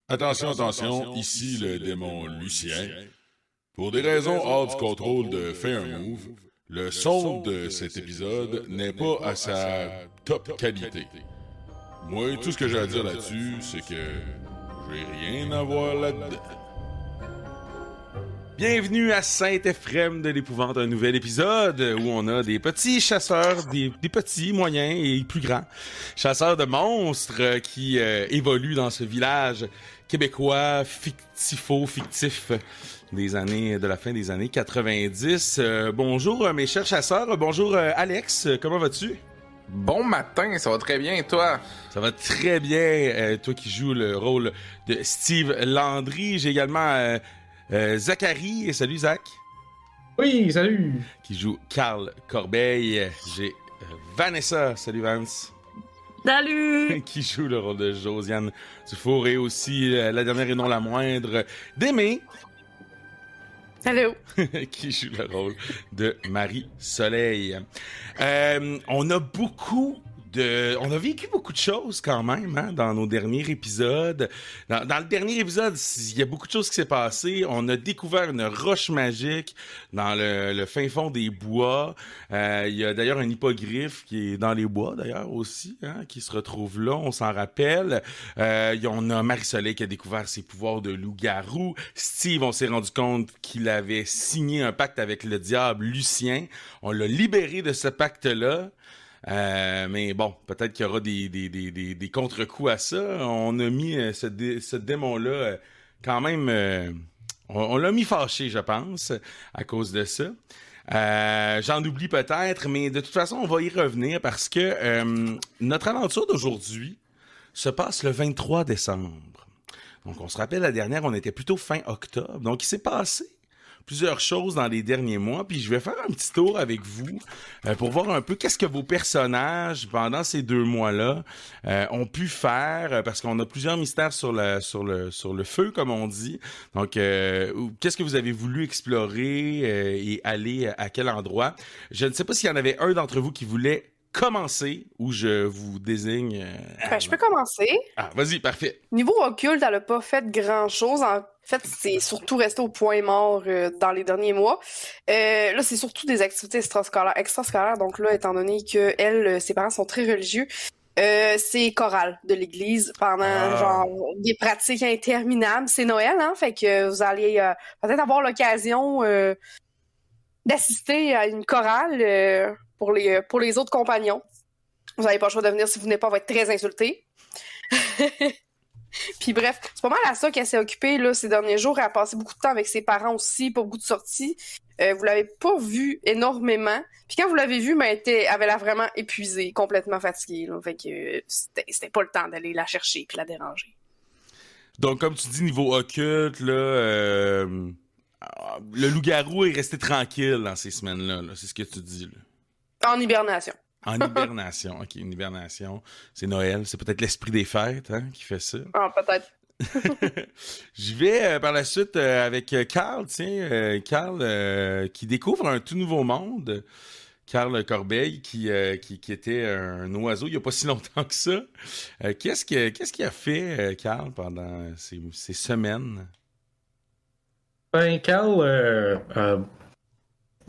Attention, attention, ici le démon Lucien. Pour des raisons hors du contrôle de Fair Move, le son de cet épisode n'est pas à sa top qualité. Moi, tout ce que j'ai à dire là-dessus, c'est que j'ai rien à voir là-dedans. Bienvenue à Saint-Ephrem de l'Épouvante, un nouvel épisode où on a des petits chasseurs, des petits, moyens et plus grands chasseurs de monstres qui évoluent dans ce village québécois fictif de la fin des années 90. Bonjour mes chers chasseurs, bonjour Alex, comment vas-tu? Bon matin, ça va très bien, et toi? Ça va très bien, toi qui joues le rôle de Steve Landry. J'ai également Zachary, salut Zach. Oui, salut. Qui joue Carl Corbeil. J'ai Vanessa, salut Vance. Salut! Qui joue le rôle de Josiane Dufour. Et aussi, la dernière et non la moindre, Démé. Hello! Qui joue le rôle de Marie-Soleil. On a vécu beaucoup de choses quand même hein, dans nos derniers épisodes. Dans le dernier épisode, il y a beaucoup de choses qui s'est passé. On a découvert une roche magique dans le fin fond des bois. Il y a d'ailleurs un hippogriffe qui est dans les bois d'ailleurs aussi, hein, qui se retrouve là, on s'en rappelle. On a Marie-Soleil qui a découvert ses pouvoirs de loup-garou. Steve, on s'est rendu compte qu'il avait signé un pacte avec le diable Lucien. On l'a libéré de ce pacte-là. Mais bon, peut-être qu'il y aura des contre-coups à ça. On a mis ce démon-là quand même... on l'a mis fâché, je pense, à cause de ça. J'en oublie peut-être, mais de toute façon, on va y revenir parce que notre aventure d'aujourd'hui se passe le 23 décembre. Donc, on se rappelle, la dernière, on était plutôt fin octobre. Donc, il s'est passé plusieurs choses dans les derniers mois, puis je vais faire un petit tour avec vous pour voir un peu qu'est-ce que vos personnages, pendant ces 2 mois-là, ont pu faire, parce qu'on a plusieurs mystères sur le feu, comme on dit. Donc, qu'est-ce que vous avez voulu explorer et aller à quel endroit? Je ne sais pas s'il y en avait un d'entre vous qui voulait commencer, ou je vous désigne... Je peux commencer. Ah, vas-y, parfait. Niveau occulte, elle a pas fait grand-chose. En fait, c'est surtout resté au point mort dans les derniers mois. Là, c'est surtout des activités extrascolaires. Donc là, étant donné que elle, ses parents sont très religieux, c'est chorale de l'église pendant genre des pratiques interminables. C'est Noël, hein? Fait que vous allez peut-être avoir l'occasion d'assister à une chorale pour les autres compagnons. Vous n'avez pas le choix de venir si vous venez pas, on va être très insultés. Puis bref, c'est pas mal à ça qu'elle s'est occupée là, ces derniers jours. Elle a passé beaucoup de temps avec ses parents aussi, pas beaucoup de sorties. Vous l'avez pas vue énormément. Puis quand vous l'avez vue, elle avait l'air vraiment épuisée, complètement fatiguée. Là. Fait que c'était pas le temps d'aller la chercher puis la déranger. Donc, comme tu dis, niveau occulte, là, le loup-garou est resté tranquille dans ces semaines-là. Là. C'est ce que tu dis, là. En hibernation. En hibernation. OK, une hibernation. C'est Noël. C'est peut-être l'esprit des fêtes hein, qui fait ça. Ah, peut-être. Je vais par la suite avec Carl, tiens. Carl qui découvre un tout nouveau monde. Carl Corbeil qui était un oiseau il n'y a pas si longtemps que ça. Qu'est-ce qu'il a fait, Carl, pendant ces semaines? Ben, Carl,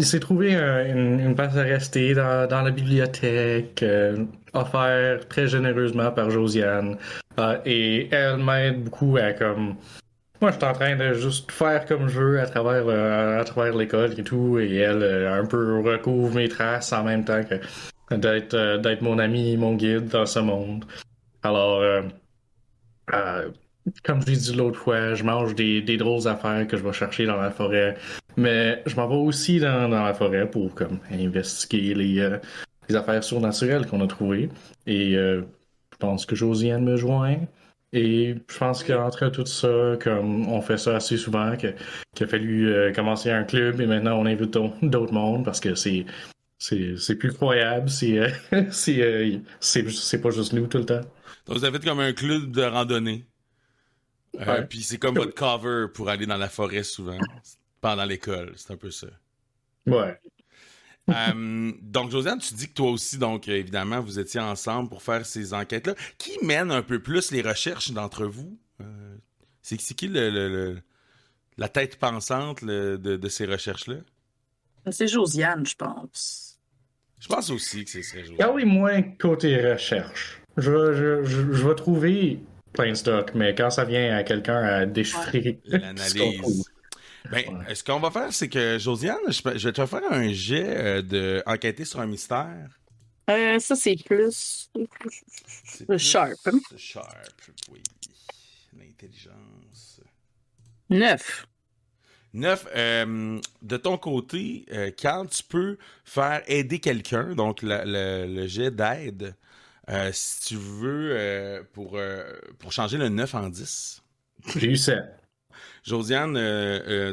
il s'est trouvé une place à rester dans la bibliothèque, offert très généreusement par Josiane. Et elle m'aide beaucoup à comme... Moi, je suis en train de juste faire comme je veux à travers l'école et tout, et elle un peu recouvre mes traces en même temps que d'être mon ami, mon guide dans ce monde. Alors, comme je l'ai dit l'autre fois, je mange des drôles d'affaires que je vais chercher dans la forêt. Mais je m'en vais aussi dans la forêt pour comme investiguer les affaires surnaturelles qu'on a trouvées. Et je pense que Josiane me joint. Et je pense qu'entre tout ça, comme on fait ça assez souvent, qu'il a fallu commencer un club et maintenant on invite d'autres mondes parce que c'est plus croyable, c'est pas juste nous tout le temps. Donc, vous avez fait comme un club de randonnée. Ouais. Puis c'est comme votre cover pour aller dans la forêt souvent, pendant l'école. C'est un peu ça. Ouais. Donc, Josiane, tu dis que toi aussi, donc, évidemment, vous étiez ensemble pour faire ces enquêtes-là. Qui mène un peu plus les recherches d'entre vous? C'est qui la tête pensante de ces recherches-là? C'est Josiane, je pense. Je pense aussi que ce serait Josiane. Ah oui, moins côté recherche. Je vais trouver plein de stock, mais quand ça vient à quelqu'un à déchiffrer ce qu'on trouve. L'analyse. Ben, ce qu'on va faire, c'est que, Josiane, je vais te faire un jet de enquêter sur un mystère. Ça, c'est plus... C'est Sharp. Sharp, oui. L'intelligence. 9. 9. De ton côté, Carl, tu peux faire aider quelqu'un, donc le jet d'aide, si tu veux, pour changer le 9 en 10. J'ai eu 7. Josiane,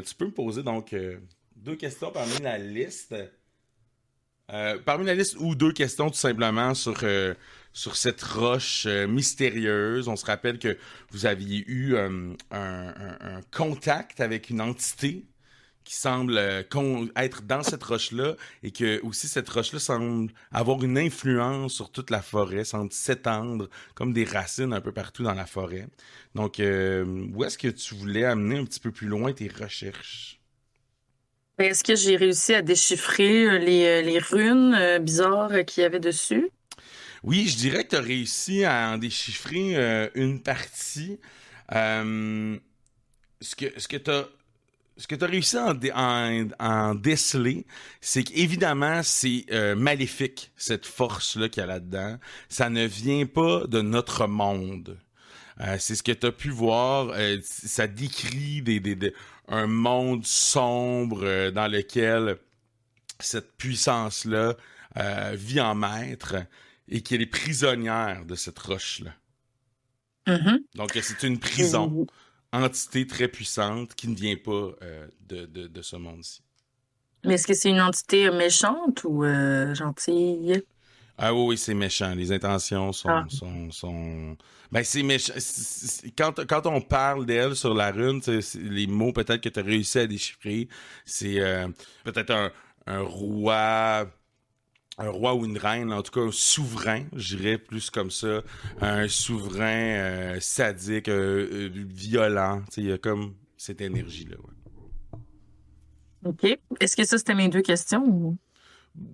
tu peux me poser donc 2 questions parmi la liste. Parmi la liste ou 2 questions tout simplement sur cette roche mystérieuse. On se rappelle que vous aviez eu un contact avec une entité qui semble être dans cette roche-là et que aussi cette roche-là semble avoir une influence sur toute la forêt, semble s'étendre comme des racines un peu partout dans la forêt. Donc, où est-ce que tu voulais amener un petit peu plus loin tes recherches? Est-ce que j'ai réussi à déchiffrer les runes bizarres qu'il y avait dessus? Oui, je dirais que tu as réussi à en déchiffrer une partie. Ce que tu as réussi à en déceler, c'est qu'évidemment, c'est maléfique, cette force-là qu'il y a là-dedans. Ça ne vient pas de notre monde. C'est ce que tu as pu voir. Ça décrit un monde sombre dans lequel cette puissance-là vit en maître et qu'elle est prisonnière de cette roche-là. Mm-hmm. Donc, c'est une prison. Entité très puissante qui ne vient pas de ce monde-ci. Mais est-ce que c'est une entité méchante ou gentille? Ah oui, c'est méchant. Les intentions sont... Ben, c'est méchant. Quand on parle d'elle sur la rune, les mots peut-être que tu as réussi à déchiffrer, c'est peut-être un roi... Un roi ou une reine, en tout cas un souverain, je dirais plus comme ça, un souverain sadique, violent, il y a comme cette énergie-là. Ouais. OK. Est-ce que ça, c'était mes 2 questions? Ou...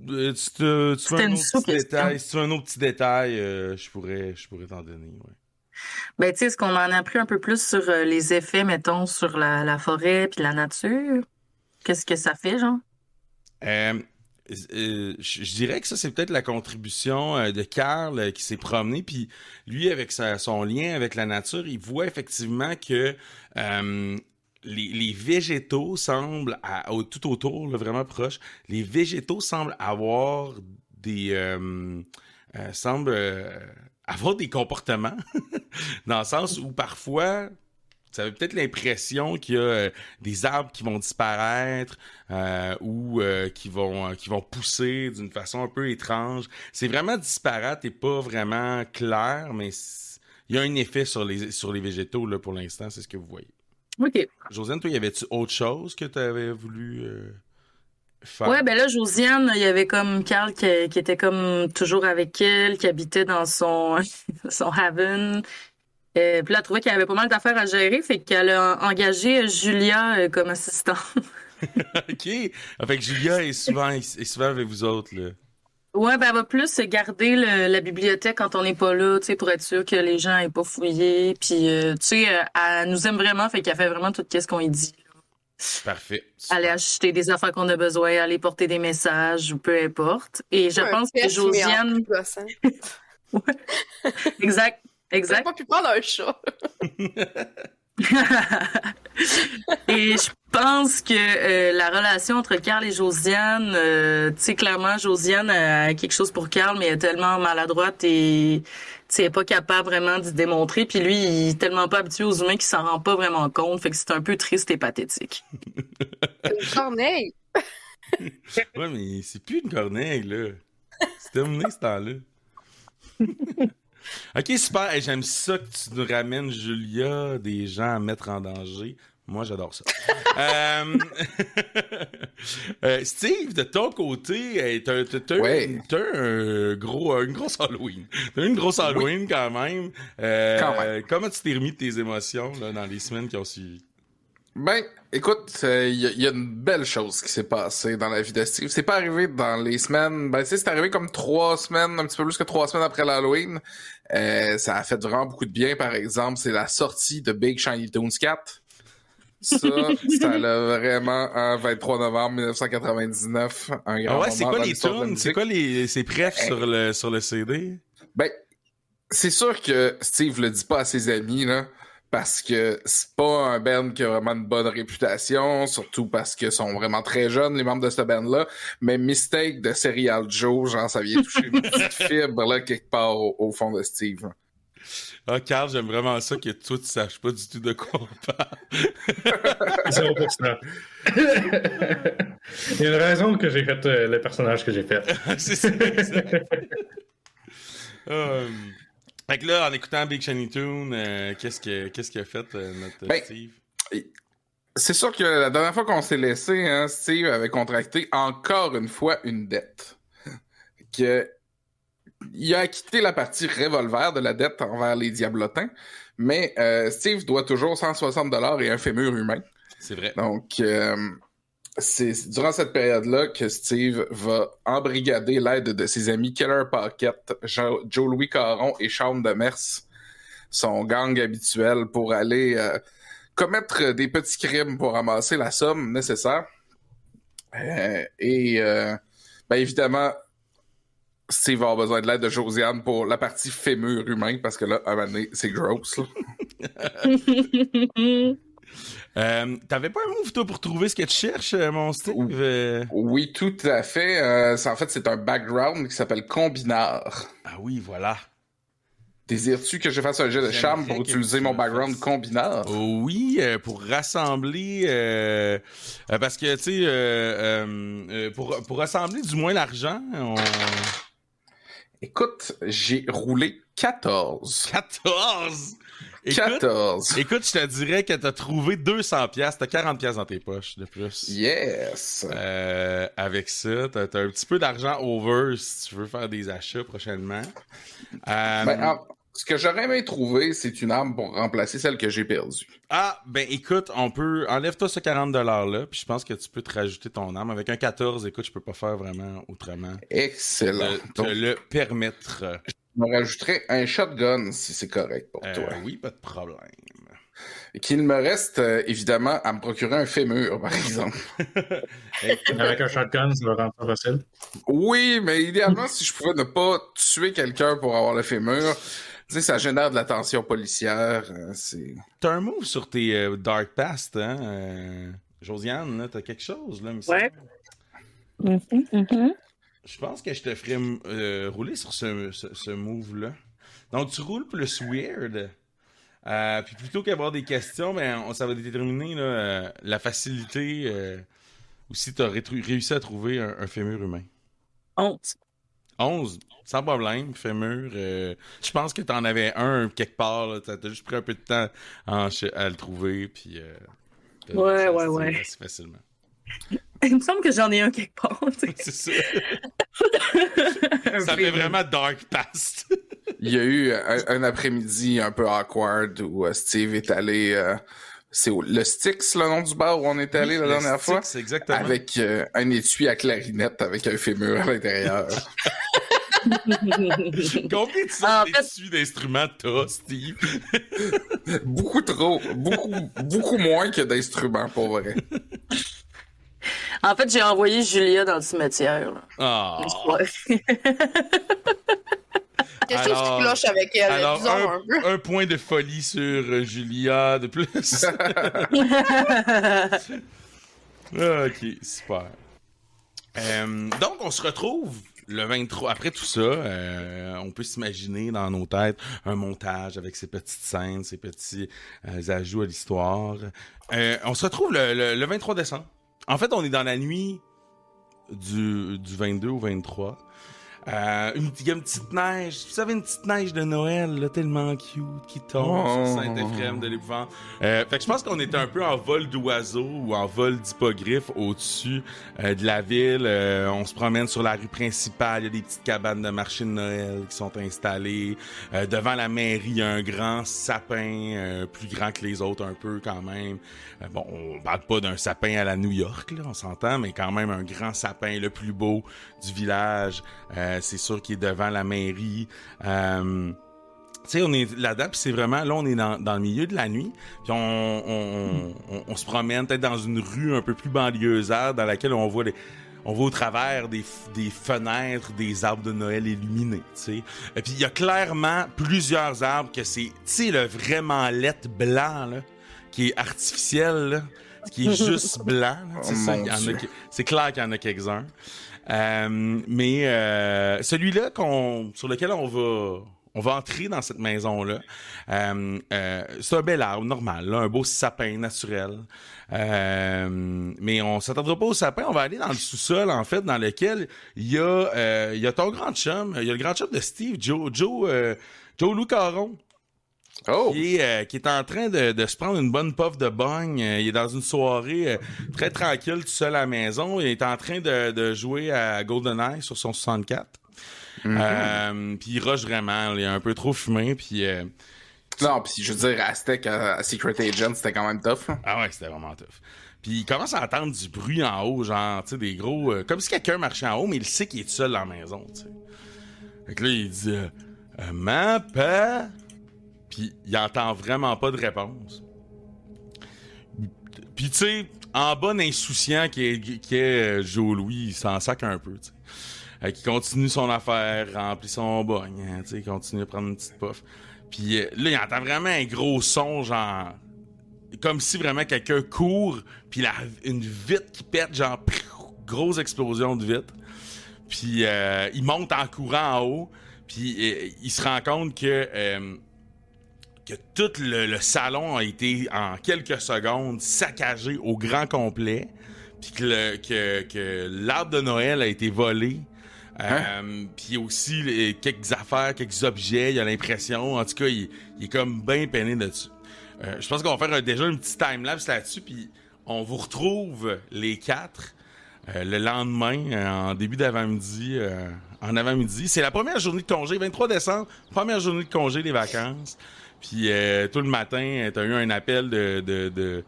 Tu veux une sous-question. Si tu veux un autre petit détail, je pourrais t'en donner. Ouais. Ben, tu sais, est-ce qu'on en a appris un peu plus sur les effets, mettons, sur la forêt puis la nature? Qu'est-ce que ça fait, genre? Je dirais que ça, c'est peut-être la contribution de Carl qui s'est promené, puis lui, avec son lien avec la nature, il voit effectivement que les végétaux semblent, tout autour, là, vraiment proche, les végétaux semblent avoir avoir des comportements, dans le sens où parfois... Tu avais peut-être l'impression qu'il y a des arbres qui vont disparaître ou qui vont pousser d'une façon un peu étrange. C'est vraiment disparate et pas vraiment clair, mais il y a un effet sur les végétaux là, pour l'instant, c'est ce que vous voyez. OK. Josiane, toi, y avait-tu autre chose que tu avais voulu faire? Ouais, ben là, Josiane, il y avait comme Carl qui était comme toujours avec elle, qui habitait dans son haven. Puis là, elle trouvait qu'il y avait pas mal d'affaires à gérer, fait qu'elle a engagé Julia comme assistante. OK. Fait que Julia est souvent avec vous autres, là. Ouais, ben elle va plus garder la bibliothèque quand on n'est pas là, tu sais, pour être sûr que les gens n'aient pas fouillé. Puis, tu sais, elle nous aime vraiment, fait qu'elle fait vraiment tout ce qu'on lui dit. Parfait. Super. Aller acheter des affaires qu'on a besoin, aller porter des messages ou peu importe. Et je pense que pet, Josiane... Ouais. Exact. J'ai pas pu prendre un chat. Et je pense que la relation entre Carl et Josiane, tu sais, clairement, Josiane a quelque chose pour Carl, mais elle est tellement maladroite et elle est pas capable vraiment d'y démontrer. Puis lui, il est tellement pas habitué aux humains qu'il s'en rend pas vraiment compte. Fait que c'est un peu triste et pathétique. Une corneille. Ouais, mais c'est plus une corneille, là. C'est terminé, ce temps-là. OK, super. Hey, j'aime ça que tu nous ramènes, Julia, des gens à mettre en danger. Moi, j'adore ça. Steve, de ton côté, t'as une grosse Halloween. T'as eu une grosse Halloween quand même. Comment tu t'es remis de tes émotions là, dans les semaines qui ont suivi? Ben, écoute, il y a une belle chose qui s'est passée dans la vie de Steve. C'est pas arrivé dans les semaines... Ben, tu sais, c'est arrivé comme 3 semaines, un petit peu plus que 3 semaines après l'Halloween. Ça a fait vraiment beaucoup de bien, par exemple. C'est la sortie de Big Shiny Toons 4. Ça l'a vraiment, en 23 novembre 1999, un grand moment. C'est quoi dans les l'histoire de la tunes? musique. C'est quoi ces prefs sur le CD? Ben, c'est sûr que Steve le dit pas à ses amis, là, parce que c'est pas un band qui a vraiment une bonne réputation, surtout parce qu'ils sont vraiment très jeunes, les membres de ce band-là. Mais Mistake de Serial Joe, genre, ça vient toucher une petite fibre, là, quelque part au fond de Steve. Ah, Carl, j'aime vraiment ça que toi, tu saches pas du tout de quoi on parle. 0%. Il y a une raison que j'ai fait le personnage que j'ai fait. C'est ça. Fait que là, en écoutant Big Shiny Toon, qu'est-ce qu'il a fait, notre Steve? C'est sûr que la dernière fois qu'on s'est laissé, hein, Steve avait contracté encore une fois une dette. Il a acquitté la partie revolver de la dette envers les Diablotins, mais Steve doit toujours 160$ et un fémur humain. C'est vrai. Donc, c'est durant cette période-là que Steve va embrigader l'aide de ses amis Killer Pocket, Joe-Louis Caron et Sean Demers, son gang habituel, pour aller commettre des petits crimes pour ramasser la somme nécessaire. Ben évidemment, Steve va avoir besoin de l'aide de Josiane pour la partie fémur humain, parce que là, à un moment donné, c'est gross, là. T'avais pas un move, toi, pour trouver ce que tu cherches, mon Steve? Oui, tout à fait. En fait, c'est un background qui s'appelle Combinard. Ah oui, voilà. Désires-tu que je fasse un jet de charme pour utiliser mon background Combinard? Oui, pour rassembler... parce que, tu sais, pour rassembler du moins l'argent, Écoute, j'ai roulé 14. 14! Écoute, 14. Écoute, je te dirais que t'as trouvé 200$. T'as 40$ dans tes poches de plus. Yes! Avec ça, t'as un petit peu d'argent over si tu veux faire des achats prochainement. Ce que j'aurais aimé trouver, c'est une arme pour remplacer celle que j'ai perdue. Ah, ben écoute, enlève-toi ce 40$-là, puis je pense que tu peux te rajouter ton arme. Avec un 14, écoute, je peux pas faire vraiment autrement. Excellent. De te le permettre. Je me rajouterais un shotgun, si c'est correct pour toi. Oui, pas de problème. Qu'il me reste, évidemment, à me procurer un fémur, par exemple. Avec un shotgun, ça va rendre ça facile. Oui, mais idéalement, si je pouvais ne pas tuer quelqu'un pour avoir le fémur, tu sais, ça génère de la tension policière. T'as un move sur tes Dark Past, hein? Josiane, là, t'as quelque chose, là, Ouais. Je pense que je te ferais rouler sur ce move-là. Donc, tu roules plus weird. Puis plutôt qu'avoir des questions, ben, ça va déterminer là, la facilité ou si tu as réussi à trouver un fémur humain. 11. 11? Sans problème, fémur. Je pense que tu en avais un quelque part. Tu as juste pris un peu de temps à le trouver. Puis, ouais. Assez facilement. Il me semble que j'en ai un quelque part. C'est ça. Ça fait vraiment Dark Past. Il y a eu un après-midi un peu awkward où Steve est allé... c'est le Styx, le nom du bar où on est allé la dernière fois. Exactement. Avec un étui à clarinette avec un fémur à l'intérieur. Combien de sortes d'étuis d'instruments t'as, Steve? Beaucoup trop. Beaucoup moins que d'instruments, pour vrai. En fait, j'ai envoyé Julia dans le cimetière. Quelque chose qui cloche avec elle. Alors, un point de folie sur Julia de plus. Ok, super. Donc, on se retrouve le 23. Après tout ça, on peut s'imaginer dans nos têtes un montage avec ces petites scènes, ces petits ajouts à l'histoire. On se retrouve le 23 décembre. En fait, on est dans la nuit du 22 au 23. Il y a une petite neige. Vous savez, une petite neige de Noël, là, tellement cute, qui tombe sur Saint-Éphrem de l'Épouvante. Fait que je pense qu'on était un peu en vol d'oiseau ou en vol d'hippogriffe au-dessus de la ville. On se promène sur la rue principale. Il y a des petites cabanes de marché de Noël qui sont installées. Devant la mairie, il y a un grand sapin, plus grand que les autres un peu quand même. Bon, on parle pas d'un sapin à la New York, là, on s'entend, mais quand même un grand sapin, le plus beau du village. C'est sûr qu'il est devant la mairie. Tu sais, on est là-dedans, puis c'est vraiment, là, on est dans le milieu de la nuit, puis on se promène peut-être dans une rue un peu plus banlieusarde dans laquelle on voit au travers des fenêtres des arbres de Noël illuminés, tu sais. Et puis il y a clairement plusieurs arbres que c'est, tu sais, le vraiment lettre blanc, là, qui est artificiel, là, qui est juste blanc, là, c'est ça, c'est clair qu'il y en a quelques-uns. Mais celui-là sur lequel on va entrer dans cette maison-là, c'est un bel arbre normal, là, un beau sapin naturel. Mais on s'attendra pas au sapin, on va aller dans le sous-sol, en fait, dans lequel il y a ton grand chum, il y a le grand chum de Steve, Joe Lou Caron. Qui est en train de se prendre une bonne puff de bong. Il est dans une soirée très tranquille, tout seul à la maison. Il est en train de jouer à GoldenEye sur son 64. Puis il rush vraiment. Il est un peu trop fumé. Puis non, puis je veux dire, Aztec à Secret Agent, c'était quand même tough. Hein? Ah ouais, c'était vraiment tough. Puis il commence à entendre du bruit en haut, genre, tu sais, des gros... comme si quelqu'un marchait en haut, mais il sait qu'il est tout seul dans la maison, tu sais. Fait que là, il dit « Mapa... » Puis il entend vraiment pas de réponse. Puis tu sais, en bon insouciant qui est Joe Louis, il s'en sac un peu, tu sais. Qui continue son affaire, remplit son bogne, hein, tu sais, il continue à prendre une petite puff. Puis là, il entend vraiment un gros son, genre... Comme si vraiment quelqu'un court, puis une vitre qui pète, genre... Grosse explosion de vitre. Puis il monte en courant en haut, puis il se rend compte que tout le salon a été, en quelques secondes, saccagé au grand complet, puis que l'arbre de Noël a été volé. Puis aussi quelques affaires, quelques objets, il a l'impression, en tout cas, il est comme bien peiné là-dessus. Je pense qu'on va faire déjà une petite time-lapse là-dessus, puis on vous retrouve les 4 le lendemain, en début d'avant-midi, en avant-midi. C'est la première journée de congé, 23 décembre, première journée de congé des vacances. Puis tout le matin, t'as eu un appel de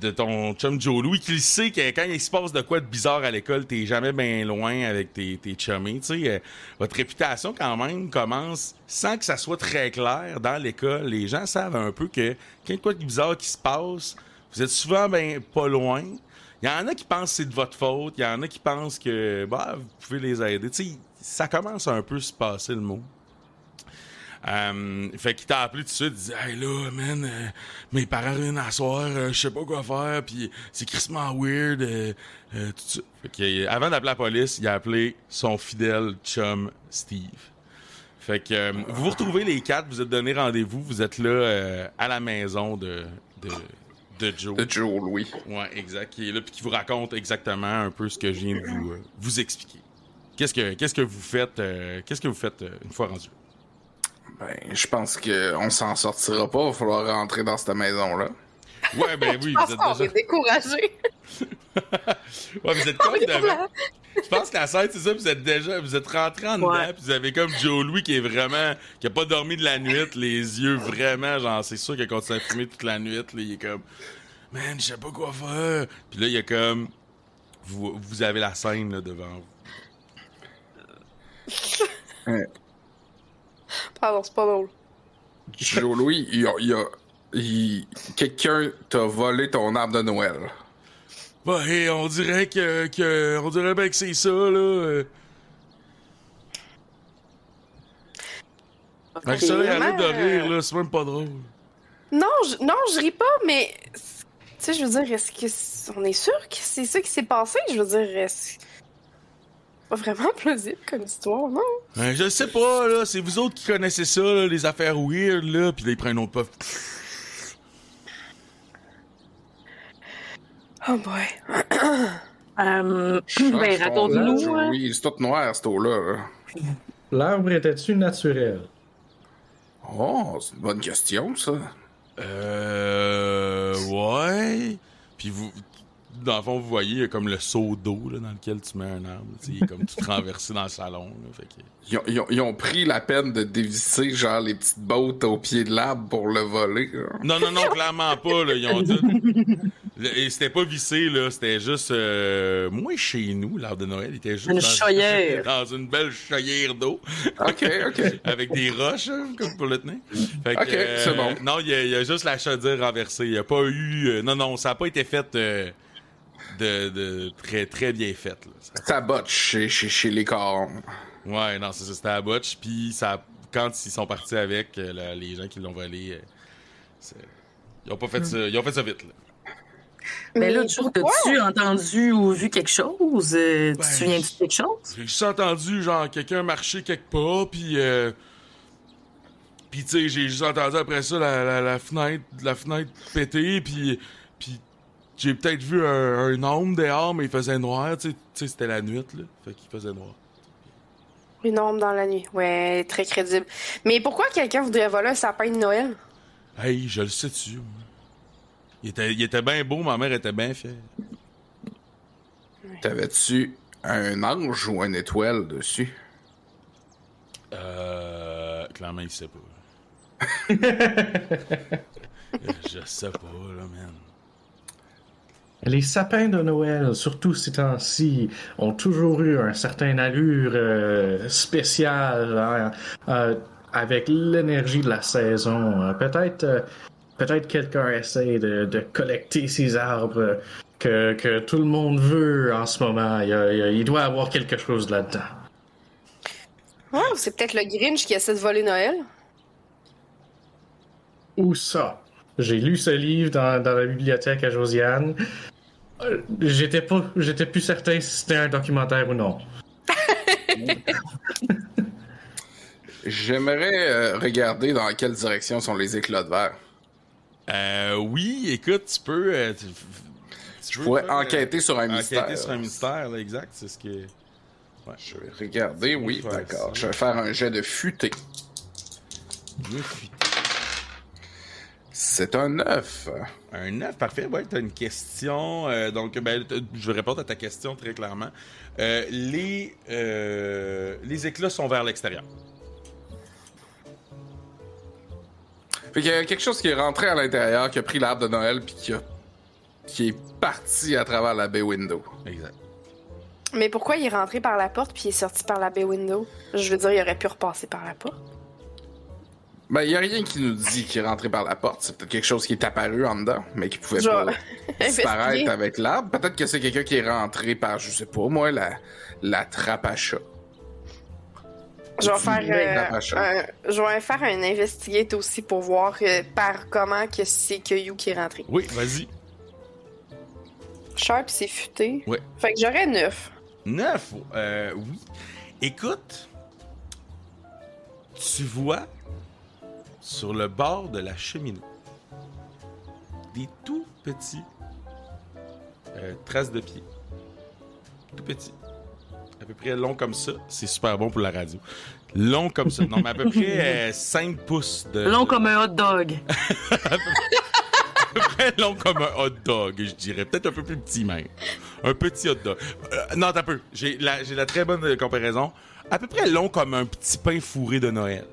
ton chum Joe Louis qui sait que quand il se passe de quoi de bizarre à l'école, t'es jamais bien loin avec tes chummies. Tu sais, votre réputation quand même commence sans que ça soit très clair dans l'école. Les gens savent un peu que quand il y a quoi de bizarre qui se passe, vous êtes souvent ben pas loin. Il y en a qui pensent que c'est de votre faute, il y en a qui pensent que vous pouvez les aider. Tu sais, ça commence un peu à se passer le mot. Fait qu'il t'a appelé tout de suite, il dit « Hey là, man, mes parents reviennent à soir, je sais pas quoi faire, pis c'est crissement weird, tout ça. » Fait qu'avant d'appeler la police, il a appelé son fidèle chum Steve. Fait que vous vous retrouvez les 4, vous êtes donné rendez-vous, vous êtes là à la maison de Joe. De Joe Louis. Ouais, exact, qui est là, puis qui vous raconte exactement un peu ce que je viens de vous expliquer. Qu'est-ce que vous faites une fois rendu? Ben, je pense qu'on s'en sortira pas. Il va falloir rentrer dans cette maison-là. Ouais, ben oui, vous êtes déjà... découragé. Ouais, vous êtes comme devant. Je pense qu'à 7, c'est ça, vous êtes rentrés en dedans, puis vous avez comme Joe Louis qui a pas dormi de la nuit, les yeux vraiment, genre, c'est sûr qu'il a continué à fumer toute la nuit, là, il est comme, man, je sais pas quoi faire. Puis là, il y a comme, vous avez la scène, là, devant vous. Pardon, c'est pas drôle. Joe Louis, quelqu'un t'a volé ton arbre de Noël. Bah, hey, on dirait on dirait bien que c'est ça, là. Avec ça, il arrête de rire, là, c'est même pas drôle. Non, je ris pas, mais... Tu sais, je veux dire, on est sûr que c'est ça qui s'est passé? Je veux dire, est-ce... Pas vraiment plausible comme histoire, non? Je sais pas, là, c'est vous autres qui connaissez ça, là, les affaires weird, là, pis là, ils prennent un autre puff. Oh boy. Ben, raconte-nous. Oui, c'est tout noir, cette eau-là. L'arbre était-tu naturel? Oh, c'est une bonne question, ça. Ouais. Puis vous, dans le fond, vous voyez, il y a comme le seau d'eau là, dans lequel tu mets un arbre. Il est comme tout renversé dans le salon. Là, fait que... Ils ont pris la peine de dévisser, genre, les petites bottes au pied de l'arbre pour le voler. Là. Non, clairement pas. Là, ils ont dit... Et c'était pas vissé, là. C'était juste... Moi, chez nous, l'arbre de Noël, il était juste... Une chaudière. Dans une belle chaudière d'eau. OK. Avec des roches, hein, comme pour le tenir. Fait que, OK, c'est bon. Non, il y a juste la chaudière renversée. Il n'y a pas eu... non, ça n'a pas été fait de très, très bien fait. Là. Ça botche chez les corps. Ouais, non, c'est ça. C'était à botch. Puis quand ils sont partis avec, les gens qui l'ont volé, ils ont pas fait ça. Ils ont fait ça vite, là. Mais là, as-tu entendu ou vu quelque chose? Tu te Ben, souviens-tu de quelque chose? J'ai juste entendu, genre, quelqu'un marcher quelque part, puis tu sais, j'ai juste entendu après ça la fenêtre péter, puis j'ai peut-être vu un homme dehors, mais il faisait noir, tu sais, c'était la nuit, là, fait qu'il faisait noir. Une ombre dans la nuit. Ouais, très crédible. Mais pourquoi quelqu'un voudrait voler un sapin de Noël? Hey, je le sais-tu, moi. Il était bien beau, ma mère était bien fière. T'avais-tu un ange ou une étoile dessus? Clairement, il sait pas. Je sais pas, là, man. Les sapins de Noël, surtout ces temps-ci, ont toujours eu un certain allure spéciale hein, avec l'énergie de la saison. Peut-être quelqu'un essaie de collecter ces arbres que tout le monde veut en ce moment. Il doit y avoir quelque chose là-dedans. Ouais, c'est peut-être le Grinch qui essaie de voler Noël. Où ça? J'ai lu ce livre dans la bibliothèque à Josiane. J'étais plus certain si c'était un documentaire ou non. J'aimerais regarder dans quelle direction sont les éclats de verre. Oui, écoute, tu peux... Je pourrais enquêter sur un mystère. Enquêter sur un mystère, là, exact, c'est ce que... Ouais. Je vais regarder, oui, faire d'accord. ça. Je vais faire un jet de futé. C'est un 9. Un 9, parfait. Ouais, t'as une question. Donc, je vais répondre à ta question très clairement. Les éclats sont vers l'extérieur. Fait qu'il y a quelque chose qui est rentré à l'intérieur, qui a pris l'arbre de Noël, puis qui est parti à travers la bay window. Exact. Mais pourquoi il est rentré par la porte puis il est sorti par la bay window? Je veux dire, il aurait pu repasser par la porte. Ben, il y a rien qui nous dit qu'il est rentré par la porte. C'est peut-être quelque chose qui est apparu en dedans, mais qui pouvait Genre, pas disparaître investiguer. avec l'arbre. Peut-être que c'est quelqu'un qui est rentré par, je sais pas, moi, la trappe à chat. Je vais faire un investigate aussi pour voir par comment que c'est que You qui est rentré. Oui, vas-y. Sharp, c'est futé. Ouais. Fait que j'aurais 9. 9, oui. Écoute, tu vois sur le bord de la cheminée des tout petits traces de pieds. Tout petits. À peu près long comme ça. C'est super bon pour la radio. Long comme ça. Non, mais à peu près 5 pouces de... Long comme un hot dog. à peu près long comme un hot dog, je dirais. Peut-être un peu plus petit même. Un petit hot dog. Non, t'as peu. J'ai la très bonne comparaison. À peu près long comme un petit pain fourré de Noël.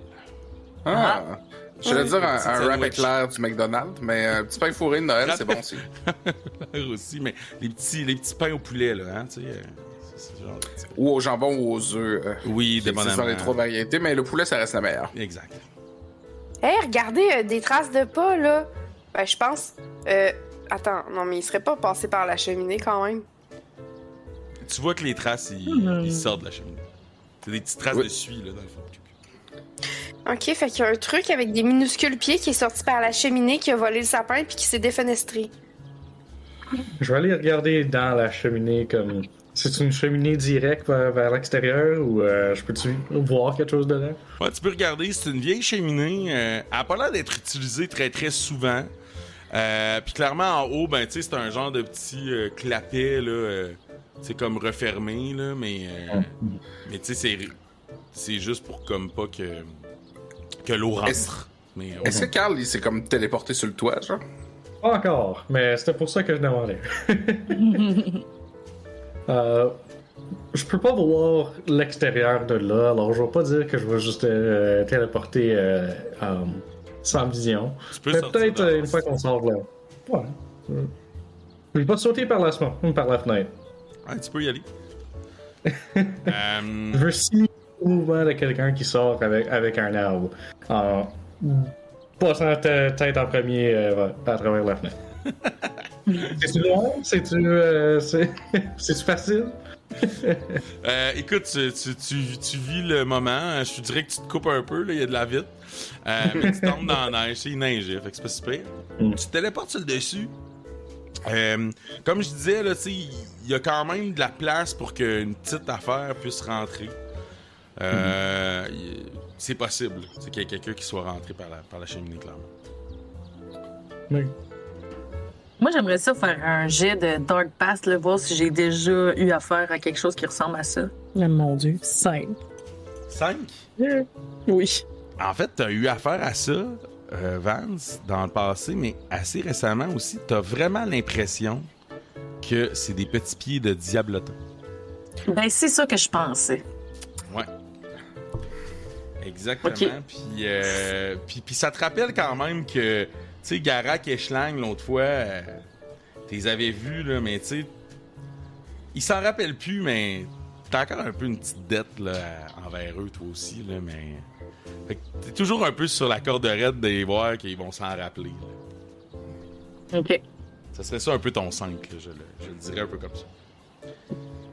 Ah! J'allais dire un petite wrap sandwich. éclair du McDonald's, mais un petit pain fourré de Noël, c'est bon aussi. aussi, mais les petits pains au poulet, là, hein, tu sais. C'est ce genre de petit pain. Ou au jambon ou aux œufs. Oui, C'est dépendamment. dans les 3 variétés, mais le poulet, ça reste la meilleure. Exact. Hey, regardez, des traces de pas, là. Ben, je pense... Attends, non, mais il serait pas passé par la cheminée, quand même. Tu vois que les traces, ils sortent de la cheminée. C'est des petites traces Oui. de suie, là, dans le fond. OK, fait qu'il y a un truc avec des minuscules pieds qui est sorti par la cheminée, qui a volé le sapin puis qui s'est défenestré. Je vais aller regarder dans la cheminée comme... C'est une cheminée directe vers l'extérieur ou je peux-tu voir quelque chose dedans? Ouais, tu peux regarder, c'est une vieille cheminée. Elle a pas l'air d'être utilisée très très souvent. Puis clairement, en haut, ben, tu sais, c'est un genre de petit clapet, là. C'est comme refermé, là, mais tu sais, c'est juste pour comme pas que l'eau rentre. Mais, Est-ce que Carl, il s'est comme téléporté sur le toit, genre? Pas encore, mais c'était pour ça que je demandais. Je peux pas voir l'extérieur de là, alors je vais pas dire que je vais juste téléporter sans vision. Tu peux Mais sortir peut-être dehors. une fois qu'on sort là. Ouais. Je vais pas sauter par la fenêtre. Ouais, tu peux y aller. Je veux simuler le mouvement de quelqu'un qui sort avec un arbre. En passant tête en premier à travers la fenêtre. C'est-tu long? C'est-tu facile? Écoute, tu vis le moment. Je te dirais que tu te coupes un peu, il y a de la vitre. Mais tu tombes dans la neige, il neigeait, fait que c'est pas super. Tu te téléportes sur le dessus. Comme je disais, là, il y a quand même de la place pour qu'une petite affaire puisse rentrer. C'est possible, c'est qu'il y a quelqu'un qui soit rentré par la cheminée, clairement. Oui. Moi, j'aimerais ça faire un jet de Dark Past, là, voir si j'ai déjà eu affaire à quelque chose qui ressemble à ça. Mon Dieu, 5. 5? Oui. En fait, t'as eu affaire à ça, Vance, dans le passé, mais assez récemment aussi, t'as vraiment l'impression que c'est des petits pieds de diablotin. Ben, c'est ça que je pensais. Ouais. Exactement. Ok. Puis ça te rappelle quand même que, tu sais, Garak et Schlang, l'autre fois, tu les avais vus, là, mais tu sais, ils s'en rappellent plus, mais t'as encore un peu une petite dette là, envers eux, toi aussi, là, mais... Fait que t'es toujours un peu sur la corde raide de les voir qu'ils vont s'en rappeler. Là. OK. Ça serait ça un peu ton 5, là, je le dirais un peu comme ça.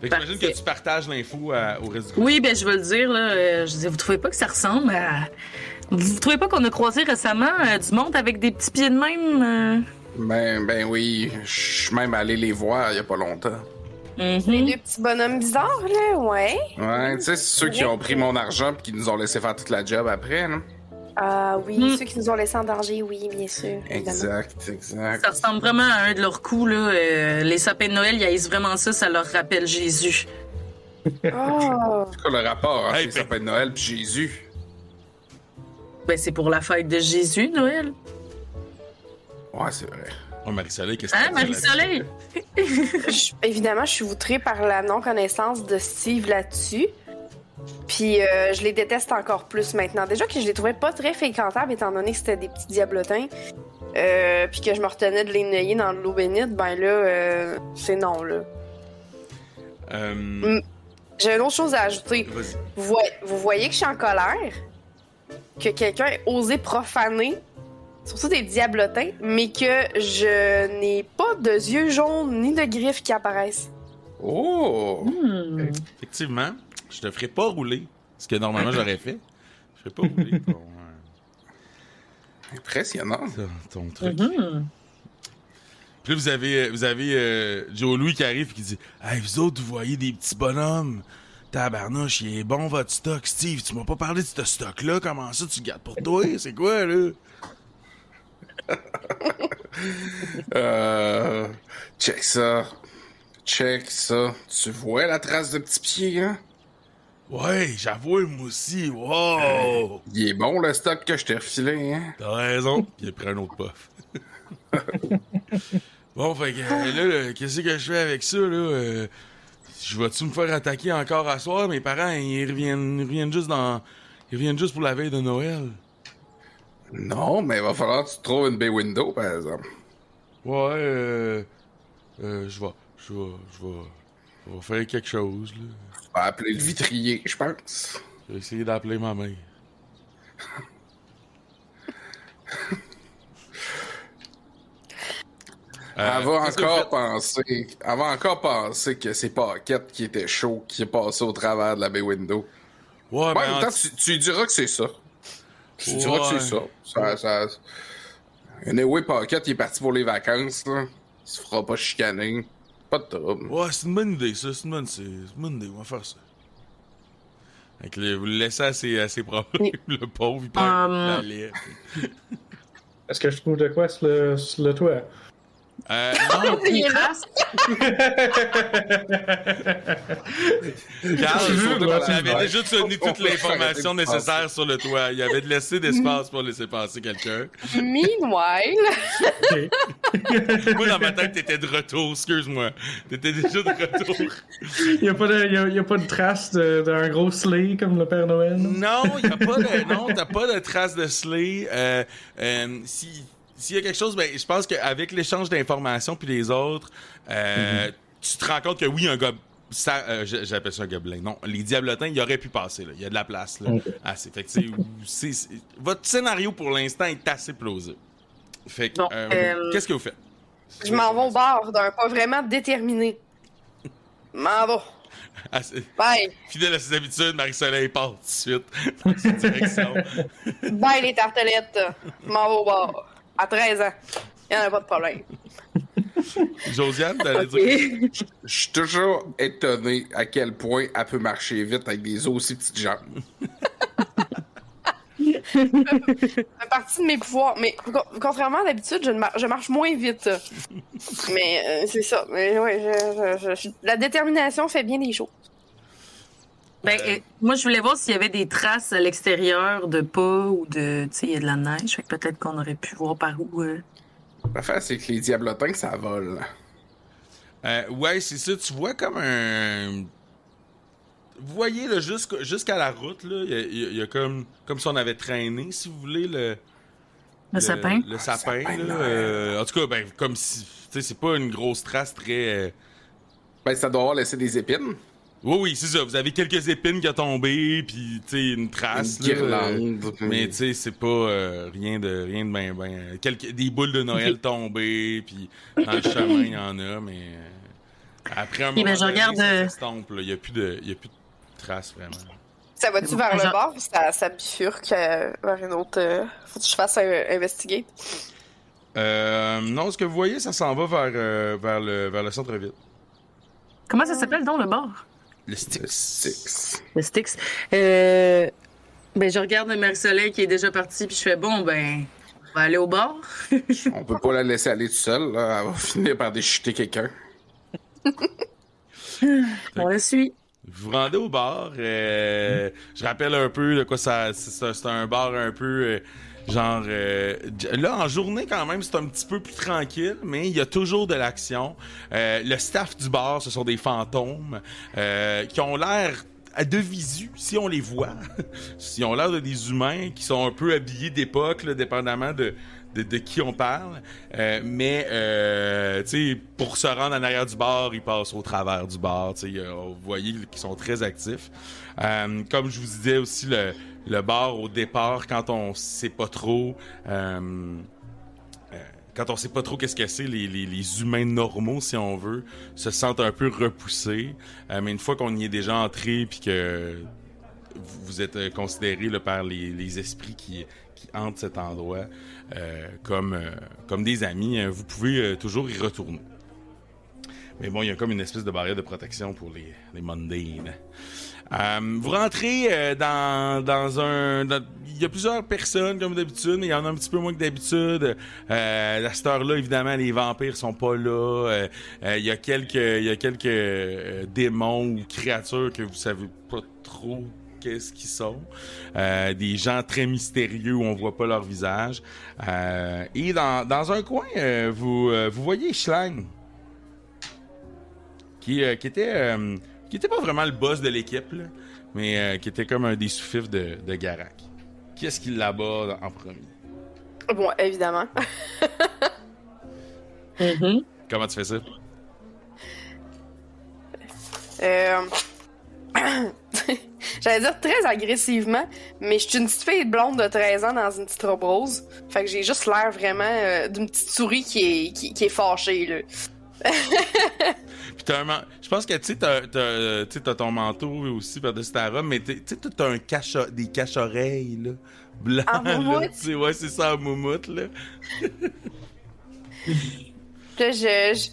Fait que j'imagine que tu partages l'info au reste du groupe. Oui, ben je veux le dire, là. Je dis, vous trouvez pas que ça ressemble à... Vous trouvez pas qu'on a croisé récemment du monde avec des petits pieds de même? Ben oui, je suis même allé les voir il y a pas longtemps. Les deux petits bonhommes bizarres, là, ouais. Ouais, tu sais, c'est ceux qui ont pris mon argent et qui nous ont laissé faire toute la job après, là. Ah oui, ceux qui nous ont laissés en danger, oui, bien sûr. évidemment. Exact. Ça ressemble vraiment à un de leurs coups, là. Les sapins de Noël, ils haïssent vraiment ça, ça leur rappelle Jésus. Oh! C'est quoi le rapport entre Hey, les sapins de Noël et Jésus? Ben, c'est pour la fête de Jésus, Noël. Ouais, c'est vrai. Oh, Marie-Soleil, qu'est-ce que Hein, tu dis là-dessus? Marie-Soleil? Évidemment, je suis outrée par la non-connaissance de Steve là-dessus. Puis je les déteste encore plus maintenant. Déjà que je les trouvais pas très fréquentables étant donné que c'était des petits diablotins. Puis que je me retenais de les noyer dans l'eau bénite, ben là, c'est non, là. J'ai une autre chose à ajouter. Vas-y. Vous voyez que je suis en colère? Que quelqu'un ait osé profaner, surtout des diablotins, mais que je n'ai pas de yeux jaunes ni de griffes qui apparaissent. Oh! Effectivement, je te ferai pas rouler ce que normalement j'aurais fait. Je ferai pas rouler Impressionnant. ton truc. Puis là, vous avez Joe Louis qui arrive et qui dit « Hey, vous autres, vous voyez des petits bonhommes? Tabarnouche, il est bon votre stock, Steve. Tu m'as pas parlé de ce stock-là. Comment ça, tu le gardes pour toi? C'est quoi, là? » Check ça. Check ça. Tu vois la trace de petits pieds, hein? Ouais, j'avoue, moi aussi. Wow! Il est bon, le stock que je t'ai refilé, hein? T'as raison. Puis il a pris un autre puff. Bon, fait que là, qu'est-ce que je fais avec ça, là? Je vais-tu me faire attaquer encore à soir? Mes parents, ils reviennent juste pour la veille de Noël. Non, mais il va falloir que tu trouves une bay window, par exemple. Ouais, je vais faire quelque chose, là. Tu vas appeler le vitrier, je pense. Je vais essayer d'appeler ma mère. Elle va qu'est-ce que vous encore penser que c'est Paquette qui était chaud, qui est passé au travers de la bay window. Ouais, Ouais, ben, en même temps, tu lui diras que c'est ça. Tu lui diras que c'est ça. Anyway, Paquette, il est parti pour les vacances, là. Il se fera pas chicaner. Pas de trouble. ouais, c'est une bonne idée, ça. C'est une bonne idée. On va faire ça. Fait que vous le laissez à ses problèmes. Le pauvre, il perd la lait. Est-ce que je trouve de quoi sur le toit? Non, Il est là. Carl, il avait Ouais. déjà tenu toute l'information nécessaire sur le toit. Il avait laissé d'espace pour laisser passer quelqu'un. Meanwhile, Moi, dans ma tête, t'étais de retour, excuse-moi. T'étais déjà de retour. Il n'y a pas de trace d'un gros sleigh comme le Père Noël. Non, il y a pas de. Non, t'as pas de trace de sleigh. S'il y a quelque chose, ben, je pense qu'avec l'échange d'informations puis les autres, tu te rends compte que oui, un gars. J'appelle ça un gobelin. Non, les diablotins, il aurait pu passer. Là. Il y a de la place. Là. Okay. Assez. Fait que, votre scénario pour l'instant est assez plausible. Fait que, Bon, qu'est-ce que vous faites? je m'en vais au bar d'un pas vraiment déterminé. M'en va. Bye. Fidèle à ses habitudes, Marie-Soleil part tout de suite dans cette direction. Bye les tartelettes. M'en vais au bar. À 13 ans. Il n'y en a pas de problème. Josiane, t'allais dire? Je suis toujours étonné à quel point elle peut marcher vite avec des aussi petites jambes. Ça fait partie de mes pouvoirs. Mais contrairement à d'habitude, je marche moins vite. Mais c'est ça. Mais ouais, la détermination fait bien les choses. Ben, moi, je voulais voir s'il y avait des traces à l'extérieur de pas ou de. Tu sais, il y a de la neige. Fait que peut-être qu'on aurait pu voir par où. L'affaire, c'est que les diablotins, ça vole. Ouais, c'est ça. Tu vois comme un. Vous voyez, là, jusqu'à la route, là, il y a comme si on avait traîné, si vous voulez, le sapin. Le sapin, sapin, là. En tout cas, ben, comme si. Tu sais, c'est pas une grosse trace très. Ben, ça doit avoir laissé des épines. Oui, c'est ça. Vous avez quelques épines qui ont tombé, puis tu sais, une trace. Une guirlande. Mais tu sais, c'est pas rien de ben. Des boules de Noël tombées, puis dans le chemin, il y en a, mais après un moment ben, je donné, regarde, ça s'estompe. Il y a plus de traces, vraiment. Ça va-tu Bon, vers le genre- bord ou ça bifurque vers une autre. Faut que je fasse un investigate. Non, ce que vous voyez, ça s'en va vers le centre-ville. Comment ça s'appelle donc le bar? Le Styx. Six. Le Styx. Ben, je regarde Marie-Soleil qui est déjà partie, puis je fais bon, ben, on va aller au bar. On peut pas la laisser aller toute seule, là. Elle va finir par déchiqueter quelqu'un. On la suit. Vous vous rendez au bar. Je rappelle un peu de quoi ça. C'est un bar un peu. Genre, là, en journée, quand même, c'est un petit peu plus tranquille, mais il y a toujours de l'action. Le staff du bar, ce sont des fantômes qui ont l'air de visu, si on les voit. Ils ont l'air de des humains qui sont un peu habillés d'époque, là, dépendamment de qui on parle. Mais, tu sais, pour se rendre en arrière du bar, ils passent au travers du bar. Tu sais, vous voyez qu'ils sont très actifs. Comme je vous disais aussi, le bar, au départ, quand on sait pas trop... quand on sait pas trop qu'est-ce que c'est, les humains normaux, si on veut, se sentent un peu repoussés. Mais une fois qu'on y est déjà entré, puis que vous êtes considéré là, par les esprits qui hantent cet endroit comme des amis, vous pouvez toujours y retourner. Mais bon, il y a comme une espèce de barrière de protection pour les mundane. Vous rentrez dans un... Il y a plusieurs personnes, comme d'habitude, mais il y en a un petit peu moins que d'habitude. À cette heure-là, évidemment, les vampires sont pas là. Il y a quelques démons ou créatures que vous savez pas trop qu'est-ce qu'ils sont. Des gens très mystérieux où on voit pas leur visage. Et dans un coin, vous voyez Schlang, qui était pas vraiment le boss de l'équipe, là, mais qui était comme un des sous-fifs de Garak. Qui est-ce qui l'aborde en premier? Bon, évidemment. Comment tu fais ça? J'allais dire très agressivement, mais je suis une petite fille blonde de 13 ans dans une petite robe rose. Fait que j'ai juste l'air vraiment d'une petite souris qui est fâchée, là. Puis je pense que tu sais, t'as ton manteau aussi par-dessus ta robe, mais tu sais, t'as des cache-oreilles, là, blancs. En moumoute? Là, tu sais, ouais, c'est ça, en moumoute, là. Là, je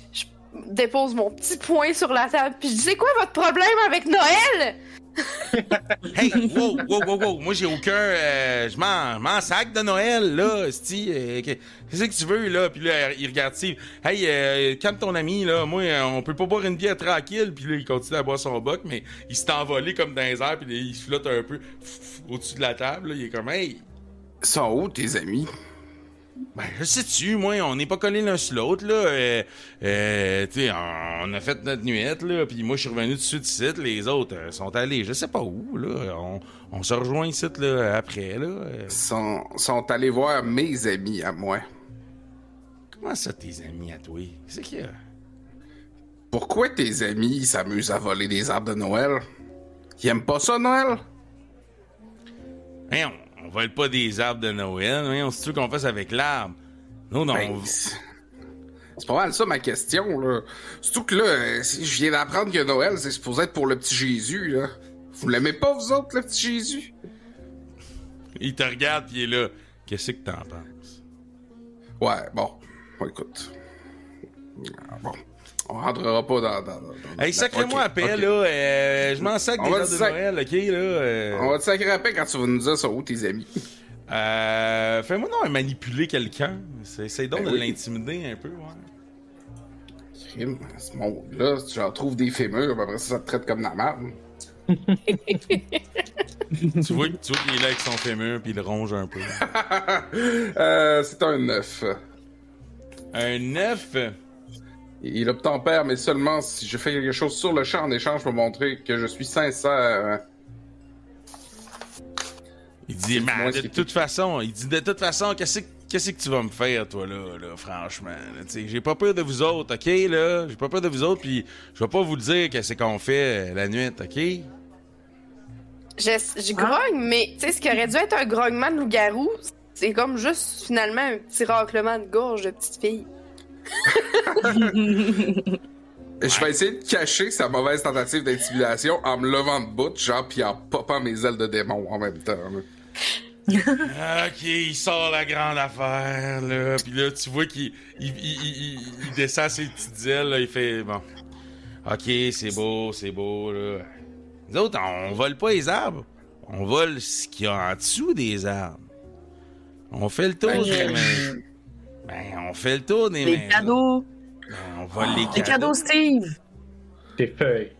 dépose mon petit poing sur la table, puis je dis, c'est quoi votre problème avec Noël? Hey, wow. Moi, j'ai aucun. Je m'en sac de Noël, là, esti. Qu'est-ce que tu veux, là? Puis là, il regarde Steve. Hey, calme ton ami, là. Moi, on peut pas boire une bière tranquille. Puis là, il continue à boire son boc, mais il s'est envolé comme dans les airs. Puis il se flotte un peu au-dessus de la table. Là. Il est comme, hey. Ils sont où, tes amis? Ben, je sais-tu, moi, on n'est pas collés l'un sur l'autre, là. Tu sais, on a fait notre nuette, là, puis moi, je suis revenu tout de suite ici, les autres sont allés, je sais pas où, là. On se rejoint ici, là, après, là. Sont allés voir mes amis à moi. Comment ça, tes amis à toi? Qu'est-ce qu'il y a? Pourquoi tes amis s'amusent à voler des arbres de Noël? Ils aiment pas ça, Noël? Hein, on vole pas des arbres de Noël, hein, on sait qu'on fait ça avec l'arbre. Non, Ben, c'est pas mal ça ma question, là. Surtout que là, si je viens d'apprendre que Noël, c'est supposé être pour le petit Jésus, là. Vous l'aimez pas, vous autres, le petit Jésus? Il te regarde pis il est là. Qu'est-ce que t'en penses? Ouais, bon. Écoute. Bon. On rentrera pas dans Hey, sacrez-moi okay, à paix, okay. là. Je m'en sac des arbres de Noël, OK, là. On va te sacrer à paix quand tu vas nous dire sont où tes amis. Fais-moi non manipuler quelqu'un. C'est donc Ben de oui. l'intimider un peu, ouais. Crime, ce monde-là, si j'en trouve des fémurs, après ça te traite comme la merde. Tu vois qu'il est là avec son fémur puis il le ronge un peu. C'est un 9. Un 9? Il obtempère, mais seulement si je fais quelque chose sur le champ en échange pour montrer que je suis sincère. Il dit, Dis-moi mais ce de qui toute façon, qu'est-ce que tu vas me faire, toi, là, franchement? Là, t'sais, j'ai pas peur de vous autres, OK, là? J'ai pas peur de vous autres, puis je vais pas vous le dire qu'est-ce qu'on fait la nuit, OK? Je grogne, mais tu sais, ce qui aurait dû être un grognement de loup-garou, c'est comme juste finalement un petit raclement de gorge de petite fille. Je vais essayer de cacher sa mauvaise tentative d'intimidation en me levant de bout, genre, pis en popant mes ailes de démon en même temps. Là. OK, il sort la grande affaire, là. Puis là, tu vois qu'il descend ses petites ailes, là. Il fait, bon, OK, c'est beau, là. Nous autres, on vole pas les arbres. On vole ce qu'il y a en dessous des arbres. On fait le tour des mains. Ben, on fait le tour des mains. Les cadeaux. Ben, on vole les cadeaux. Les cadeaux, Steve. Tes feuilles.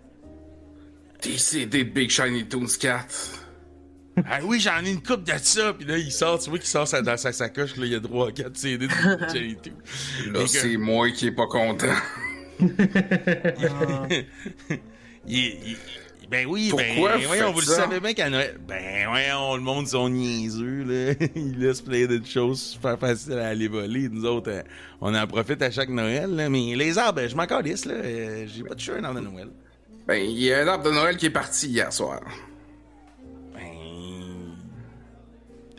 Des CD de Big Shiny Toons 4. Ah oui, j'en ai une coupe de ça. Puis là, il sort, tu vois qu'il sort dans sa sacoche. Là, il y a 3-4 CD de Shiny Toons. Là, c'est moi qui est pas content. Ben oui, Pourquoi vous voyons, faites vous le ça? savez bien qu'à Noël. Ben voyons, le monde sont niaiseux, là. Ils laissent plein de choses super faciles à aller voler. Nous autres, on en profite à chaque Noël, là. Mais les arbres, je m'en calisse, là. J'ai pas touché un arbre de Noël. Ben, il y a un arbre de Noël qui est parti hier soir. Ben...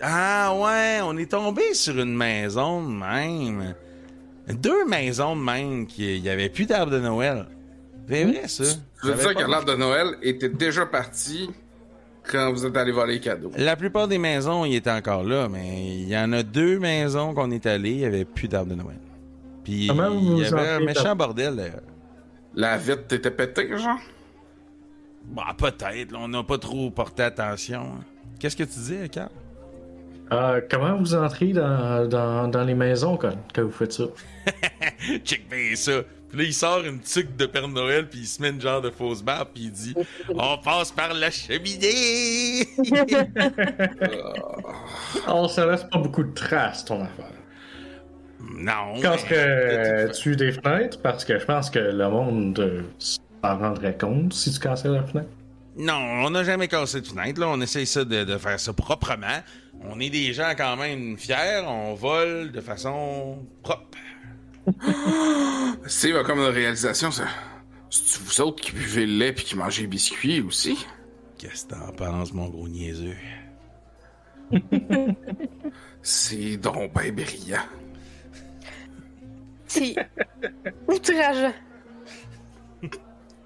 Ah ouais, on est tombé sur une maison de même. 2 maisons de même qu'il y avait plus d'arbres de Noël. C'est vrai, ça. Je veux J'avais dire pas que l'arbre de Noël était déjà parti quand vous êtes allé voler les cadeaux. La plupart des maisons, il était encore là, mais il y en a 2 maisons qu'on est allé, il n'y avait plus d'arbres de Noël. Puis Comment vous il y vous avait un entrez méchant dans- bordel, d'ailleurs. La vitre était pétée, genre? Bah, peut-être, là, on n'a pas trop porté attention. Hein. Qu'est-ce que tu dis, Carl? Comment vous entrez dans les maisons quand vous faites ça? Check bien ça. Puis là, il sort une tuque de Père Noël, puis il se met une genre de fausse barbe, puis il dit « On passe par la cheminée! » On se laisse pas beaucoup de traces, ton affaire. Non. Casserais-tu des fenêtres? Parce que je pense que le monde s'en rendrait compte si tu cassais la fenêtre. Non, on n'a jamais cassé de fenêtre, là. On essaye ça de faire ça proprement. On est des gens quand même fiers. On vole de façon propre. Steve a comme une réalisation, ça. C'est vous autres qui buvez le lait puis qui mangez les biscuits aussi? Qu'est-ce que t'en penses, mon gros niaiseux? C'est donc ben brillant. C'est outrageant.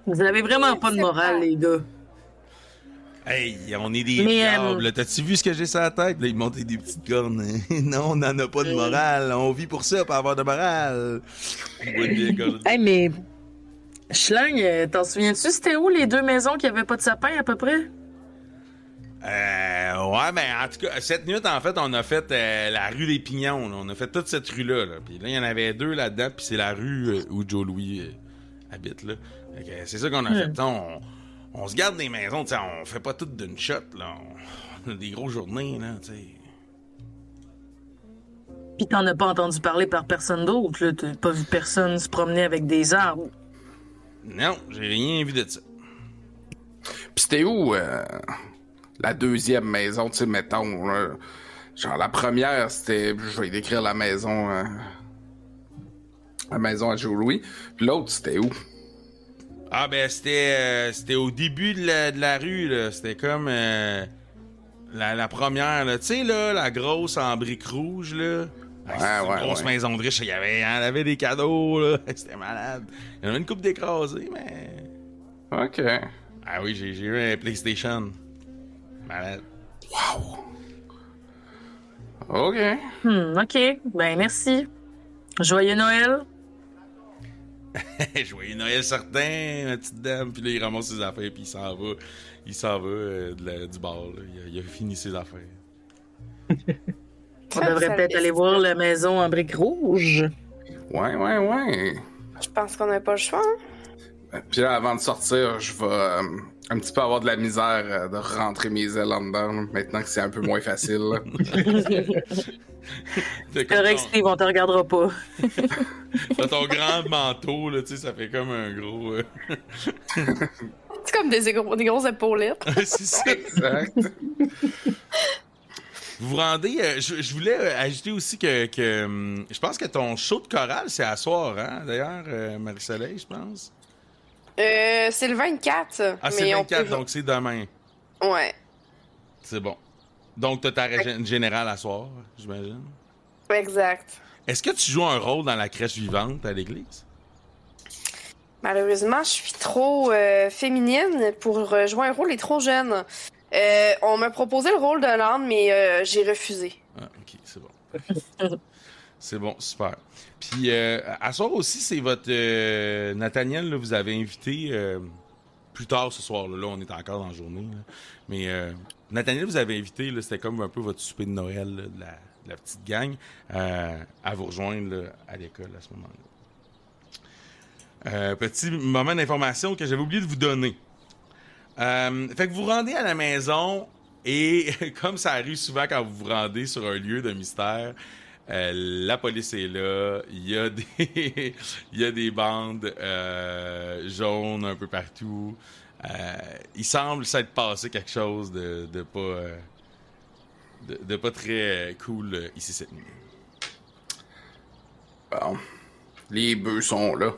Vous avez vraiment pas de morale, les gars. Hey, on est des Mais, diables. là. T'as-tu vu ce que j'ai sur la tête? Là, il monte des petites cornes. Non, on n'en a pas de morale. On vit pour ça, pour avoir de morale. Hey, mais Schlang, t'en souviens-tu, c'était où les 2 maisons qui avaient pas de sapin à peu près? Ouais, ben en tout cas, cette nuit, en fait, on a fait la rue des Pignons. Là. On a fait toute cette rue-là. Là. Puis là, il y en avait 2 là-dedans, puis c'est la rue où Joe Louis habite. Là. Fait que, c'est ça qu'on a fait. On se garde des maisons, t'sais, on fait pas tout d'une shot. Là. On a des grosses journées, là, tu sais. Puis t'en as pas entendu parler par personne d'autre, là. T'as pas vu personne se promener avec des arbres. Non, j'ai rien vu de ça. Pis c'était où la deuxième maison, tu sais, mettons, là? Genre, la première, c'était... Je vais décrire la maison... la maison à Joe Louis. Puis l'autre, c'était où? Ah, ben, c'était au début de la rue, là. C'était comme la première, là. Tu sais, là, la grosse en briques rouges, là. C'était une grosse maison de riche. Il y avait des cadeaux, là. C'était malade. Il y en avait une coupe d'écrasés, mais... OK. Ah oui, j'ai eu un PlayStation. Malade. Wow. OK. OK. Ben, merci. Joyeux Noël. Joyeux Noël certain, ma petite dame. Puis là, il ramasse ses affaires, puis il s'en va. Il s'en va du bar, là. Il a fini ses affaires. On devrait peut-être aller voir la maison en briques rouges. Ouais. Je pense qu'on n'a pas le choix. Hein? Puis là, avant de sortir, je vais un petit peu avoir de la misère de rentrer mes ailes en dedans, là, maintenant que c'est un peu moins facile. Là. Correct, Steve, on te regardera pas. T'as ton grand manteau, là, tu sais, ça fait comme un gros... C'est comme des grosses épaulettes. c'est ça. Exact. Vous vous rendez... je voulais ajouter aussi que je pense que ton show de chorale, c'est à soir, hein, d'ailleurs, Marie-Soleil, je pense. C'est le 24. Ah, c'est le 24, donc c'est demain. Ouais. C'est bon. Donc, t'as ta générale à soir, j'imagine. Exact. Est-ce que tu joues un rôle dans la crèche vivante à l'église? Malheureusement, je suis trop féminine pour jouer un rôle et trop jeune. On m'a proposé le rôle de l'âne, mais j'ai refusé. Ah, ok, c'est bon. C'est bon, super. Puis, à soir aussi, c'est votre... Nathaniel, là, vous avez invité plus tard ce soir. Là, on est encore dans la journée. Là. Mais Nathaniel, vous avez invité, là, c'était comme un peu votre souper de Noël là, de la petite gang, à vous rejoindre là, à l'école à ce moment-là. Petit moment d'information que j'avais oublié de vous donner. Fait que vous vous rendez à la maison et comme ça arrive souvent quand vous vous rendez sur un lieu de mystère, la police est là, il y a des bandes jaunes un peu partout. Il semble s'être passé quelque chose de pas très cool ici cette nuit. Bon. Les bœufs sont là.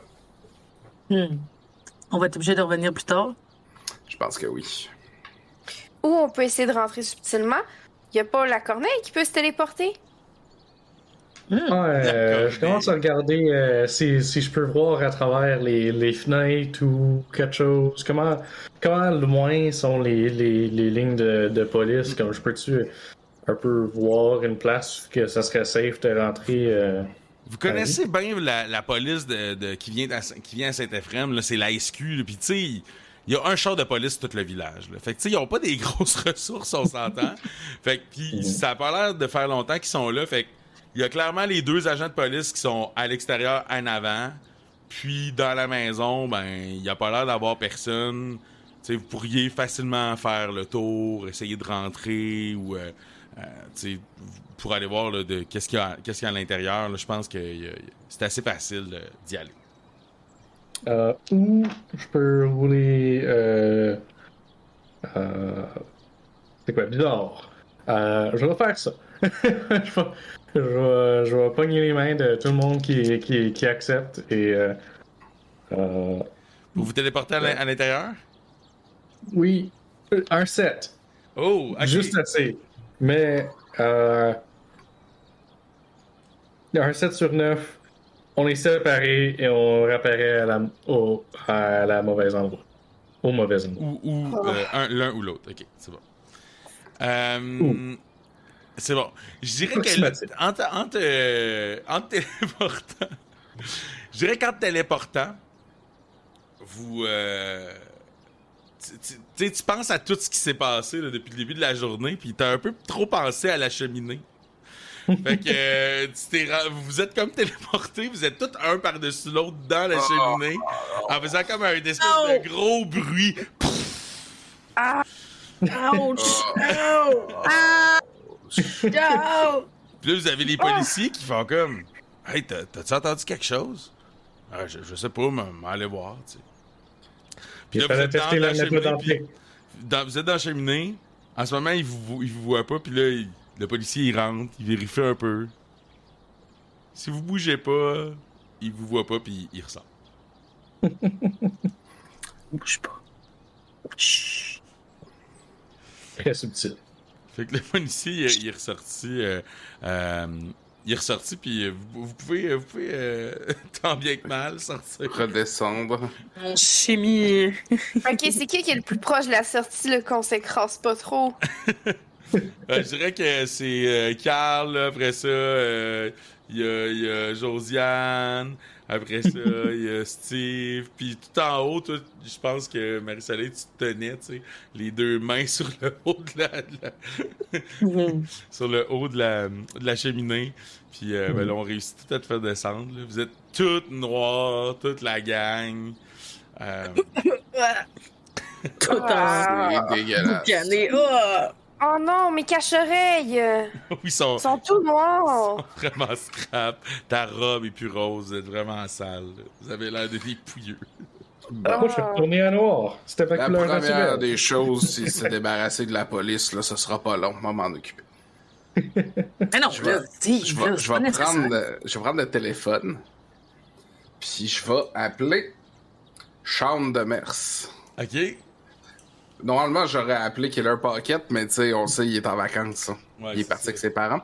On va être obligé de revenir plus tard. Je pense que oui. Ou on peut essayer de rentrer subtilement. Y a pas la corneille qui peut se téléporter? Je commence à regarder si je peux voir à travers les fenêtres ou quelque chose. Comment loin sont les lignes de police? Comme je peux-tu un peu voir une place que ça serait safe de rentrer? Vous connaissez bien la police qui vient à Saint-Ephrem, là, c'est la SQ, puis tu sais, il y a un char de police tout le village. Là. Fait que tu sais, ils ont pas des grosses ressources, on s'entend. Fait que puis ça a pas l'air de faire longtemps qu'ils sont là. Fait que il y a clairement les 2 agents de police qui sont à l'extérieur en avant. Puis dans la maison, ben il y a pas l'air d'avoir personne. Tu sais, vous pourriez facilement faire le tour, essayer de rentrer ou tu sais, pour aller voir là, qu'est-ce qu'il y a à l'intérieur. Là, je pense que c'est assez facile d'y aller. Ou je peux rouler. C'est quoi, bizarre? Je vais faire ça. je vais pogner les mains de tout le monde qui accepte et. Vous vous téléportez à l'intérieur? Oui, un 7. Oh, ok. Juste assez. Mais. Un 7 sur 9. On est séparés et on réapparaît à la mauvaise endroit. Au mauvais endroit. Ou l'un ou l'autre. Ok, c'est bon. C'est bon. Je dirais que en téléportant. Je dirais qu'en téléportant, vous... tu penses à tout ce qui s'est passé là, depuis le début de la journée, puis t'as un peu trop pensé à la cheminée. Fait que vous êtes comme téléportés, vous êtes tous un par-dessus l'autre dans la cheminée, en faisant comme un espèce de gros bruit. Ouch! Puis là, vous avez les policiers qui font comme « Hey, t'as-tu entendu quelque chose? » Je sais pas, mais allez voir, tu sais. Puis là, vous êtes dans la cheminée, puis vous êtes dans la cheminée. En ce moment, il vous voit pas, puis là, le policier, il rentre, il vérifie un peu. Si vous bougez pas, il vous voit pas, puis il ressort. Bouge pas. Chut. Très subtil. Fait que le policier, il est ressorti. Il est ressorti, puis vous pouvez tant bien que mal sortir. Redescendre. Mon chimie. Ok, c'est qui est le plus proche de la sortie, là, qu'on s'écrase pas trop? Je dirais que c'est Carl, là, après ça, il y a Josiane, après ça, il y a Steve, puis tout en haut, toi, je pense que Marie-Soleil, tu te tenais, tu sais, les deux mains sur le haut sur le haut de la cheminée, puis ben là, on réussit tout à te faire descendre, là. Vous êtes toutes noires, toute la gang. Tout en C'est dégueulasse. boucané. Oh! Oh non, mes cache-oreilles! Oui, ils sont Ils sont tout noirs! vraiment scrap. Ta robe est plus rose, vous êtes vraiment sale, là. Vous avez l'air de des pouilleux. Moi, je suis retourné à noir. C'était pas La couleur première naturelle. des choses, c'est se débarrasser de la police. Là, ça sera pas long. On va m'en occuper. Mais non, Je là, vais- dis, Je là, vais, c'est je pas vais nécessaire. je vais prendre le téléphone. Puis je vais appeler Sean Demers. OK? Normalement, j'aurais appelé Killer Pocket, mais tu sais, on sait, il est en vacances. Hein. Ouais, Il est c'est parti ça. avec ses parents.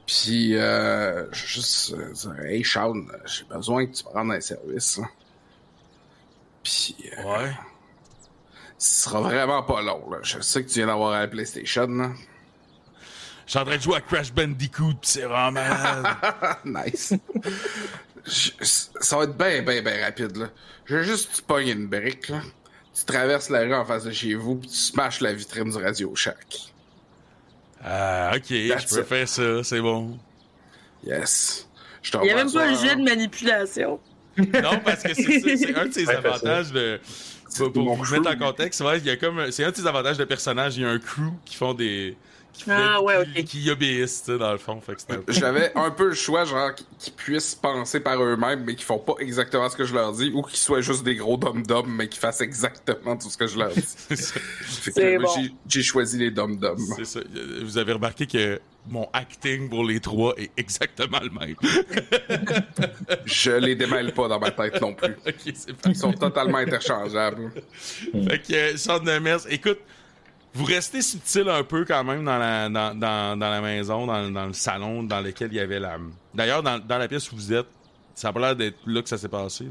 Puis, je vais juste dire, hey Sean, j'ai besoin que tu me rendes un service. Hein. Puis, Ouais. ce sera vraiment pas long. Là. Je sais que tu viens d'avoir à la PlayStation. Là. Je suis en train de jouer à Crash Bandicoot, pis c'est vraiment malade. Nice. Ça va être bien rapide. Là. Je vais juste te pogner une brique. Là. Tu traverses la rue en face de chez vous, puis tu smashes la vitrine du Radio Shack. OK, je peux faire ça, c'est bon. Yes. Je Il y a même pas le jet de manipulation. Non, parce que c'est un de ses Ouais, avantages de... Pour mon vous crew. mettre en contexte, ouais, il y a comme... C'est un de ses avantages de personnage, il y a un crew qui font des... Qui obéissent, tu sais, dans le fond. Fait que c'est un peu... J'avais un peu le choix, genre, qu'ils puissent penser par eux-mêmes, mais qu'ils font pas exactement ce que je leur dis, ou qu'ils soient juste des gros dom-dom, mais qu'ils fassent exactement tout ce que je leur dis. C'est ça. Fait que, C'est moi, bon. j'ai choisi les dom-dom. C'est ça. Vous avez remarqué que mon acting pour les trois est exactement le même. Je les démêle pas dans ma tête non plus. OK, c'est Ils parfait. sont totalement interchangeables. Fait que, Sean Demers, écoute, vous restez subtil un peu quand même dans la maison, dans le salon dans lequel il y avait la... D'ailleurs, dans la pièce où vous êtes, ça a pas l'air d'être là que ça s'est passé,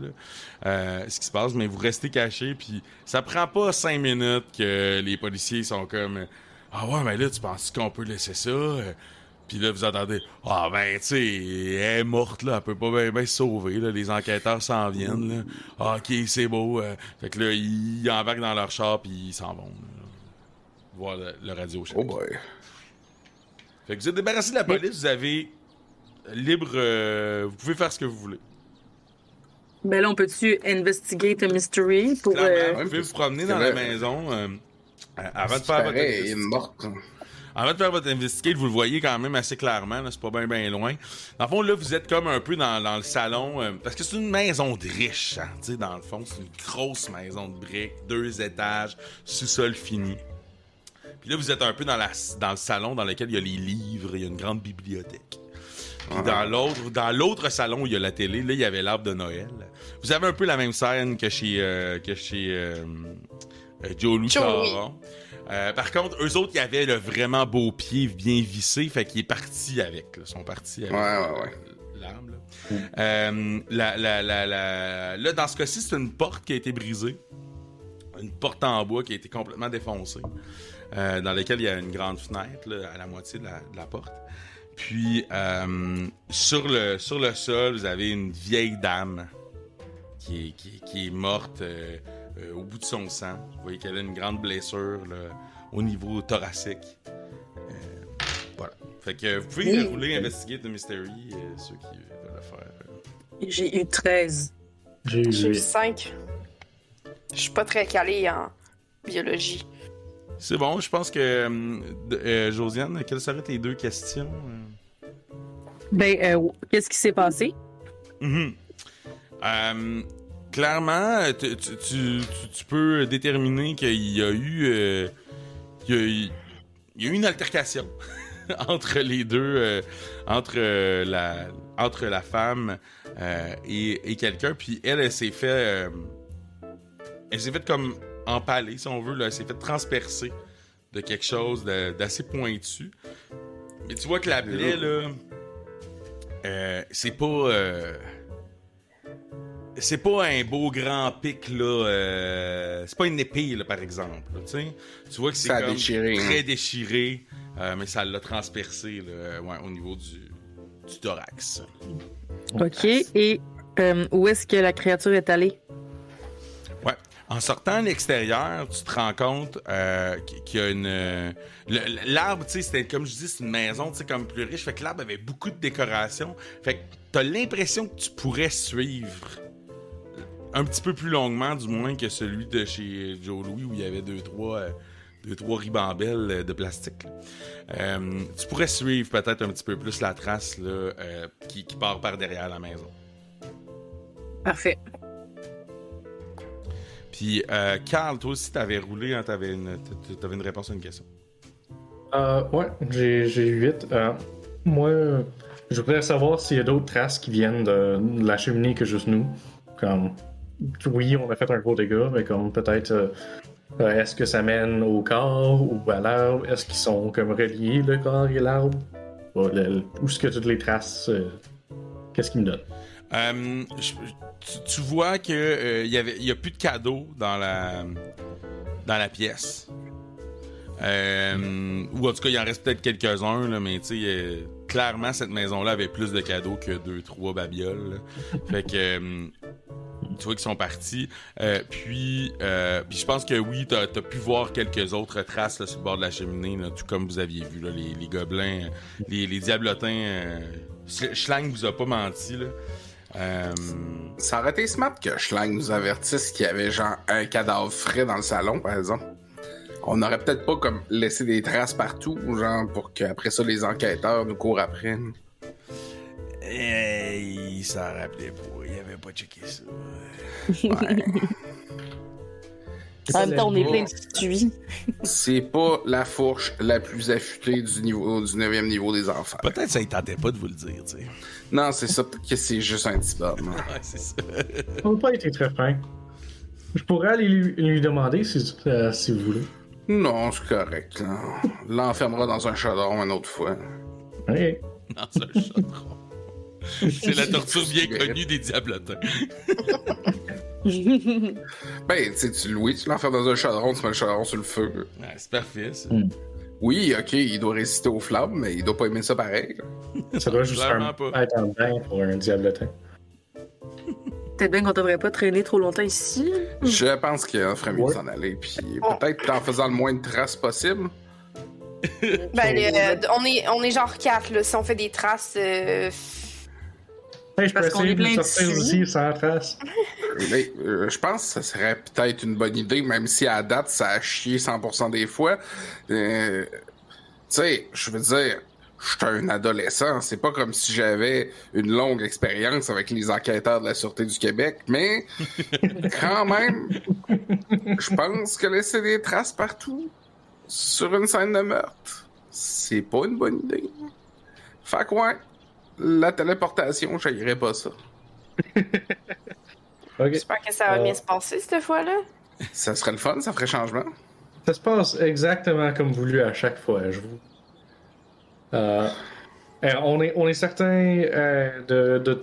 là, ce qui se passe, mais vous restez caché, puis ça prend pas 5 minutes que les policiers sont comme « Ah ouais, mais là, tu penses qu'on peut laisser ça? » Puis là, vous entendez « Ah ben, tu sais, elle est morte, là, elle peut pas bien se sauver, là, les enquêteurs s'en viennent, là. Ah, OK, c'est beau. Fait que là, ils embarquent dans leur char, puis ils s'en vont, là, voir le radio shack. Oh boy. Fait que vous êtes débarrassé de la police, vous avez libre... vous pouvez faire ce que vous voulez. Ben là, on peut-tu investigate a mystery pour... Clairement, vous pouvez vous promener dans la vrai. maison avant de faire votre... Pareil, il est morte. Avant de faire votre investigate, vous le voyez quand même assez clairement, là, c'est pas bien loin. Dans le fond, là, vous êtes comme un peu dans le salon, parce que c'est une maison de riche, hein, tu sais, dans le fond, c'est une grosse maison de briques, 2 étages, sous-sol fini. Puis là, vous êtes un peu dans le salon dans lequel il y a les livres, il y a une grande bibliothèque. Puis dans l'autre salon où il y a la télé, là, il y avait l'arbre de Noël. Vous avez un peu la même scène que chez Joe Charon. Par contre, eux autres, il y avait le vraiment beau pied bien vissé, fait qu'il est parti avec. Là. Ils sont partis avec Ouais. l'arbre. Là, dans ce cas-ci, c'est une porte qui a été brisée. Une porte en bois qui a été complètement défoncée. Dans laquelle il y a une grande fenêtre là, à la moitié de la porte. Puis, sur le sol, vous avez une vieille dame qui est morte au bout de son sang. Vous voyez qu'elle a une grande blessure là, au niveau thoracique. Voilà. Fait que vous pouvez rouler Investigate the Mystery, ceux qui veulent le faire. J'ai eu 13. J'ai J'ai eu eu 5. Je suis pas très calée en biologie. C'est bon, je pense que Josiane, quelles seraient tes 2 questions? Qu'est-ce qui s'est passé? Clairement, tu peux déterminer qu'il y a eu il y a eu une altercation entre les deux, entre la femme et quelqu'un, puis elle s'est fait comme empaler, si on veut, là, elle s'est fait transpercer de quelque chose d'assez pointu. Mais tu vois que la plaie, là, c'est pas un beau grand pic, là. C'est pas une épée, là, par exemple. Là, tu vois que c'est Ça a comme déchiré, très déchiré, mais ça l'a transpercé là, au niveau du thorax. OK. Et où est-ce que la créature est allée? Ouais. En sortant à l'extérieur, tu te rends compte qu'il y a une... L'arbre, tu sais, c'était comme je dis, c'est une maison, tu sais, comme plus riche. Fait que l'arbre avait beaucoup de décoration. Fait que t'as l'impression que tu pourrais suivre un petit peu plus longuement, du moins, que celui de chez Joe Louis, où il y avait deux, trois ribambelles de plastique. Tu pourrais suivre peut-être un petit peu plus la trace là, qui part par derrière la maison. Parfait. Puis, Carl, toi aussi, t'avais roulé, hein, t'avais une réponse à une question. Ouais, j'ai 8. Moi, je voudrais savoir s'il y a d'autres traces qui viennent de la cheminée que juste nous. Comme, oui, on a fait un gros dégât, mais comme peut-être, est-ce que ça mène au corps ou à l'arbre? Est-ce qu'ils sont comme reliés, le corps et l'arbre? Où est-ce que toutes les traces, qu'est-ce qu'ils me donnent? Tu vois que il y a plus de cadeaux dans la pièce. Ou en tout cas, il en reste peut-être quelques-uns, là, mais tu sais, clairement, cette maison-là avait plus de cadeaux que 2-3 babioles. Là. Fait que tu vois qu'ils sont partis. Puis je pense que oui, t'as pu voir quelques autres traces là, sur le bord de la cheminée, là, tout comme vous aviez vu, là, les gobelins, les diablotins. Schlang vous a pas menti, là. Ça aurait été smart que Schlang nous avertisse qu'il y avait genre un cadavre frais dans le salon, par exemple. On n'aurait peut-être pas comme laissé des traces partout, genre pour qu'après ça les enquêteurs nous courent après. Il s'en rappelait pas, il avait pas checké ça. Ouais. En même temps, on est plein de stuis. C'est pas la fourche la plus affûtée du 9e niveau des enfants. Peut-être ça il tentait pas de vous le dire, tu sais. Non, c'est ça, peut-être que c'est juste un petit bord. Ouais, c'est ça. On n'a pas été très fin. Je pourrais aller lui demander si vous voulez. Non, c'est correct. Là. L'enfermera dans un chaudron une autre fois. Okay. Dans un chaudron. C'est la torture bien connue des diablotins. Ben, tu sais, tu l'enfermes dans un chaudron, tu mets le chaudron sur le feu. Ouais, c'est parfait, ça. Oui, ok, il doit résister aux flammes, mais il doit pas aimer ça pareil. Ça doit juste Clairement pas. être un bain pour un diablotin. Peut-être bien qu'on devrait pas traîner trop longtemps ici. Je pense qu'il ferait mieux de s'en aller, puis peut-être en faisant le moins de traces possible. Ben, on est genre 4, là. Si on fait des traces. Hey, je peux Parce qu'on essayer est de plein sortir dessus. aussi sans trace. Mais je pense que ça serait peut-être une bonne idée, même si à date, ça a chié 100% des fois. Tu sais, je veux dire, je suis un adolescent. C'est pas comme si j'avais une longue expérience avec les enquêteurs de la Sûreté du Québec, mais quand même, je pense que laisser des traces partout sur une scène de meurtre, c'est pas une bonne idée. Fait que ouais, la téléportation, j'haïrais pas ça. Ok. J'espère que ça va bien se passer cette fois-là. Ça serait le fun, ça ferait changement. Ça se passe exactement comme voulu à chaque fois, je vous. On est certain de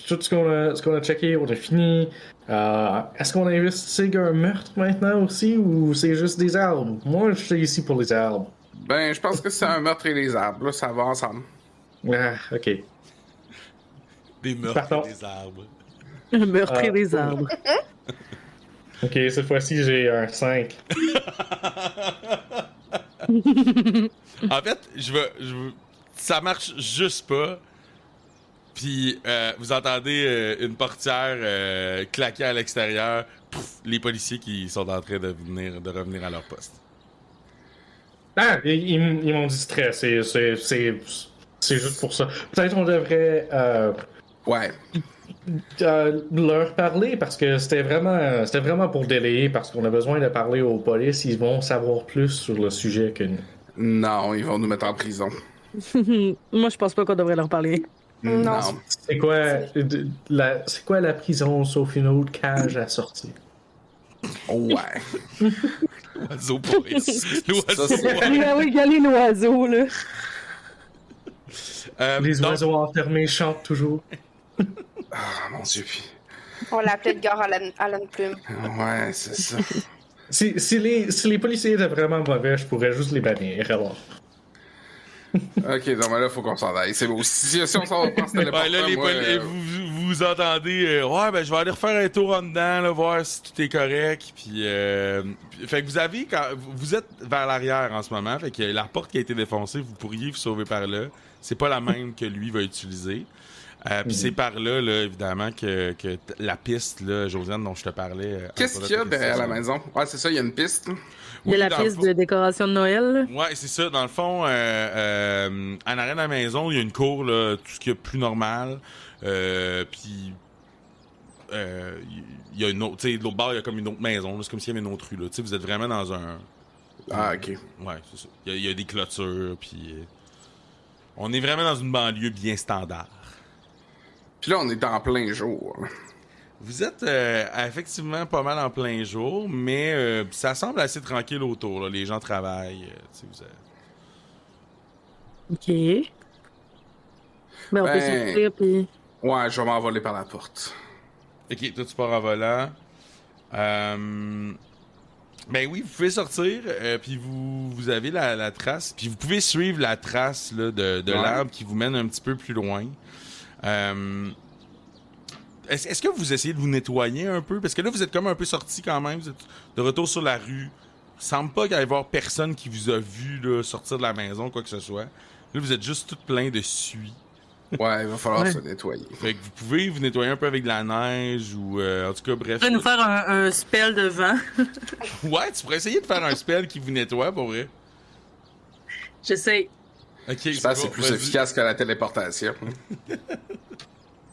tout ce qu'on a checké, on a fini. Est-ce qu'on investigue un meurtre maintenant aussi ou c'est juste des arbres? Moi, je suis ici pour les arbres. Ben, je pense que c'est un meurtre et les arbres, là, ça va ensemble. Ah, ok. Des meurtres Pardon. et des arbres. Le meurtrier des arbres. Ok, cette fois-ci, j'ai un 5. En fait, ça marche juste pas. Puis vous entendez une portière claquer à l'extérieur. Pouf, les policiers qui sont en train de revenir à leur poste. Ah, ils m'ont distrait. C'est juste pour ça. Peut-être on devrait Ouais. leur parler parce que c'était vraiment pour délayer parce qu'on a besoin de parler aux polices. Ils vont savoir plus sur le sujet que nous. Non, ils vont nous mettre en prison. Moi, je pense pas qu'on devrait leur parler. Non. C'est quoi la prison sauf une autre cage à sortir? Ouais. L'oiseau police. Ça, c'est- Ah oui, regardez l'oiseau, là. Les donc, oiseaux enfermés chantent toujours. Ah, mon Dieu. Puis... On l'appelait Edgar Allan Plume. Ouais, c'est ça. Si les policiers étaient vraiment mauvais, je pourrais juste les bannir. Alors. Ok, donc là, faut qu'on s'en aille. C'est beau. Si on s'en va pas, c'était ouais, là, vous entendez, ouais, ben, je vais aller refaire un tour en dedans, là, voir si tout est correct. Puis, fait que vous êtes vers l'arrière en ce moment, fait que la porte qui a été défoncée, vous pourriez vous sauver par là. C'est pas la même que lui va utiliser. Puis c'est par là, évidemment, que la piste, là, Josiane, dont je te parlais. Qu'est-ce qu'il y a derrière la maison? Ouais, c'est ça, il y a une piste. Il y a la dans le piste fond- de décoration de Noël. Là. Ouais, c'est ça. Dans le fond, en arrière de la maison, il y a une cour, là, tout ce qui est plus normal. Puis, il y a une autre, tu sais, de l'autre bord, il y a comme une autre maison. là. C'est comme s'il y avait une autre rue, là. Tu sais, vous êtes vraiment dans un... Ah, ok. Ouais, c'est ça. Il y a des clôtures, puis... on est vraiment dans une banlieue bien standard. Puis là, on est en plein jour. Vous êtes effectivement pas mal en plein jour, mais ça semble assez tranquille autour. Là. Les gens travaillent. Tu sais, vous avez... OK. Ben, on peut Ben- sortir, puis... Ouais, je vais m'envoler par la porte. Ok, toi tu pars en volant. Ben oui, vous pouvez sortir, puis vous avez la trace, puis vous pouvez suivre la trace là, de Ouais. l'arbre qui vous mène un petit peu plus loin. Est-ce que vous essayez de vous nettoyer un peu? Parce que là, vous êtes comme un peu sorti quand même, vous êtes de retour sur la rue. Il semble pas qu'il y ait avoir personne qui vous a vu là, sortir de la maison, quoi que ce soit. Là, vous êtes juste tout plein de suie. Ouais, il va falloir Ouais. se nettoyer. Fait que vous pouvez vous nettoyer un peu avec de la neige ou en tout cas bref. Tu pourrais nous faire un spell de vent. Ouais, tu pourrais essayer de faire un spell qui vous nettoie pour vrai. J'essaie. Ok, Je pense que c'est bon, plus vas-y. efficace que la téléportation.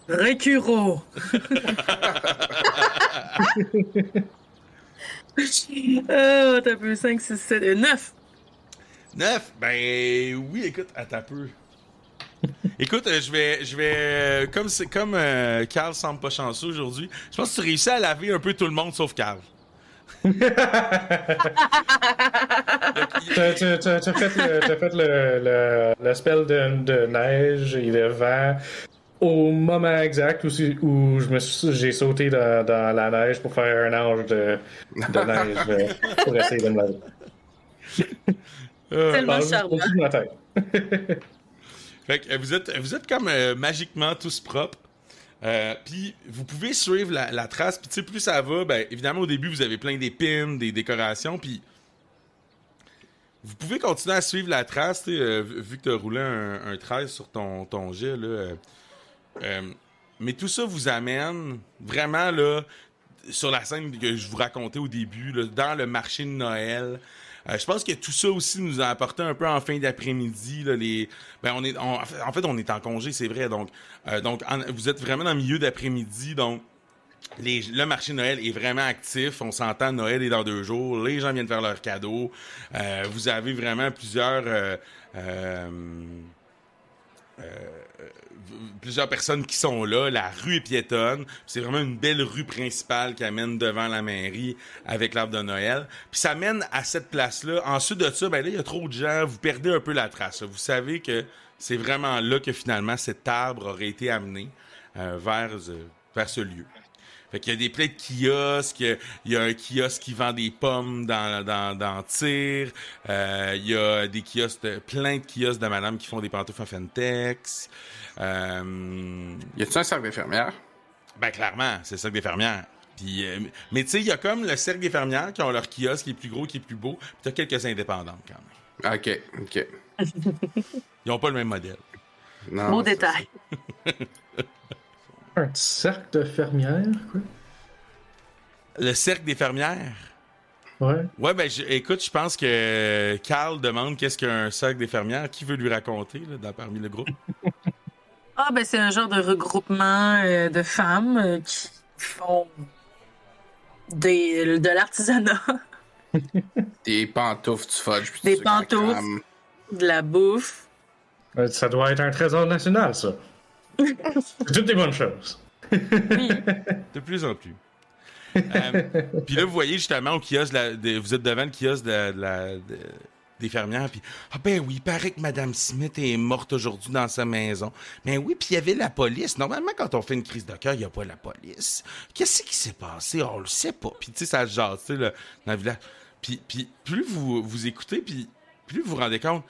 Récuro. Oh, t'as peu 5, 6, 7, 9. 9? Ben oui, écoute, attends un peu. Écoute, je vais comme Carl semble pas chanceux aujourd'hui, je pense que tu réussis à laver un peu tout le monde sauf Carl. T'as fait le spell de neige et de vent au moment exact où j'ai sauté dans la neige pour faire un ange de neige pour essayer de me laver. Tellement Parle juste charmant. au-dessus de ma tête. Fait que vous êtes comme magiquement tous propres. Puis vous pouvez suivre la trace. Puis tu sais, plus ça va, ben évidemment au début vous avez plein d'épines, des décorations. Puis vous pouvez continuer à suivre la trace, tu sais, vu que tu as roulé un 13 sur ton jet là. Mais tout ça vous amène vraiment là sur la scène que je vous racontais au début, là, dans le marché de Noël. Je pense que tout ça aussi nous a apporté un peu en fin d'après-midi. Là, en fait, on est en congé, c'est vrai. Donc, vous êtes vraiment dans le milieu d'après-midi. Donc, le marché de Noël est vraiment actif. On s'entend, Noël est dans 2 jours. Les gens viennent faire leurs cadeaux. Vous avez vraiment plusieurs personnes qui sont là. La rue est piétonne. C'est vraiment une belle rue principale qui amène devant la mairie avec l'arbre de Noël. Puis ça mène à cette place-là. Ensuite de ça, ben là, il y a trop de gens. Vous perdez un peu la trace. Vous savez que c'est vraiment là que finalement cet arbre aurait été amené vers ce lieu. Fait qu'il y a des plein de kiosques, il y a un kiosque qui vend des pommes dans Tyr, il y a des kiosques, plein de kiosques de madame qui font des pantoufles à Fentex. Y a-tu un cercle d'infirmière? Ben, clairement, c'est le cercle des fermières. Puis, mais tu sais, il y a comme le cercle des fermières qui ont leur kiosque qui est plus gros, qui est plus beau. Puis t'as quelques indépendantes quand même. OK. Ils ont pas le même modèle. Non, Beau c'est détail. Un petit cercle de fermières, quoi. Le cercle des fermières? Ouais. Ouais, ben, écoute, je pense que Carl demande qu'est-ce qu'un cercle des fermières. Qui veut lui raconter, là, parmi le groupe? Ah, ben, c'est un genre de regroupement de femmes qui font de l'artisanat, Des pantoufles, du fudge, puis Des du sucre à pantoufles. crème. de la bouffe. Ça doit être un trésor national, ça. C'est toutes des bonnes choses. Oui. De plus en plus. Puis là, vous voyez justement au kiosque, vous êtes devant le kiosque des fermières, puis « Ah ben oui, il paraît que Mme Smith est morte aujourd'hui dans sa maison. » Ben oui, puis il y avait la police. Normalement, quand on fait une crise de cœur, il n'y a pas la police. Qu'est-ce qui s'est passé? On le sait pas. Puis tu sais, ça se jase, tu sais, là, dans le village. Puis plus vous écoutez, puis plus vous vous rendez compte,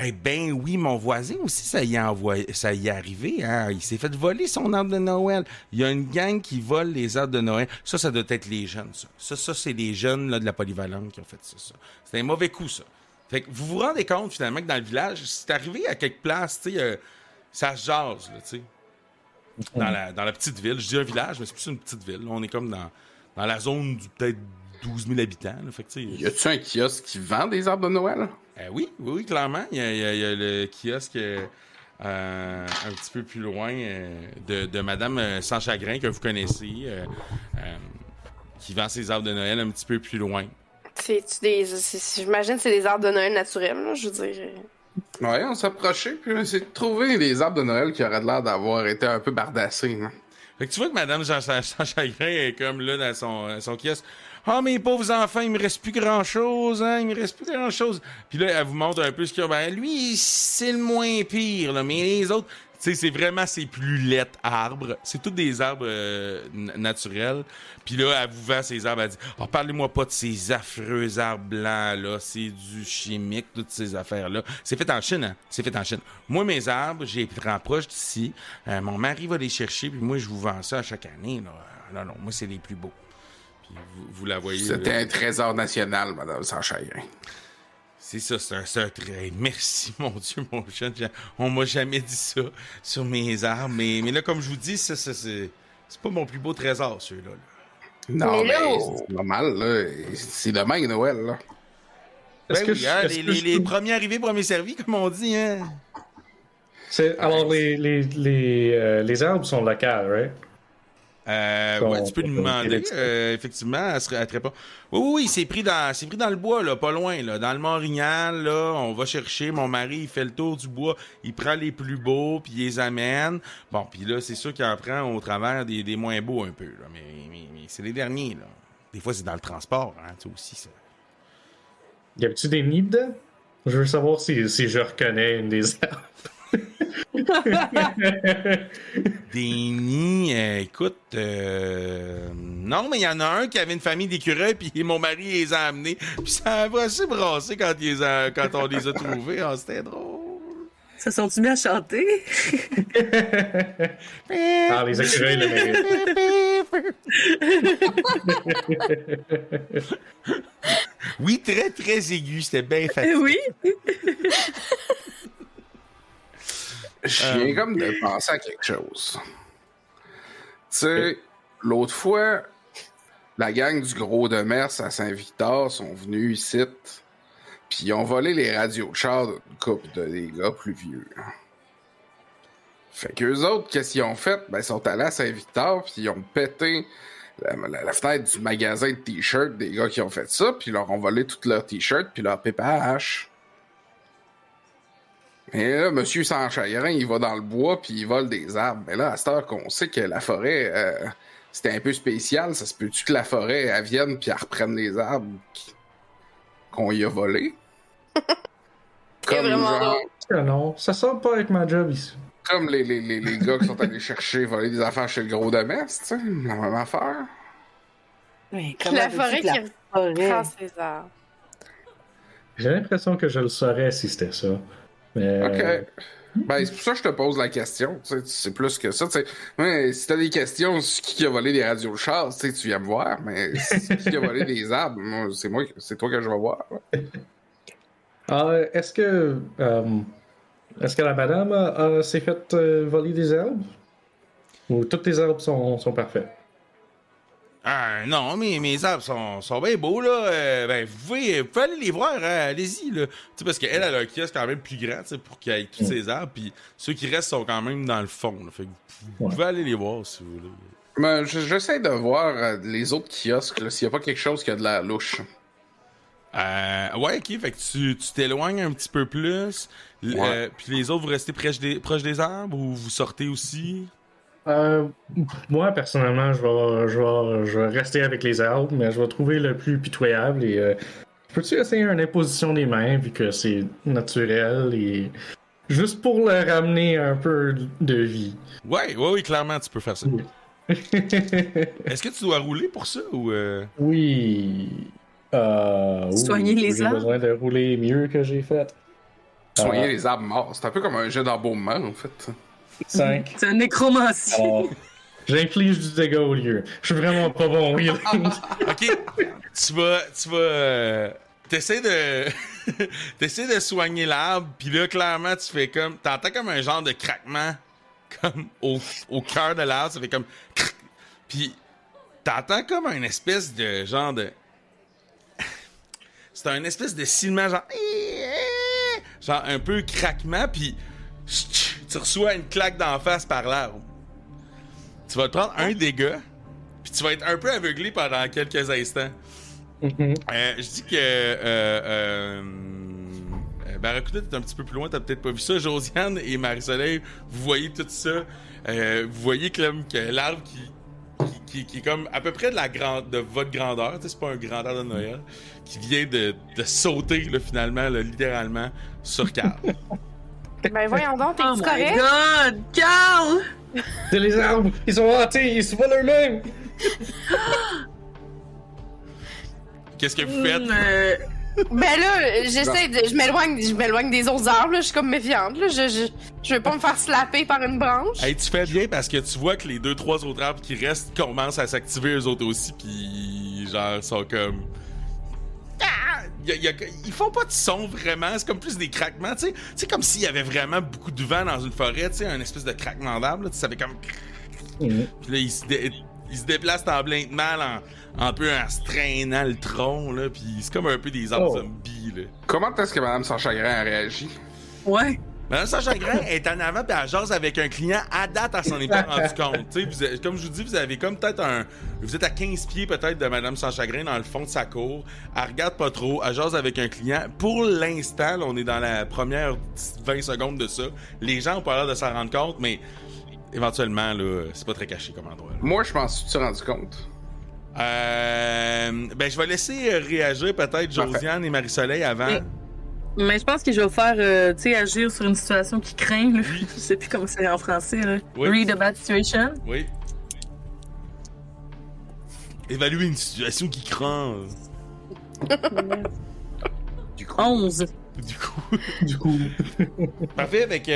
eh ben oui, mon voisin aussi, ça y est arrivé, hein? Il s'est fait voler son arbre de Noël. Il y a une gang qui vole les arbres de Noël. Ça doit être les jeunes, ça. Ça, c'est les jeunes là, de la polyvalente qui ont fait ça. C'est un mauvais coup, ça. Fait que vous vous rendez compte, finalement, que dans le village, c'est arrivé à quelque place, tu sais, ça se jase, là, tu sais. Dans la petite ville. Je dis un village, mais c'est plus une petite ville. Là, on est comme dans la zone du peut-être 12 000 habitants. Là. Fait que, tu sais, Y a-tu un kiosque qui vend des arbres de Noël? oui, clairement. Il y a le kiosque un petit peu plus loin de Madame Sans Chagrin, que vous connaissez, qui vend ses arbres de Noël un petit peu plus loin. J'imagine que c'est des arbres de Noël naturels, là, je veux dire. Ouais, on s'approchait, puis on a essayé de trouver des arbres de Noël qui auraient l'air d'avoir été un peu bardassés. Hein. Fait que tu vois que Madame Sans Chagrin est comme là dans son kiosque. Ah, mes pauvres enfants, il me reste plus grand-chose, hein, il me reste plus grand-chose. Puis là, elle vous montre un peu ce qu'il y a. Ben, lui, c'est le moins pire, là, mais les autres, tu sais, c'est vraiment ses plus laids arbres. C'est tous des arbres naturels. Puis là, elle vous vend ces arbres, elle dit « Ah, parlez-moi pas de ces affreux arbres blancs, là, c'est du chimique, toutes ces affaires-là. » C'est fait en Chine, hein? C'est fait en Chine. Moi, mes arbres, j'ai prends proche d'ici. Mon mari va les chercher, puis moi, je vous vends ça à chaque année, là. Non, moi, c'est les plus beaux. Puis vous la voyez. C'était là. un trésor national, Madame Sans Chagrin. C'est ça, c'est un trait. Merci, mon Dieu, mon jeune. On m'a jamais dit ça sur mes arbres. Mais là, comme je vous dis, c'est pas mon plus beau trésor, celui-là. Là. Non, Mais là, mais c'est normal, là. C'est demain Noël, là. Est-ce Ben que oui, je- hein, est-ce que les je- premiers arrivés, premiers servis, comme on dit, hein. Alors, les arbres sont locales, right? Ouais, tu peux lui demander. Effectivement, elle te répond. Oui, c'est pris dans le bois, là, pas loin, là. Dans le Mont-Rignal, là, on va chercher. Mon mari, il fait le tour du bois. Il prend les plus beaux, puis il les amène. Bon, puis là, c'est sûr qu'il en prend au travers des moins beaux un peu, là. Mais c'est les derniers, là. Des fois, c'est dans le transport, hein, tu sais, aussi, ça. Y avait-tu des nids dedans? Je veux savoir si je reconnais une des arbres. Des nids, écoute, non, mais il y en a un qui avait une famille d'écureuils, puis mon mari les a amenés. Puis ça a assez brassé quand on les a trouvés. Ah, c'était drôle. Se sont-ils mis à chanter? Ah, les écureuils le méritent. Oui, très, très aigu. C'était bien facile. Oui. Je viens comme de penser à quelque chose. Tu sais, l'autre fois, la gang du Gros de Mers à Saint-Victor sont venus ici, puis ils ont volé les radios de char d'une couple de des gars plus vieux. Fait qu'eux autres, qu'est-ce qu'ils ont fait? Ben, ils sont allés à Saint-Victor, puis ils ont pété la fenêtre du magasin de t-shirts des gars qui ont fait ça, puis ils leur ont volé tous leurs t-shirts, puis leur PPH. Mais là, monsieur Sans Chagrin, il va dans le bois puis il vole des arbres. Mais là, à cette heure qu'on sait que la forêt, c'était un peu spécial, ça se peut-tu que la forêt, elle vienne puis elle reprenne les arbres qu'on y a volés? C'est vraiment drôle. Ah non, ça sort pas avec ma job ici. Comme les gars qui sont allés chercher, voler des affaires chez le Gros de Metz, tu sais, la même affaire. Mais La forêt qui prend ses arbres. J'ai l'impression que je le saurais si c'était ça. Mais, Ok. Ben, c'est pour ça que je te pose la question. Tu sais, c'est plus que ça. Tu sais. Ouais, si t'as des questions sur qui a volé des radios de char, tu sais, tu viens me voir. Mais qui a volé des arbres, c'est toi que je vais voir. Ouais. Est-ce que la madame s'est fait voler des arbres? Ou toutes les arbres sont parfaits? Ah, non, mais mes arbres sont bien beaux, là. Ben, vous pouvez aller les voir, hein, allez-y, là. Tu sais, parce qu'elle a un kiosque quand même plus grand, tu sais, pour qu'il y ait tous ces arbres, puis ceux qui restent sont quand même dans le fond, là. Fait que vous pouvez aller les voir, si vous voulez. Mais j'essaie de voir les autres kiosques, là, s'il n'y a pas quelque chose qui a de l'air louche. Ouais, ok, fait que tu t'éloignes un petit peu plus, Ouais. puis les autres, vous restez proches des arbres, ou vous sortez aussi? Moi, personnellement, je vais rester avec les arbres, mais je vais trouver le plus pitoyable et peux-tu essayer une imposition des mains vu que c'est naturel et juste pour le ramener un peu de vie? Ouais, clairement, tu peux faire ça. Oui. Est-ce que tu dois rouler pour ça, ou... Oui. Soigner les j'ai arbres? besoin de rouler mieux que j'ai fait. Soigner les arbres morts. C'est un peu comme un jet d'embaumement, en fait. 5. C'est une nécromancie. Alors, j'inflige du dégât au lieu. Je suis vraiment pas bon au healing. Ok, tu vas, t'essaies de, t'essaies de soigner l'arbre, puis là clairement tu fais comme, t'entends comme un genre de craquement, comme au cœur de l'arbre, ça fait comme, puis t'entends comme une espèce de genre de, c'est un espèce de silement genre un peu craquement, puis tu reçois une claque d'en face par l'arbre. Tu vas te prendre un dégât, puis tu vas être un peu aveuglé pendant quelques instants. Je dis que Barracuda, t'es un petit peu plus loin, t'as peut-être pas vu ça. Josiane et Marie-Soleil, vous voyez tout ça. Vous voyez que l'arbre qui est comme à peu près de votre grandeur, c'est pas un grandeur de Noël, qui vient de sauter là, finalement, là, littéralement, sur Carl. Ben voyons donc, Oh t'es-tu my correct? god! Carl! C'est les arbres! Ils sont hantés! Ils se volent eux-mêmes! Qu'est-ce que vous faites? Ben là, je m'éloigne des autres arbres, là, je suis comme méfiante, là, je veux pas me faire slapper par une branche. Hey, tu fais bien parce que tu vois que les 2-3 autres arbres qui restent commencent à s'activer eux autres aussi, pis genre, sont comme... Ah! Ils font pas de son vraiment, c'est comme plus des craquements, tu sais. C'est comme s'il y avait vraiment beaucoup de vent dans une forêt, tu sais, un espèce de craquement d'arbre, là, tu savais comme... Puis là, ils se déplacent en blind mal, un peu en se traînant le tronc, là, pis c'est comme un peu des arbres zombies, là. Comment est-ce que Madame Sans Chagrin a réagi? Ouais. Madame Sans Chagrin est en avant pis elle jase avec un client. À date, elle s'en est pas rendu compte. T'sais, comme je vous dis, vous avez comme peut-être vous êtes à 15 pieds peut-être de Madame Sans Chagrin dans le fond de sa cour. Elle regarde pas trop, elle jase avec un client. Pour l'instant, là, on est dans la première 20 secondes de ça. Les gens ont pas l'air de s'en rendre compte, mais éventuellement, là, c'est pas très caché comme endroit. Là. Moi, je m'en suis rendu compte. Ben, je vais laisser réagir peut-être Josiane et Marie-Soleil avant. Oui. Mais je pense que je vais faire, tu sais, agir sur une situation qui craint, là. Je sais plus comment c'est en français, là. Oui. Read a bad situation. Oui. Évaluer une situation qui craint. Du coup. 11. Du coup. Parfait, avec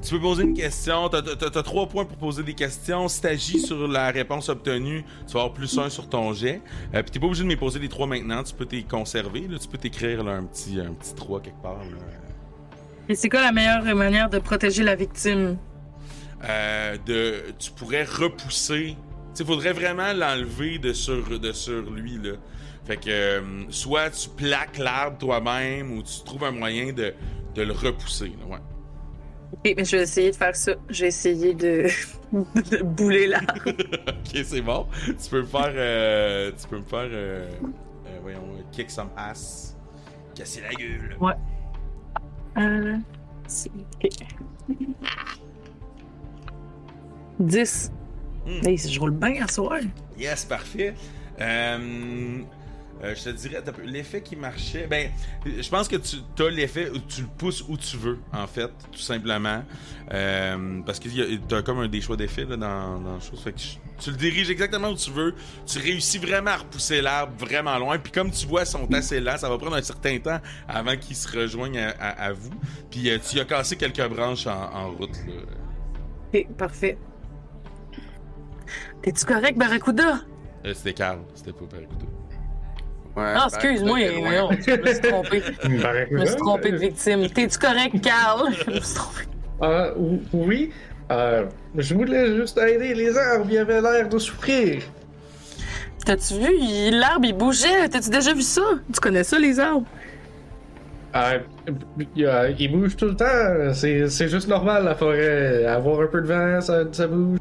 tu peux poser une question. T'as 3 points pour poser des questions. Si t'agis sur la réponse obtenue, tu vas avoir +1 sur ton jet. Puis t'es pas obligé de me poser les 3 maintenant. Tu peux t'y conserver. Là. Tu peux t'écrire là, un petit 3 quelque part. Là. Et c'est quoi la meilleure manière de protéger la victime? Tu pourrais repousser. Tu faudrait vraiment l'enlever de sur lui. Là. Fait que soit tu plaques l'arbre toi-même ou tu trouves un moyen de le repousser. Là, ouais. Ok, mais je vais essayer de faire ça. Je vais essayer de bouler l'arbre. Ok, c'est bon. Tu peux me faire. Voyons, kick some ass. Casser la gueule. Ouais. Ok. 10. Hey, je roule bien à soir. Yes, parfait. Je te dirais, l'effet qui marchait, ben, je pense que tu as l'effet où tu le pousses où tu veux, en fait, tout simplement. Parce que tu as comme des choix d'effets là, dans la chose. Fait que tu le diriges exactement où tu veux. Tu réussis vraiment à repousser l'arbre vraiment loin. Puis comme tu vois, ils sont assez lents. Ça va prendre un certain temps avant qu'ils se rejoignent à vous. Puis tu as cassé quelques branches en route. Là. Ok, parfait. T'es-tu correct, Barracuda? C'était Carl, c'était pas Barracuda. Ouais, Ah, excuse-moi, voyons, je me suis trompé. Je me suis trompé de victime. T'es-tu correct, Carl? Je me suis trompé. Oui. Je voulais juste aider les arbres, ils avaient l'air de souffrir. T'as-tu vu? L'arbre, il bougeait. T'as-tu déjà vu ça? Tu connais ça, les arbres? Ils bougent tout le temps. C'est juste normal, la forêt. Avoir un peu de vent, ça bouge.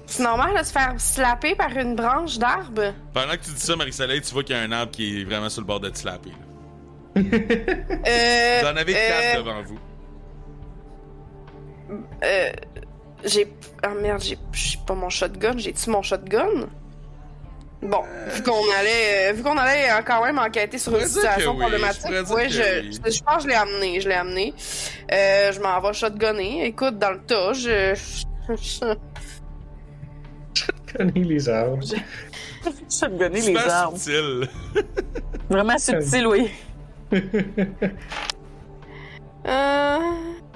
C'est normal de se faire slapper par une branche d'arbre? Pendant que tu dis ça, Marie-Soleil, tu vois qu'il y a un arbre qui est vraiment sur le bord de te slapper. Vous en avez 4 devant vous. Ah merde, j'ai pas mon shotgun. J'ai-tu mon shotgun? Bon, vu qu'on allait quand même enquêter sur une situation problématique, ouais, je pense que je l'ai amené. Je m'en vais shotgunner. Écoute, dans le tas, Shotgunner les arbres. Shotgunner les arbres. Subtil. Vraiment subtil, oui.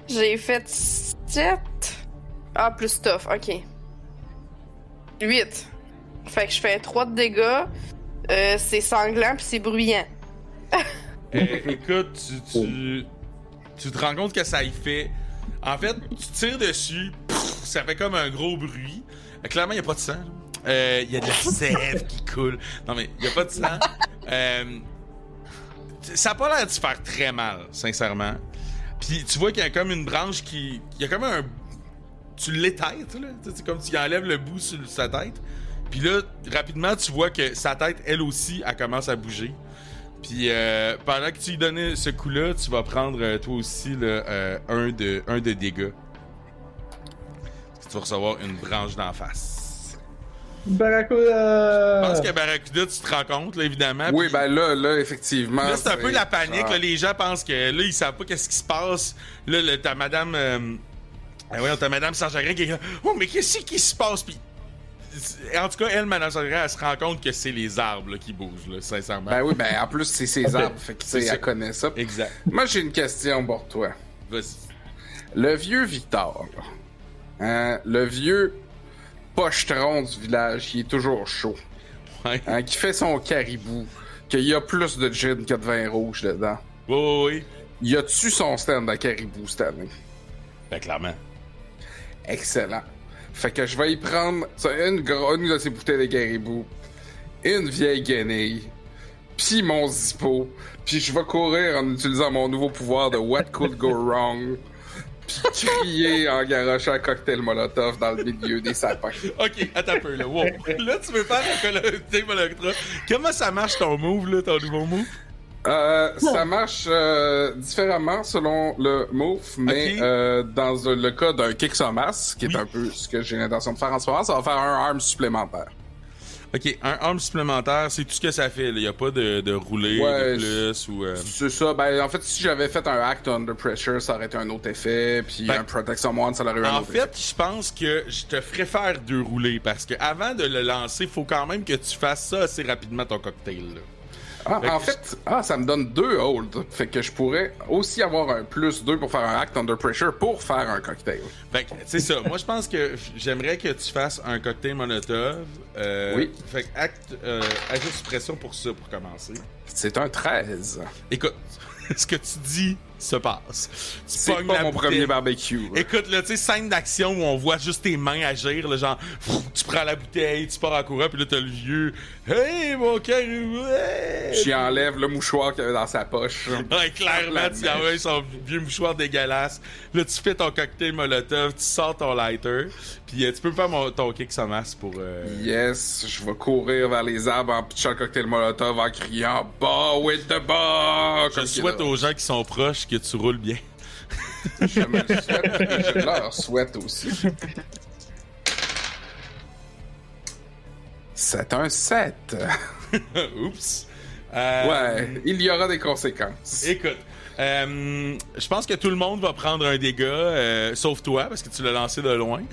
J'ai fait 7. Ah, plus stuff, ok. 8. Fait que je fais 3 de dégâts. C'est sanglant pis c'est bruyant. Écoute, tu te rends compte que ça y fait. En fait, tu tires dessus, ça fait comme un gros bruit. Clairement, il n'y a pas de sang. Il y a de la sève qui coule. Non, mais il n'y a pas de sang. Ça n'a pas l'air de se faire très mal, sincèrement. Puis tu vois qu'il y a comme une branche qui. Il y a comme un. Tu l'étêtes, là. C'est comme tu enlèves le bout sur sa tête. Puis là, rapidement, tu vois que sa tête, elle aussi, elle commence à bouger. Puis pendant que tu lui donnais ce coup-là, tu vas prendre toi aussi là, un de dégâts. Tu vas recevoir une branche d'en face. Barracuda! Je pense que Barracuda, tu te rends compte, là, évidemment. Oui, puis, ben là, effectivement. là, c'est un peu la panique. Là, les gens pensent que là, ils savent pas qu'est-ce qui se passe. Là, t'as madame. T'as madame Saint-Jacques qui est là. Oh, mais qu'est-ce qui se passe? Puis, en tout cas, elle, madame Saint-Jacques, elle se rend compte que c'est les arbres là, qui bougent, là, sincèrement. Ben oui, ben en plus, c'est ses arbres. Fait que, tu sais, elle connaît ça. Exact. Moi, j'ai une question pour toi. Vas-y. Le vieux Victor, là, hein, le vieux pochetron du village, il est toujours chaud. Ouais. Hein, qui fait son caribou, qu'il y a plus de gin que de vin rouge dedans. Oui. Y a-tu son stand à caribou cette année? Ben, clairement. Excellent. Fait que je vais y prendre une de ces bouteilles de caribou, une vieille guenille, pis mon zippo, pis je vais courir en utilisant mon nouveau pouvoir de What Could Go Wrong, pis crier en garochant un cocktail molotov dans le milieu des sapins. Ok, attends un peu, là. Wow. Là, tu veux faire un cocktail molotov. Comment ça marche ton move, là, ton nouveau move? Ça marche différemment selon le move, mais dans le cas d'un kick sur masse, qui est un peu ce que j'ai l'intention de faire en ce moment, ça va faire un arme supplémentaire. Ok, un arme supplémentaire, c'est tout ce que ça fait. Il n'y a pas de rouler de plus ou. C'est ça. Ben, en fait, si j'avais fait un act under pressure, ça aurait été un autre effet. Puis un protection one, ça aurait eu un autre effet. En fait, je pense que je te ferais faire 2 roulés parce que avant de le lancer, faut quand même que tu fasses ça assez rapidement ton cocktail. Là. En fait, ça me donne 2 holds. Fait que je pourrais aussi avoir un plus 2 pour faire un act under pressure pour faire un cocktail. Fait que, c'est ça. Moi, je pense que j'aimerais que tu fasses un cocktail molotov. Oui. Fait que ajoute suppression pour ça, pour commencer. C'est un 13. Écoute, ce que tu dis se passe. C'est pas mon premier barbecue. Écoute, là, tu sais, scène d'action où on voit juste tes mains agir, là, genre, tu prends la bouteille, tu pars en courant, puis là, t'as le vieux. Hey, mon caribou! Hey! J'y enlève le mouchoir qu'il avait dans sa poche. Ouais, clairement, tu envoies son vieux mouchoir dégueulasse. Là, tu fais ton cocktail molotov, tu sors ton lighter, puis tu peux faire ton kick sans masse pour. Yes, je vais courir vers les arbres en pitchant le cocktail molotov en criant Bas with the bar! Je souhaite aux gens qui sont proches que tu roules bien. Je me le souhaite et je leur souhaite aussi. C'est un 7. Oups. Ouais, il y aura des conséquences. Écoute, je pense que tout le monde va prendre un dégât, sauf toi, parce que tu l'as lancé de loin.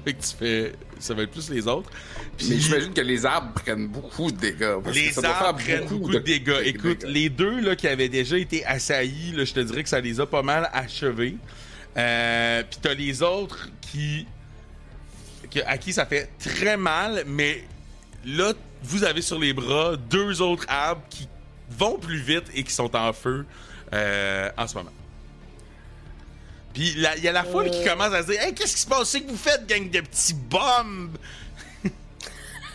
Fait que tu fais... Ça va être plus les autres. Puis... Mais j'imagine que les arbres prennent beaucoup de dégâts. Les arbres prennent beaucoup de dégâts. Écoute, les deux là, qui avaient déjà été assaillis, là, je te dirais que ça les a pas mal achevés. Puis t'as les autres à qui ça fait très mal, mais là, vous avez sur les bras 2 autres arbres qui vont plus vite et qui sont en feu en ce moment. Puis il y a la foule qui commence à se dire « Hey, qu'est-ce qui se passe? C'est que vous faites, gang de petits bombes? »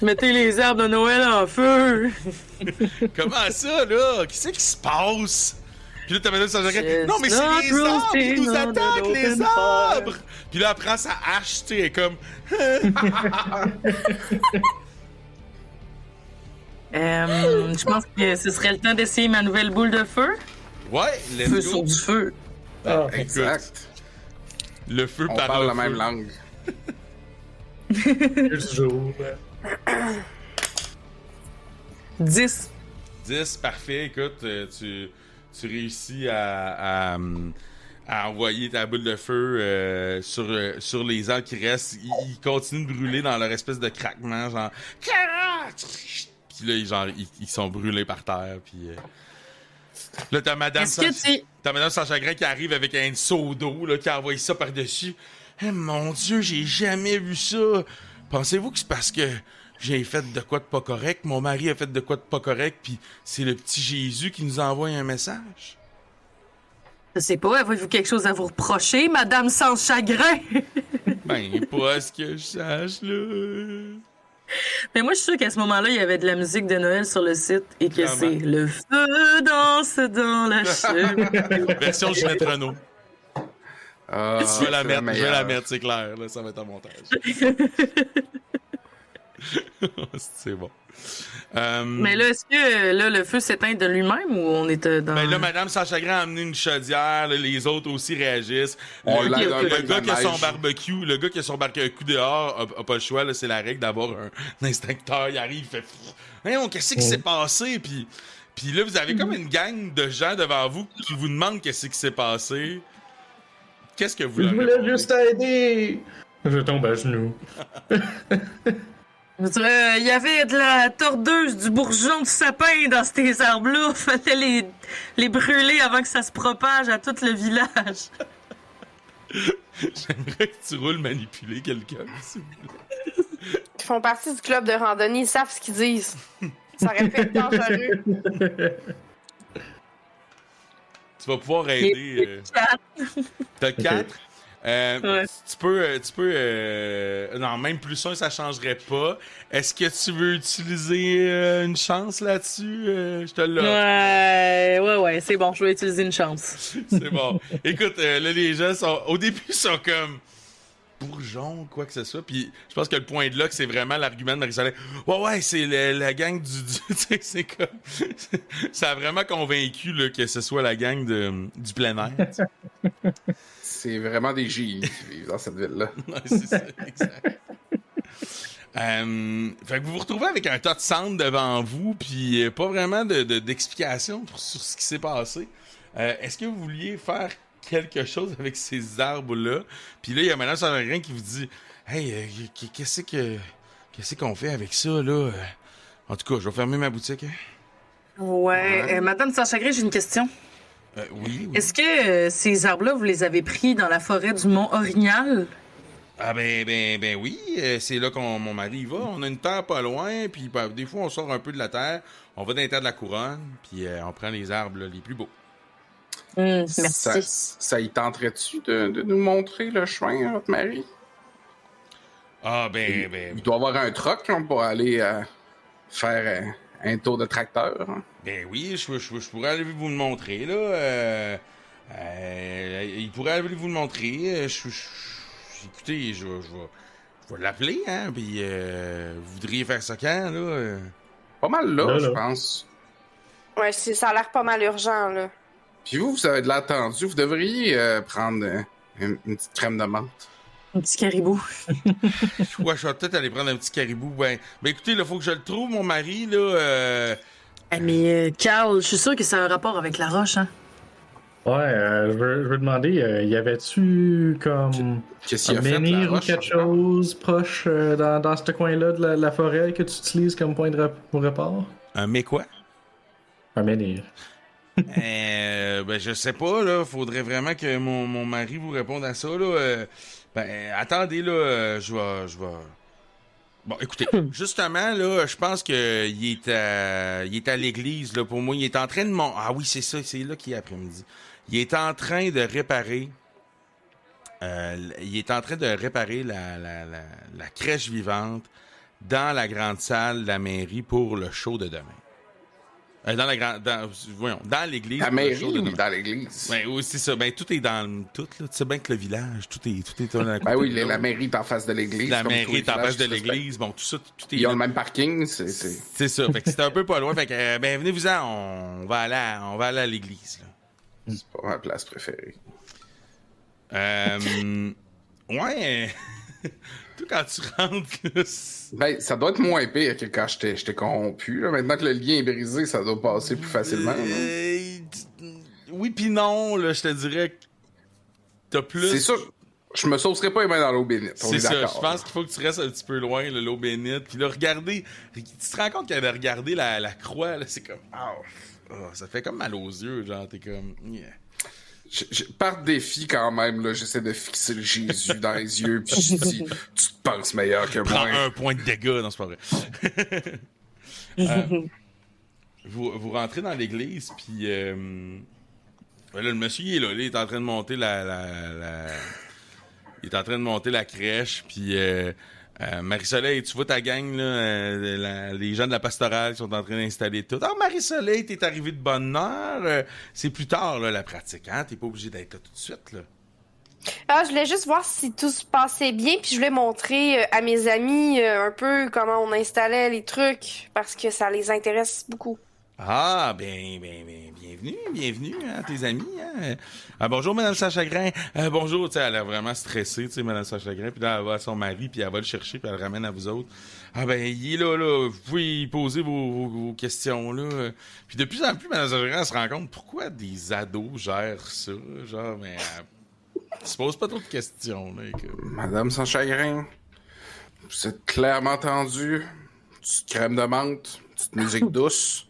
Mettez les arbres de Noël en feu! Comment ça, là? Qu'est-ce qui se passe? Puis là, t'as Madame Saint-Jacques. Non, mais c'est les arbres qui nous attaquent, les arbres! Puis là, elle prend sa hache, tu sais, elle est comme. Je pense que ce serait le temps d'essayer ma nouvelle boule de feu. Ouais, le feu sur du feu. Ah, exact. Le feu on par parle le la feu. même langue. Toujours. 10. 10, parfait. Écoute, tu réussis à envoyer ta boule de feu sur les arbres qui restent. Ils continuent de brûler dans leur espèce de craquement, genre. Puis là, ils sont brûlés par terre. Puis là, t'as Madame sans chagrin qui arrive avec un seau d'eau, là, qui a envoyé ça par-dessus. Eh, mon Dieu, j'ai jamais vu ça. Pensez-vous que c'est parce que j'ai fait de quoi de pas correct? Mon mari a fait de quoi de pas correct, puis c'est le petit Jésus qui nous envoie un message? Je sais pas, avez-vous quelque chose à vous reprocher, Madame sans chagrin? Ben, pas à ce que je sache, là. Mais moi, je suis sûre qu'à ce moment-là, il y avait de la musique de Noël sur le site et que Clairement. c'est le feu danse dans la cheminée. Version Ginette Renault. Ah, Je vais la c'est mettre, meilleure. c'est clair, là, ça va être en montage. C'est bon. Mais là, est-ce que là, le feu s'éteint de lui-même ou on est dans... Ben là, Madame sans chagrin a amené une chaudière, là, les autres aussi réagissent. On Le, l'aide un peu le de gars la qui a son neige. barbecue, dehors a pas le choix, là, c'est la règle d'avoir un instincteur. Il arrive, il fait hey, qu'est-ce qui s'est passé? Puis là, vous avez comme une gang de gens devant vous qui vous demandent qu'est-ce qui s'est passé. Qu'est-ce que vous Je leur voulais répondez? juste aider. Je tombe à genoux. Je dirais, il y avait de la tordeuse, du bourgeon, du sapin dans ces arbres-là. Fallait les brûler avant que ça se propage à tout le village. J'aimerais que tu roules manipuler quelqu'un, s'il vous plaît. Ils font partie du club de randonnée, ils savent ce qu'ils disent. Ça aurait pu être dangereux. Tu vas pouvoir aider. T'as 4. Ouais. Tu peux. Non, même plus 1, ça changerait pas. Est-ce que tu veux utiliser une chance là-dessus? Je te l'offre. Ouais, c'est bon, je vais utiliser une chance. C'est bon. Écoute, là, les gens sont. Au début, ils sont comme. Bourgeon, quoi que ce soit. Puis je pense que le point de là, c'est vraiment l'argument de Marie-Soleil. Ouais, c'est la gang du tu sais, c'est comme. Ça a vraiment convaincu là, que ce soit la gang du plein air. C'est vraiment des génies qui vivent dans cette ville-là. Ouais, c'est ça, exact. Fait que vous vous retrouvez avec un tas de cendres devant vous, puis pas vraiment d'explication sur ce qui s'est passé. Est-ce que vous vouliez faire quelque chose avec ces arbres-là? Puis là, il y a Madame Saint-Chagrin qui vous dit « Hey, qu'est-ce qu'on fait avec ça, là? En tout cas, je vais fermer ma boutique. Hein? » Ouais, Madame sans chagrin, j'ai une question. Oui. Est-ce que ces arbres-là, vous les avez pris dans la forêt du Mont Orignal? Ah ben oui, c'est là qu'on mon mari y va. On a une terre pas loin, puis des fois on sort un peu de la terre, on va dans les terres de la couronne, puis on prend les arbres là, les plus beaux. Merci. Ça y tenterait-tu de nous montrer le chemin, votre mari? Ah Il doit avoir un truck là, pour aller faire un tour de tracteur. Hein. Ben oui, je pourrais aller vous le montrer, là. Il pourrait aller vous le montrer. Écoutez, je vais l'appeler, hein, puis vous voudriez faire ça quand, là? Pas mal là, Là. je pense. Ouais, ça a l'air pas mal urgent, là. Puis vous avez de l'air tendu. Vous devriez prendre une petite crème de menthe. Un petit caribou. Ouais, je vais peut-être aller prendre un petit caribou. Ben écoutez, il faut que je le trouve, mon mari, là. Mais Carl, je suis sûr que ça a un rapport avec la roche, hein? Ouais, je veux demander, y avait-tu comme Qu'est-ce un qu'il a fait, la menhir ou roche, quelque encore? chose proche dans ce coin-là de la forêt que tu utilises comme point de report? Mais quoi? Un menhir. Ben, je sais pas, là. Faudrait vraiment que mon mari vous réponde à ça, là. Ben, attendez, là. Je vais. Bon, écoutez, justement, là, je pense qu'il est à l'église, là. Pour moi, il est en train de Ah oui, c'est ça, c'est là qu'il est après-midi. Il est en train de réparer. Il est en train de réparer la crèche vivante dans la grande salle de la mairie pour le show de demain. Dans l'église. La pour le mairie show de ou demain. dans l'église? Ben oui, c'est ça. Ben tout est dans tout, là. Tu sais bien que le village, tout est dans la Ben oui, la mairie est en face de l'église. La comme tous mairie les est en villages face de qui se respectent. l'église. Bon, tout ça, tout est Ils ont là. le même parking, c'est... C'est ça. Fait que c'était un peu pas loin. Fait que, ben, venez-vous-en. On va aller à l'église, là. C'est pas ma place préférée. Ouais. Toi, quand tu rentres, là, Ben, ça doit être moins pire que quand j'étais corrompu. Là. Maintenant que le lien est brisé, ça doit passer plus facilement. Oui pis non, là, je te dirais que t'as plus... C'est sûr, je me saucerais pas les mains dans l'eau bénite. On C'est est ça, d'accord. je pense qu'il faut que tu restes un petit peu loin, là, l'eau bénite. Puis là, regardez, tu te rends compte qu'elle a regardé la croix, là, c'est comme... ça fait comme mal aux yeux, genre, t'es comme... Yeah. Par défi, quand même, là, j'essaie de fixer le Jésus dans les yeux, puis je dis, tu te penses meilleur que Prends moi. un point de dégâts, non, c'est pas vrai. Vous rentrez dans l'église, puis... là, le monsieur, il est là, il est en train de monter il est en train de monter la crèche, puis Marie-Soleil, tu vois ta gang, là, les gens de la pastorale qui sont en train d'installer tout. Ah, Marie-Soleil, t'es arrivé de bonne heure. C'est plus tard, là, la pratique, hein? T'es pas obligé d'être là tout de suite, là. Ah, je voulais juste voir si tout se passait bien, puis je voulais montrer à mes amis un peu comment on installait les trucs, parce que ça les intéresse beaucoup. Ah, bienvenue, hein, tes amis, hein. Bonjour, Madame Saint-Chagrin. Bonjour, tu sais, elle a vraiment stressé, tu sais, Madame Saint-Chagrin, puis là, elle va à son mari, puis elle va le chercher, puis elle le ramène à vous autres. Ah, ben, il est là, vous pouvez y poser vos questions, là. Puis de plus en plus, Madame Saint-Chagrin, elle se rend compte pourquoi des ados gèrent ça, genre, mais elle se pose pas trop de questions, là. Madame sans chagrin, vous êtes clairement tendu. Petite crème de menthe, petite musique douce.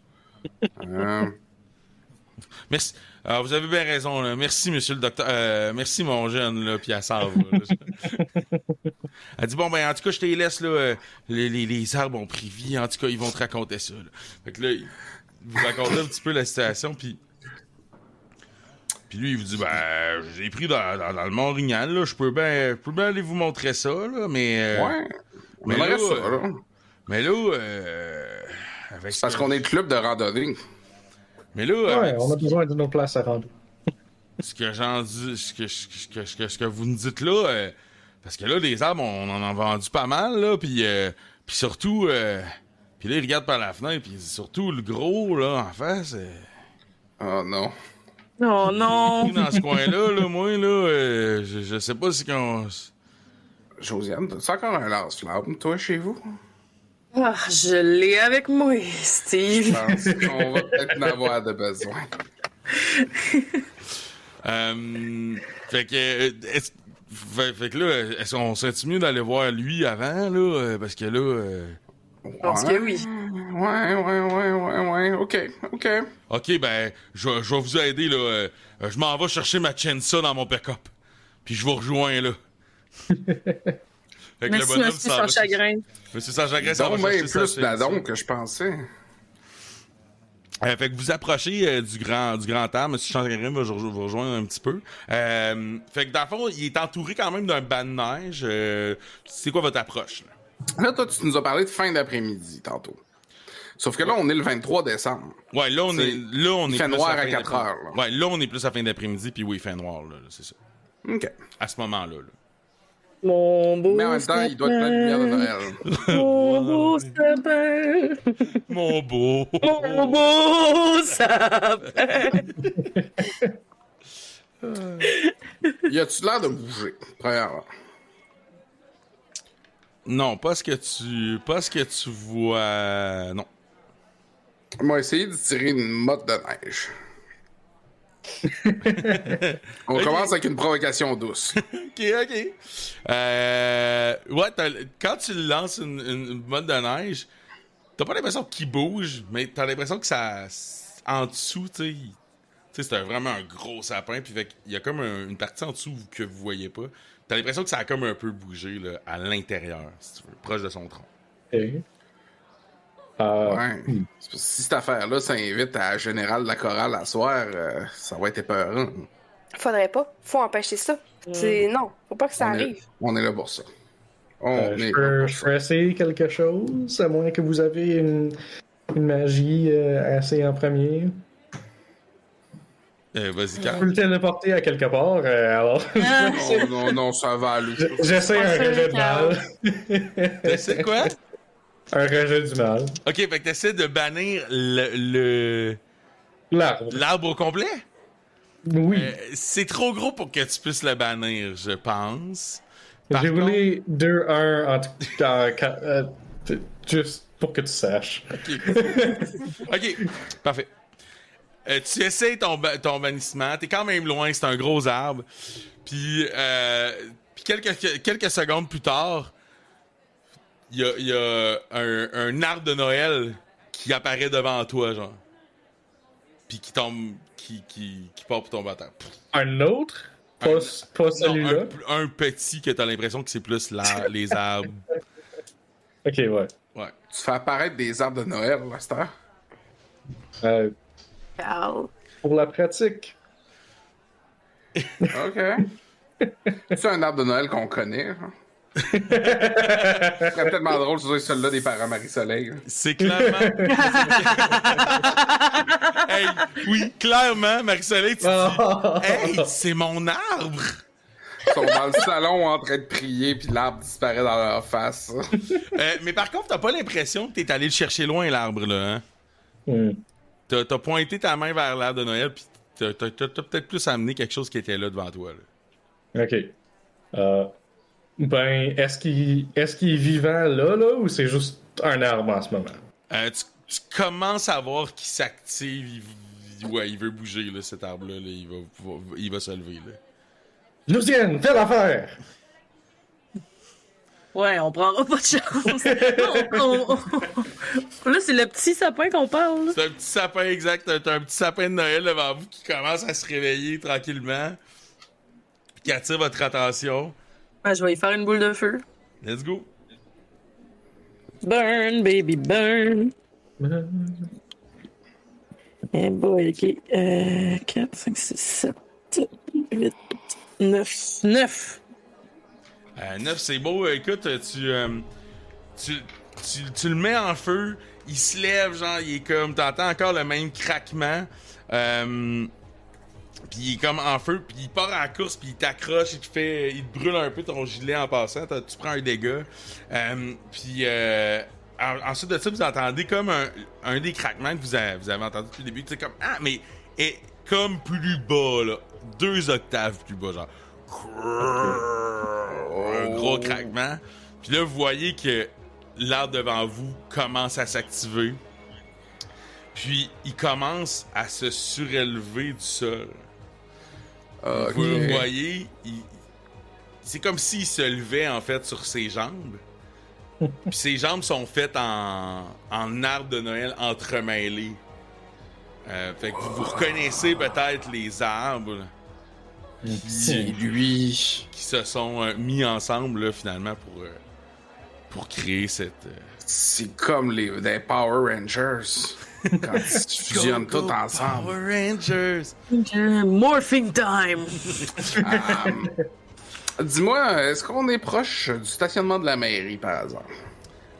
Merci. Alors, vous avez bien raison, là. Merci, monsieur le docteur. Merci, mon jeune, là, puis elle s'en va, là. Elle dit, bon, ben, en tout cas, je te laisse, là. Les arbres ont pris vie. En tout cas, ils vont te raconter ça, là. Fait que là, il vous raconte un petit peu la situation, puis lui, il vous dit, ben, j'ai pris dans le Mont-Rignal, là. Je peux bien aller vous montrer ça, là, mais... Ouais. mais On là, aimerait ça, là. Mais là, avec C'est parce qu'on est le club de randonnée. Mais là, Ouais, on a besoin de nos places à rendre. ce que vous nous dites là, parce que là, les arbres, on en a vendu pas mal, là, puis surtout, puis là, il regarde par la fenêtre, puis surtout, le gros, là, en face, Oh non. Oh non! dans ce coin-là, là, moi, là, je sais pas si qu'on... Josiane, t'as encore un lance-flamme, toi, chez vous? Ah, je l'ai avec moi, Steve. Je pense qu'on va peut-être en avoir de besoin. Fait que là, est-ce qu'on serait-tu mieux d'aller voir lui avant, là? Parce que là... Je pense que oui. Ouais. OK. OK, ben, je vais vous aider, là. Je m'en vais chercher ma chainsaw dans mon pick-up. Puis je vous rejoins, là. Fait que Merci, monsieur sans chagrin. Monsieur sans chagrin, ça va Donc, chercher ben, sa plus chainsaw. d'adon que je pensais. Fait que vous approchez du grand arbre. Monsieur Chagrin va vous rejoindre un petit peu. Fait que dans le fond, il est entouré quand même d'un banc de neige. C'est quoi votre approche, là? Là, toi, tu nous as parlé de fin d'après-midi, tantôt. Sauf que là, on est le 23 décembre. Ouais, là, on est il fait plus noir à fin 4 heures, là. Ouais, là, on est plus à fin d'après-midi, puis oui, il fait noir, là, c'est ça. OK. À ce moment-là, là. Mon beau Mais en même temps, il doit être plein de lumière de Noël. Mon beau sapin. Mon beau! Mon beau sapin. Y a-tu l'air de bouger, premièrement? Non, pas ce que tu vois. Non. On va essayer de tirer une motte de neige. On Ok. commence avec une provocation douce. Ok. Ouais, quand tu lances une motte de neige, t'as pas l'impression qu'il bouge, mais t'as l'impression que ça. En dessous, tu sais, c'est vraiment un gros sapin, puis il y a comme une partie en dessous que vous voyez pas. T'as l'impression que ça a comme un peu bougé là, à l'intérieur, si tu veux, proche de son tronc. Ok. Ouais. C'est parce que si cette affaire-là s'invite à Général de la Chorale à soir, ça va être épeurant. Faudrait pas. Faut empêcher ça. Non, faut pas que ça arrive. On est là pour ça. On Je est là peux pour ça. essayer quelque chose, à moins que vous avez une magie assez en premier. Vas-y, Je Carl. peux le téléporter à quelque part, alors Ah. Non, ça va aller. j'essaie un Pas sûr, rejet de mal. C'est quoi? Un rejet du mal. Ok, fait que t'essaies de bannir L'arbre. l'arbre au complet? Oui. C'est trop gros pour que tu puisses le bannir, je pense. Par J'ai contre- roulé 2-1 juste pour que tu saches. Ok, parfait. Tu essaies ton bannissement. T'es quand même loin, c'est un gros arbre. Puis quelques secondes plus tard, il y a un arbre de Noël qui apparaît devant toi, genre. Puis qui tombe, qui part pour tomber à terre. Un autre? Pas Non, celui-là? un petit que t'as l'impression que c'est plus les arbres. Ok, ouais. Ouais. Tu fais apparaître des arbres de Noël, là, cette heure. Carl. Pour la pratique. OK. C'est un arbre de Noël qu'on connaît. Hein? C'est tellement drôle, c'est celui-là des parents Marie-Soleil. C'est clairement. Hey, oui, clairement, Marie-Soleil, tu dis hey, c'est mon arbre! Ils sont dans le salon en train de prier, puis l'arbre disparaît dans leur face. Mais par contre, t'as pas l'impression que t'es allé le chercher loin, l'arbre, là, hein? Hmm. T'as pointé ta main vers l'arbre de Noël, puis t'as peut-être plus amené quelque chose qui était là devant toi, là. Ok. Ben, est-ce qu'il est vivant là, ou c'est juste un arbre en ce moment? Tu commences à voir qu'il s'active, il veut bouger, là, cet arbre-là, là, il va se lever, là. Lucienne, fais l'affaire! Ouais, on prendra pas de chance. Là, c'est le petit sapin qu'on parle. Là. C'est un petit sapin exact. T'as un petit sapin de Noël devant vous qui commence à se réveiller tranquillement. Puis qui attire votre attention. Ouais, je vais y faire une boule de feu. Let's go. Burn, baby, burn. Eh boy, ok. 4, 5, 6, 7, 8, 9. 9! 9, c'est beau. Écoute, tu le mets en feu. Il se lève, genre, il est comme... T'entends encore le même craquement. Puis il est comme en feu, puis il part à la course, puis il t'accroche, il te brûle un peu ton gilet en passant, tu prends un dégât. Puis ensuite de ça, vous entendez comme un des craquements que vous avez entendu depuis le début, tu sais, comme mais est comme plus bas, là, 2 octaves plus bas, genre. Un gros craquement. Puis là, vous voyez que l'arbre devant vous commence à s'activer. Puis il commence à se surélever du sol. OK. Vous le voyez, c'est comme s'il se levait en fait sur ses jambes. Puis ses jambes sont faites en arbre de Noël entremêlés. Fait que vous reconnaissez peut-être les arbres C'est lui. qui se sont mis ensemble là, finalement pour créer cette. C'est comme des Power Rangers. Quand ils fusionnent tous ensemble. Power Rangers! Morphing time! Dis-moi, est-ce qu'on est proche du stationnement de la mairie par hasard?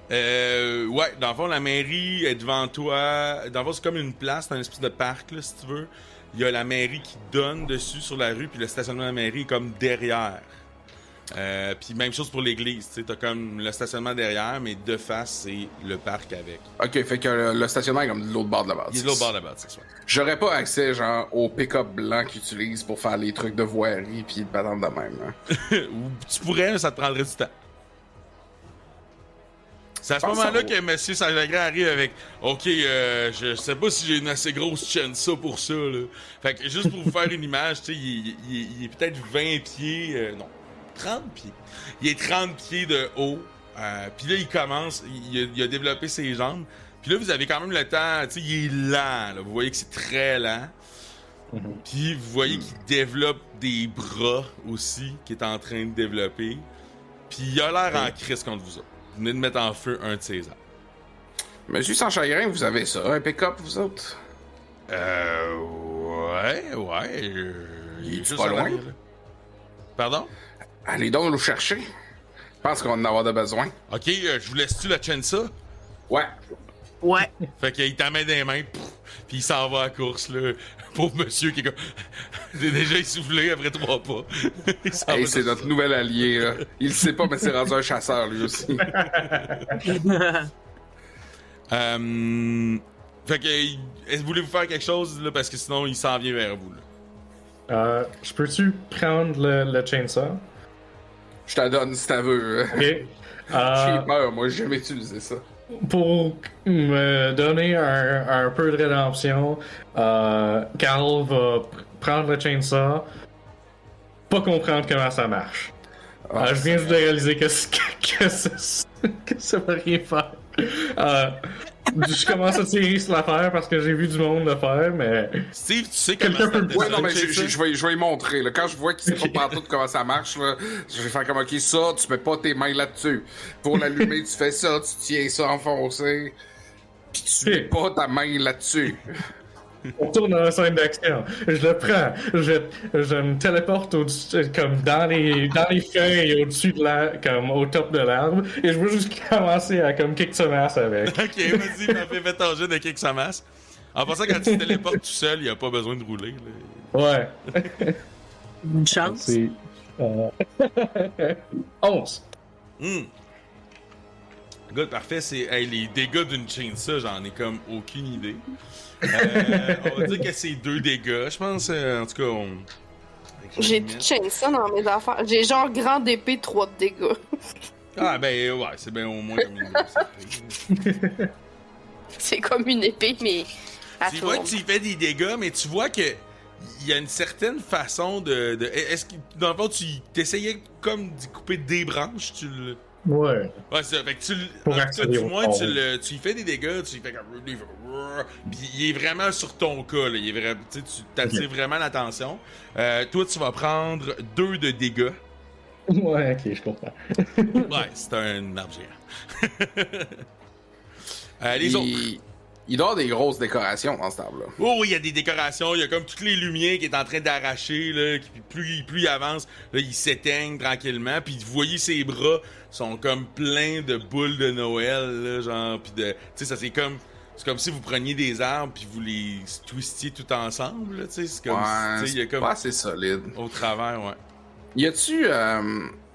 Ouais, dans le fond, la mairie est devant toi. Dans le fond, c'est comme une place, c'est un espèce de parc, là, si tu veux. Il y a la mairie qui donne dessus sur la rue, puis le stationnement de la mairie est comme derrière. Puis même chose pour l'église, tu sais, t'as comme le stationnement derrière, mais de face, c'est le parc avec. Ok, fait que le stationnement est comme de l'autre bord de la bâtisse. Il est de l'autre bord de la bâtisse, ouais. J'aurais pas accès, genre, au pick-up blanc qu'ils utilisent pour faire les trucs de voirie pis de patente de même, hein. Ou tu pourrais, mais ça te prendrait du temps. C'est à ce moment-là que M. Saint-Lagrand arrive avec « OK, je sais pas si j'ai une assez grosse chainsaw pour ça, là. » Fait que juste pour vous faire une image, tu sais, il est peut-être 20 pieds... non, 30 pieds. Il est 30 pieds de haut. Puis là, il commence, il a développé ses jambes. Puis là, vous avez quand même le temps, tu sais, il est lent, là. Vous voyez que c'est très lent. Puis vous voyez qu'il développe des bras aussi, qu'il est en train de développer. Puis il a l'air en crise contre vous autres. Vous venez de mettre en feu un de ses armes. Monsieur sans chagrin, vous avez ça, un pick-up, vous autres? Ouais. Il est juste pas loin? là. Pardon? Allez donc nous chercher. Je pense qu'on va en avoir de besoin. Ok, je vous laisse-tu la chainsaw? Ouais. Ouais. Fait qu'il t'a mis des mains, puis il s'en va à la course, là. Pauvre monsieur qui est comme... Il est déjà essoufflé après 3 pas. Hey, c'est notre nouvel allié, là. Il le sait pas, mais c'est rendu un chasseur, lui aussi. Fait que... Voulez-vous faire quelque chose, là? Parce que sinon, il s'en vient vers vous, là. Je peux-tu prendre le chainsaw? Je t'en donne si t'en veux. Ok. J'ai peur, moi, j'ai jamais utilisé ça. Pour me donner un peu de rédemption, Carl va prendre le chainsaw, pas comprendre comment ça marche. Je viens de réaliser que ça va rien faire. Je commence à tirer sur l'affaire parce que j'ai vu du monde le faire, mais... Steve, tu sais comment ça... Ouais, non, mais je vais y montrer. Là. Quand je vois qu'il sait pas partout comment ça marche, là, je vais faire comme, OK, ça, tu mets pas tes mains là-dessus. Pour l'allumer, tu fais ça, tu tiens ça enfoncé, pis tu mets pas ta main là-dessus. On tourne dans la scène d'action. Je le prends. Je me téléporte comme dans les feuilles au-dessus de l'arbre, comme au top de l'arbre, et je veux juste commencer à comme kick sa masse avec. Ok, vas-y, fais ton jeu de kick sa masse. En passant, quand tu te téléportes tout seul, il n'y a pas besoin de rouler. Là. Ouais. Une chance. C'est 11. Good, parfait. C'est les dégâts d'une chainsaw, j'en ai comme aucune idée. On va dire que c'est 2 dégâts. Je pense, en tout cas, J'ai tout chainsaw dans mes affaires. J'ai genre grande épée, 3 de dégâts. Ah, ben ouais, c'est bien au moins comme une C'est comme une épée, mais. Tu vois que tu fais des dégâts, mais tu vois que il y a une certaine façon de... Est-ce que, dans le fond, tu t'essayais comme d'y couper des branches, tu le... Ouais. Ouais, c'est ça. Fait que tu Pour en tout cas, accéder du au moins, fond. tu y fais des dégâts, tu y fais comme... Puis il est vraiment sur ton cas, là. Il est vraiment... Tu t'attires vraiment l'attention. Toi, tu vas prendre 2 de dégâts. Ouais, ok, je comprends. Ouais, c'est un arbre géant. Les autres... Il doit y avoir des grosses décorations dans cet arbre-là. Oh, il y a des décorations, il y a comme toutes les lumières qui est en train d'arracher, là, plus il avance, là, il s'éteigne tranquillement, puis vous voyez ses bras sont comme pleins de boules de Noël, là, genre, puis de... Tu sais, ça c'est comme si vous preniez des arbres puis vous les twistiez tout ensemble, là, tu sais, c'est comme... Ouais, tu sais, il y a comme... pas assez solide. Au travers, ouais. Y a-tu... tu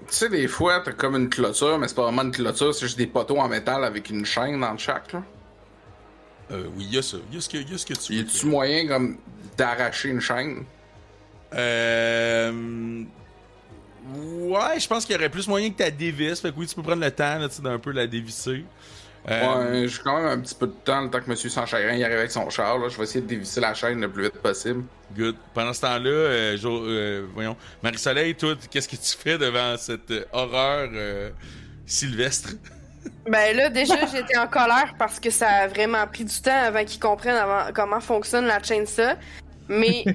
sais, des fois, t'as comme une clôture, mais c'est pas vraiment une clôture, c'est juste des poteaux en métal avec une chaîne dans chaque, là. Oui, il y a ça. Il y a ce que tu veux. Y a-tu moyen comme d'arracher une chaîne? Ouais, je pense qu'il y aurait plus moyen que ta dévisse. Fait que oui, tu peux prendre le temps là, d'un peu la dévisser. Ouais, j'ai quand même un petit peu de temps, le temps que Monsieur Sans Chagrin y arrive avec son char. Là. Je vais essayer de dévisser la chaîne le plus vite possible. Good. Pendant ce temps-là, voyons, Marie-Soleil, toi, qu'est-ce que tu fais devant cette horreur sylvestre? Ben là, déjà, j'étais en colère parce que ça a vraiment pris du temps avant qu'ils comprennent comment fonctionne la chainsaw. Mais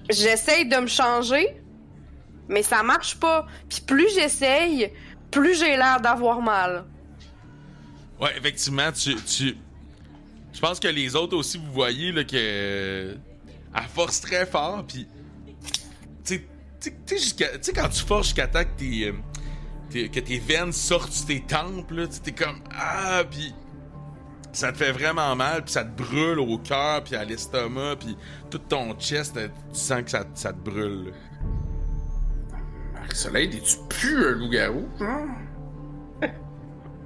j'essaye de me changer, mais ça marche pas. Puis plus j'essaye, plus j'ai l'air d'avoir mal. Ouais, effectivement, je pense que les autres aussi, vous voyez là, que elle force très fort, puis tu sais quand tu forces jusqu'à temps que tes veines sortent sur tes tempes, là, t'es comme ah, puis ça te fait vraiment mal, puis ça te brûle au cœur, puis à l'estomac, puis tout ton chest, tu sens que ça te brûle. Marie-Soleil, es-tu plus un loup-garou, genre?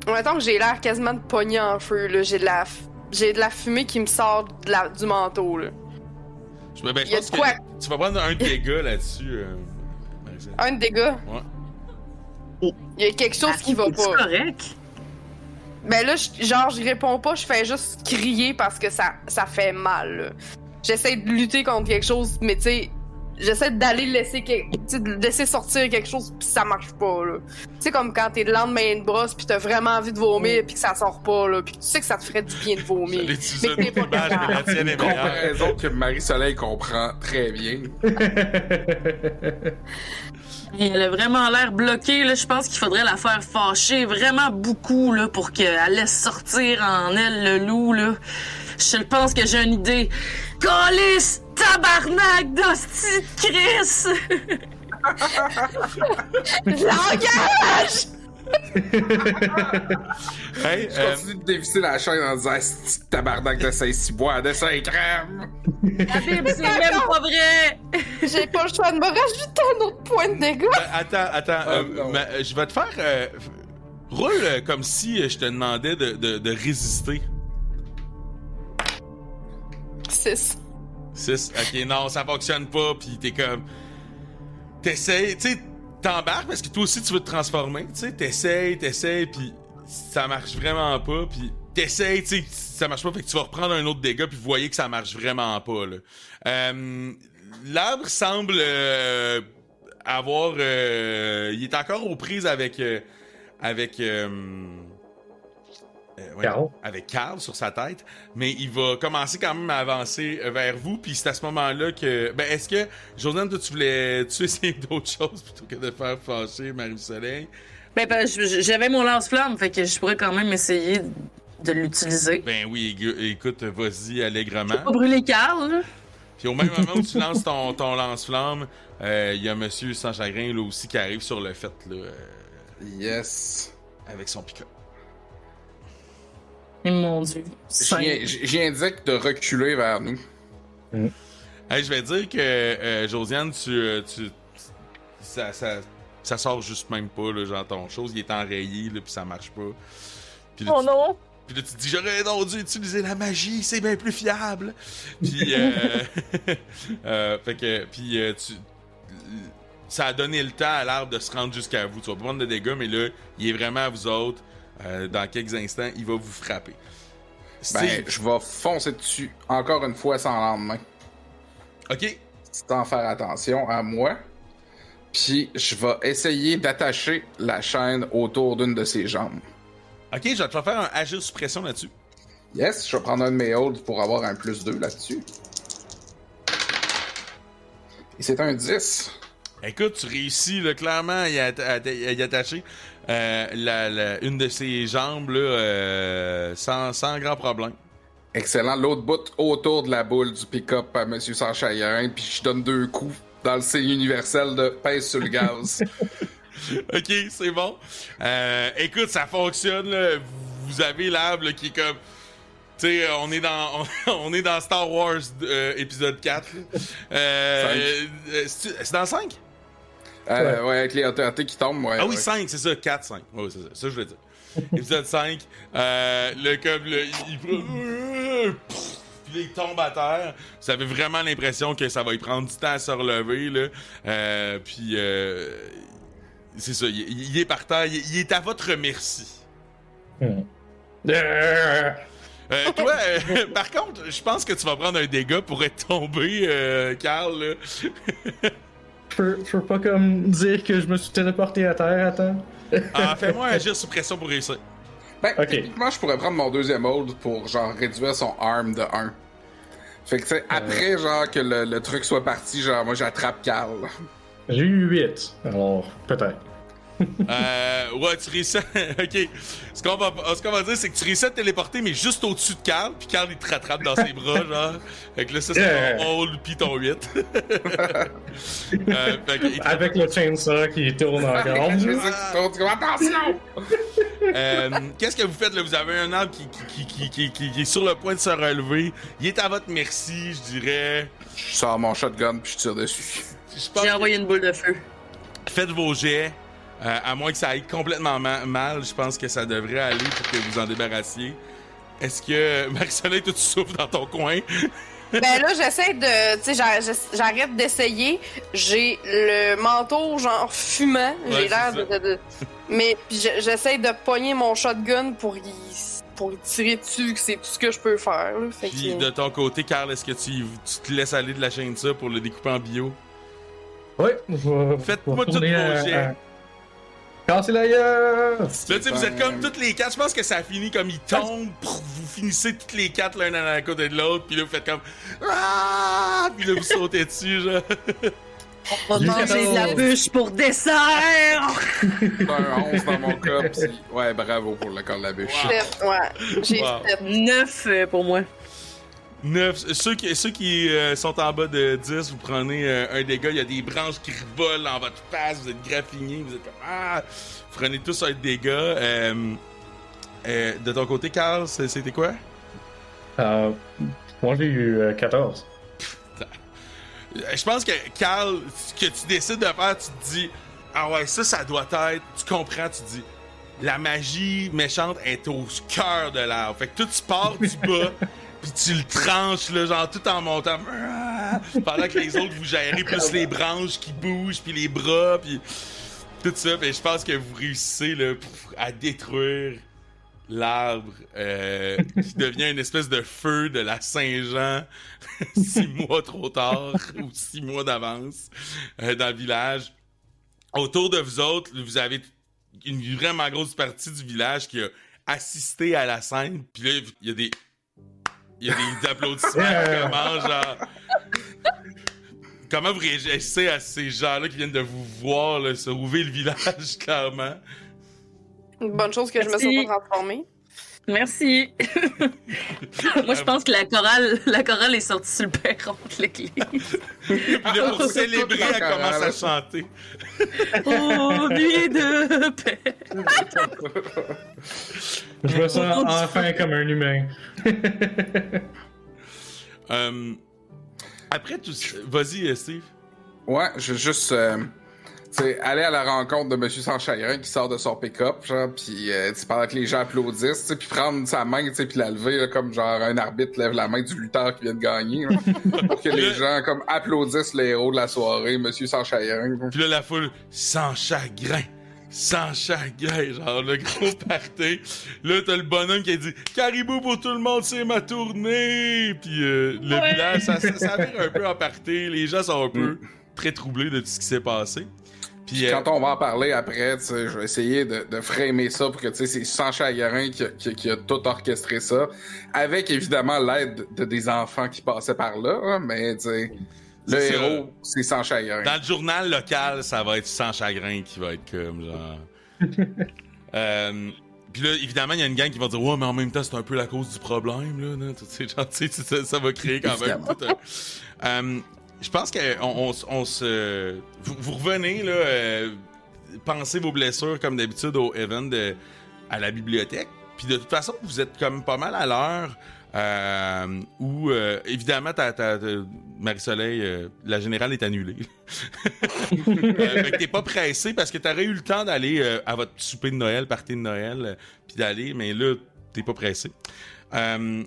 Mettons que j'ai l'air quasiment de pogner en feu, là. J'ai de la fumée qui me sort du manteau, là. Je pense que tu vas prendre un dégât là-dessus, Marie-Soleil. Un dégât? Ouais. Il y a quelque chose qui va C'est pas. correct. Ben là, je réponds pas, je fais juste crier parce que ça fait mal, là. J'essaie de lutter contre quelque chose, mais tu sais, j'essaie d'aller laisser sortir quelque chose, pis ça marche pas, là. Tu sais, comme quand t'es le lendemain de brosse, pis t'as vraiment envie de vomir, pis que ça sort pas, là, pis tu sais que ça te ferait du bien de vomir. J'allais utiliser Mais une t'es pas image, mais la tienne est meilleure. Comparaison que Marie-Soleil comprend très bien. Elle a vraiment l'air bloquée, là. Je pense qu'il faudrait la faire fâcher vraiment beaucoup, là, pour qu'elle laisse sortir en elle le loup, là. Je pense que j'ai une idée. Calice! Tabarnak d'hostie de Chris! Langage! Hey, Je continue de dévisser la chaîne en disant c'est tabarnak de Saint-Cyboire, de Saint-Crème. La Bible, c'est même pas vrai! J'ai pas le choix de me rajouter un autre point de dégâts. attends, non. je vais te faire... roule comme si je te demandais de résister. 6. 6. Ok, non, ça fonctionne pas, pis t'es comme... T'essayes, tu sais, t'embarques parce que toi aussi tu veux te transformer, tu sais, t'essayes, pis ça marche vraiment pas, pis t'essayes, tu sais, ça marche pas, fait que tu vas reprendre un autre dégât, pis vous voyez que ça marche vraiment pas, là. L'arbre semble avoir... il est encore aux prises avec Carl. avec Carl sur sa tête, mais il va commencer quand même à avancer vers vous, puis c'est à ce moment-là que... Ben, est-ce que, Josiane, toi, tu voulais-tu essayer d'autres choses plutôt que de faire fâcher Marie-Soleil? Ben, j'avais mon lance-flamme, fait que je pourrais quand même essayer de l'utiliser. Ben oui, écoute, vas-y allègrement. Pas brûler Carl, là. Puis au même moment où tu lances ton lance-flamme, il y a Monsieur Sans Chagrin, là, aussi, qui arrive sur le fait, là, Yes. avec son pick-up. Et mon Dieu. J'indique de reculer vers nous. Hey, je vais dire que, Josiane, ça sort juste même pas, là, genre ton chose, il est enrayé, là, puis ça marche pas. Puis là, Oh non! Puis là, tu te dis, j'aurais donc dû utiliser la magie, c'est bien plus fiable. Puis, ça a donné le temps à l'arbre de se rendre jusqu'à vous. Tu vas pas prendre de dégâts, mais là, il est vraiment à vous autres. Dans quelques instants, il va vous frapper. Ben, je vais foncer dessus encore une fois sans lendemain. Ok. Sans faire attention à moi. Puis je vais essayer d'attacher la chaîne autour d'une de ses jambes. Ok, je vais te faire un agir suppression là-dessus. Yes, je vais prendre un de mes holds pour avoir un +2 là-dessus. Et c'est un 10. Écoute, tu réussis là, clairement à y attacher une de ses jambes là, sans grand problème. Excellent. L'autre bout autour de la boule du pick-up à Monsieur Sans Chagrin, puis je donne 2 coups dans le signe universel de pèse sur le gaz. Ok, c'est bon. Écoute, ça fonctionne. Là. Vous avez l'arbre là, qui est comme... Tu sais, on est dans Star Wars épisode 4. C'est dans le 5? Ouais, avec les AT-AT qui tombent, ouais. Ah oui, ouais. 5, c'est ça, 4, 5. Ouais, c'est ça, ça je voulais dire. Épisode 5, puis il tombe à terre. Vous avez vraiment l'impression que ça va y prendre du temps à se relever, là. Puis, c'est ça, il est par terre, il est à votre merci. Toi, par contre, je pense que tu vas prendre un dégât pour être tombé, Carl, là. Je peux pas comme dire que je me suis téléporté à terre, attends. Fais-moi agir sous pression pour réussir. Ben, Ok. techniquement, je pourrais prendre mon deuxième hold pour, genre, réduire son arm de 1. Fait que, tu sais, après, genre, que le truc soit parti, genre, moi, j'attrape Carl. J'ai eu 8, alors peut-être. Ouais, tu réussis. Ok. Ce qu'on va dire, c'est que tu réussis à te téléporter, mais juste au-dessus de Carl, puis Carl, il te rattrape dans ses bras, genre. Fait que là, ça, c'est ton hold, puis ton 8. Avec le chainsaw qui tourne encore. Je sais que tu tournes, attention! Qu'est-ce que vous faites, là? Vous avez un arbre qui est sur le point de se relever. Il est à votre merci, je dirais. Je sors mon shotgun, puis je tire dessus. Je pense J'ai que envoyé une boule de feu. faites vos jets. À moins que ça aille complètement mal, je pense que ça devrait aller pour que vous en débarrassiez. Est-ce que, Marie-Soleil, toi, tu souffles dans ton coin? Ben là, j'essaie de... Tu sais, j'arrête d'essayer. J'ai le manteau, genre, fumant. Ouais, J'ai l'air c'est de... Mais puis j'essaie de pogner mon shotgun pour tirer dessus, que c'est tout ce que je peux faire. Là. Fait Puis que... de ton côté, Carl, est-ce que tu te laisses aller de la chaîne de ça pour le découper en bio? Oui, je vais. Faites-moi tous vos jets. Casser la gueule! Là, tu sais, vous êtes comme toutes les quatre. Je pense que ça finit comme ils tombent. Vous finissez toutes les quatre l'un à la côté de l'autre. Puis là, vous faites comme. Ah! Puis là, vous sautez dessus, genre. On va manger de la bûche pour dessert! Un 11 dans mon cas, pis ouais, bravo pour le corps de la bûche. Wow. Ouais, j'ai Wow. fait. 9 pour moi. 9. Ceux qui sont en bas de 10, vous prenez un dégât. Il y a des branches qui revolent en votre face. Vous êtes graffinés. Vous êtes comme. Ah! Vous prenez tous un dégât. De ton côté, Carl, c'était quoi? Moi, j'ai eu 14. Je pense que, Carl, ce que tu décides de faire, tu te dis ah ouais, ça doit être. Tu comprends, tu te dis la magie méchante est au cœur de l'arbre. Fait que toi, tu pars du bas, puis tu le tranches, là, genre tout en montant. Pendant que les autres, vous gérez plus les branches qui bougent, puis les bras, puis tout ça. Fait je pense que vous réussissez là, à détruire l'arbre qui devient une espèce de feu de la Saint-Jean 6 mois trop tard ou 6 mois d'avance dans le village. Autour de vous autres, vous avez une vraiment grosse partie du village qui a assisté à la scène. Puis là, il y a des applaudissements qui commencent, genre... Comment vous réagissez à ces gens-là qui viennent de vous voir là, sauver le village, clairement? Une bonne chose que je me sois pas transformée. Merci. Moi, je pense que la chorale est sortie sur le perron de l'église. Puis là, pour célébrer, elle commence à chanter. Oh, nuit de paix. Je me sens enfin comme un humain. Après tout ça, vas-y, Steve. Ouais, je veux juste aller à la rencontre de Monsieur Sans Chagrin qui sort de son pick-up, genre, pis pendant que les gens applaudissent, puis prendre sa main, puis la lever, là, comme genre un arbitre lève la main du lutteur qui vient de gagner, là, pour que les gens comme applaudissent les héros de la soirée, Monsieur Sans Chagrin. Puis là, la foule, sans chagrin, genre le gros party. Là, t'as le bonhomme qui a dit « Caribou pour tout le monde, c'est ma tournée! » Puis le village, ça vire un peu en party. Les gens sont un peu très troublés de tout ce qui s'est passé. Puis quand on va en parler après, je vais essayer de framer ça pour que c'est Sans Chagrin qui a tout orchestré ça, avec évidemment l'aide de des enfants qui passaient par là, hein, mais le héros, c'est Sans Chagrin. Dans le journal local, ça va être Sans Chagrin qui va être comme genre... Puis là, évidemment, il y a une gang qui va dire « Ouais, mais en même temps, c'est un peu la cause du problème, là. » Ça va créer quand même tout je pense que on se... Vous revenez, là, pensez vos blessures, comme d'habitude, au event à la bibliothèque. Puis de toute façon, vous êtes comme pas mal à l'heure où, évidemment, Marie-Soleil, la générale est annulée. Fait que t'es pas pressé parce que t'aurais eu le temps d'aller à votre souper de Noël, party de Noël, puis d'aller, mais là, t'es pas pressé. Vous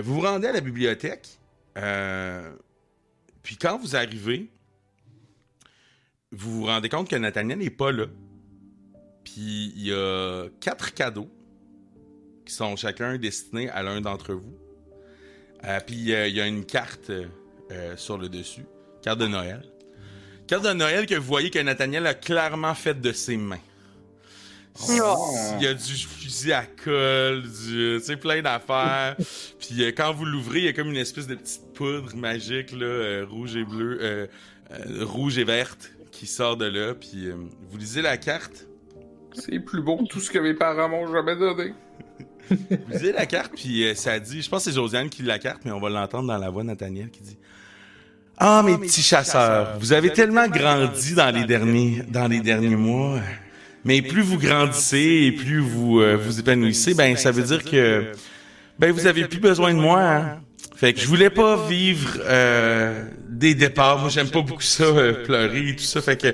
vous rendez à la bibliothèque, puis quand vous arrivez, vous vous rendez compte que Nathaniel n'est pas là. Puis il y a 4 cadeaux qui sont chacun destinés à l'un d'entre vous. Puis il y a une carte sur le dessus. Carte de Noël. Carte de Noël que vous voyez que Nathaniel a clairement faite de ses mains. Il y a du fusil à colle, plein d'affaires. Puis quand vous l'ouvrez, il y a comme une espèce de petite poudre magique, là, rouge et bleu, rouge et verte, qui sort de là. Puis vous lisez la carte. C'est plus beau que tout ce que mes parents m'ont jamais donné. Vous lisez la carte, puis ça dit... Je pense que c'est Josiane qui lit la carte, mais on va l'entendre dans la voix de Nathaniel qui dit... Ah, mes petits chasseurs, vous avez tellement grandi dans les derniers mois... Mais plus vous grandissez et plus vous vous épanouissez, ben ça veut dire que vous avez plus besoin de moi. Hein? Fait que je voulais pas vivre des départs. Moi, j'aime pas beaucoup ça, pleurer et tout ça. Fait que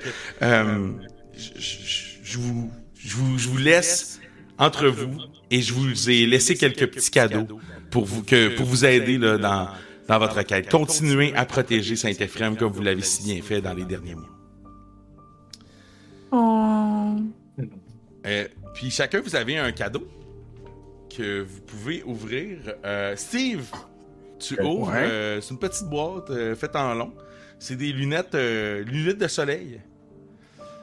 je vous laisse entre vous et je vous ai laissé quelques petits cadeaux pour vous aider là, dans votre quête. Continuez à protéger Saint-Éphrem comme vous l'avez si bien fait dans les derniers mois. Oh. Puis chacun, vous avez un cadeau que vous pouvez ouvrir. Steve, tu ouvres. C'est une petite boîte faite en long. C'est des lunettes de soleil.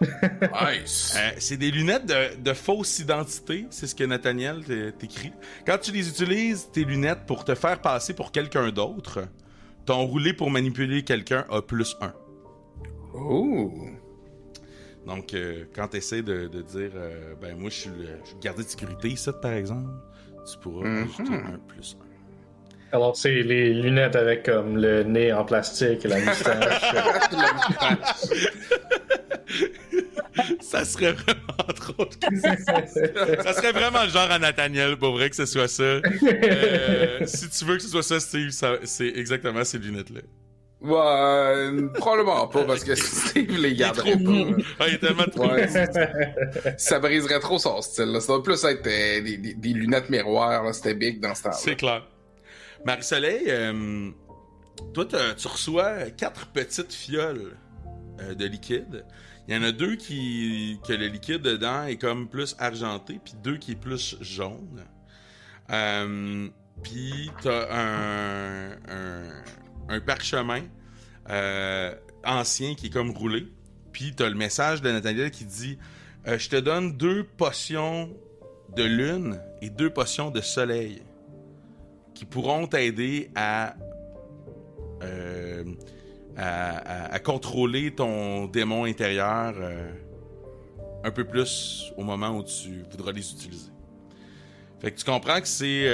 Nice! C'est des lunettes de fausse identité. C'est ce que Nathaniel t'écrit. Quand tu les utilises, tes lunettes, pour te faire passer pour quelqu'un d'autre, ton roulé pour manipuler quelqu'un a +1. Oh! Donc, quand tu essaies de dire, ben moi, je suis le gardien de sécurité ici, par exemple, tu pourras ajouter un +1. Alors, c'est les lunettes avec comme le nez en plastique et la moustache. Ça serait vraiment trop. Ça serait vraiment le genre à Nathaniel, pour vrai, que ce soit ça. Si tu veux que ce soit ça, Steve, c'est exactement ces lunettes-là. Ouais, probablement pas, parce que Steve les garderait pas. Ah, il est tellement trop. Ouais, ça briserait trop son style. Là. Ça doit plus être des lunettes miroirs. Là. C'était big dans ce temps-là. C'est clair. Marie-Soleil, toi, tu reçois 4 petites fioles de liquide. Il y en a 2 que le liquide dedans est comme plus argenté, puis 2 qui est plus jaune. Puis t'as un parchemin ancien qui est comme roulé. Puis t'as le message de Nathaniel qui dit je te donne 2 potions de lune et 2 potions de soleil qui pourront t'aider à contrôler ton démon intérieur un peu plus au moment où tu voudras les utiliser. Fait que tu comprends que c'est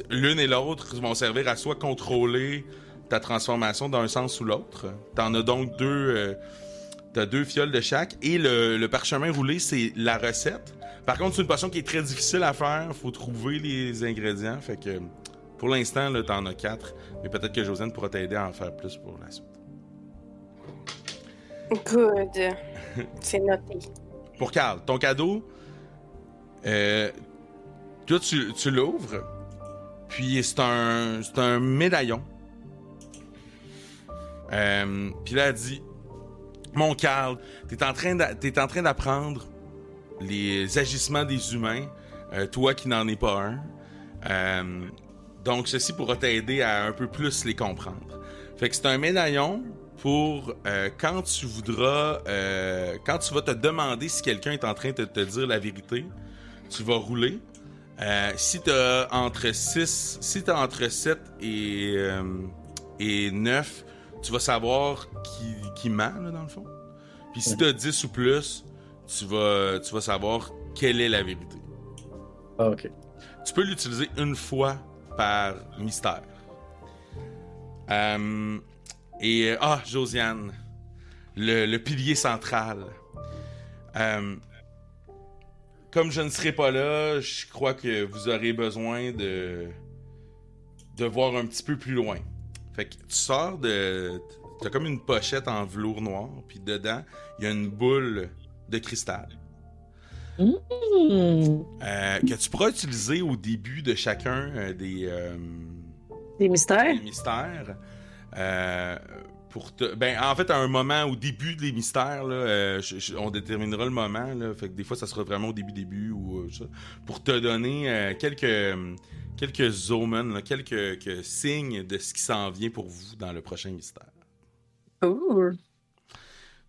l'une et l'autre vont servir à soit contrôler ta transformation d'un sens ou l'autre. T'en as donc 2. T'as 2 fioles de chaque. Et le parchemin roulé, c'est la recette. Par contre, c'est une potion qui est très difficile à faire. Faut trouver les ingrédients. Fait que pour l'instant, là, t'en as 4. Mais peut-être que Josiane pourra t'aider à en faire plus pour la suite. Good. C'est noté. Pour Carl, ton cadeau, toi, tu l'ouvres. Puis c'est un médaillon. Puis là, elle dit mon Carl, t'es en train d'apprendre les agissements des humains, toi qui n'en es pas un. Donc, ceci pourra t'aider à un peu plus les comprendre. Fait que c'est un médaillon pour quand tu voudras, quand tu vas te demander si quelqu'un est en train de te dire la vérité, tu vas rouler. Si t'as entre 7 et 9, tu vas savoir qui ment, là, dans le fond. Puis si t'as 10 ou plus, tu vas savoir quelle est la vérité. Ah, ok. Tu peux l'utiliser une fois par mystère. Josiane, le pilier central. Comme je ne serai pas là, je crois que vous aurez besoin de voir un petit peu plus loin. Fait que tu sors t'as comme une pochette en velours noir, puis dedans, il y a une boule de cristal. Que tu pourras utiliser au début de chacun des mystères. Des mystères. En fait, à un moment, au début des mystères, là, on déterminera le moment. Là, fait que des fois, ça sera vraiment au début ou ça, pour te donner quelques omens, là, quelques signes de ce qui s'en vient pour vous dans le prochain mystère. Ooh.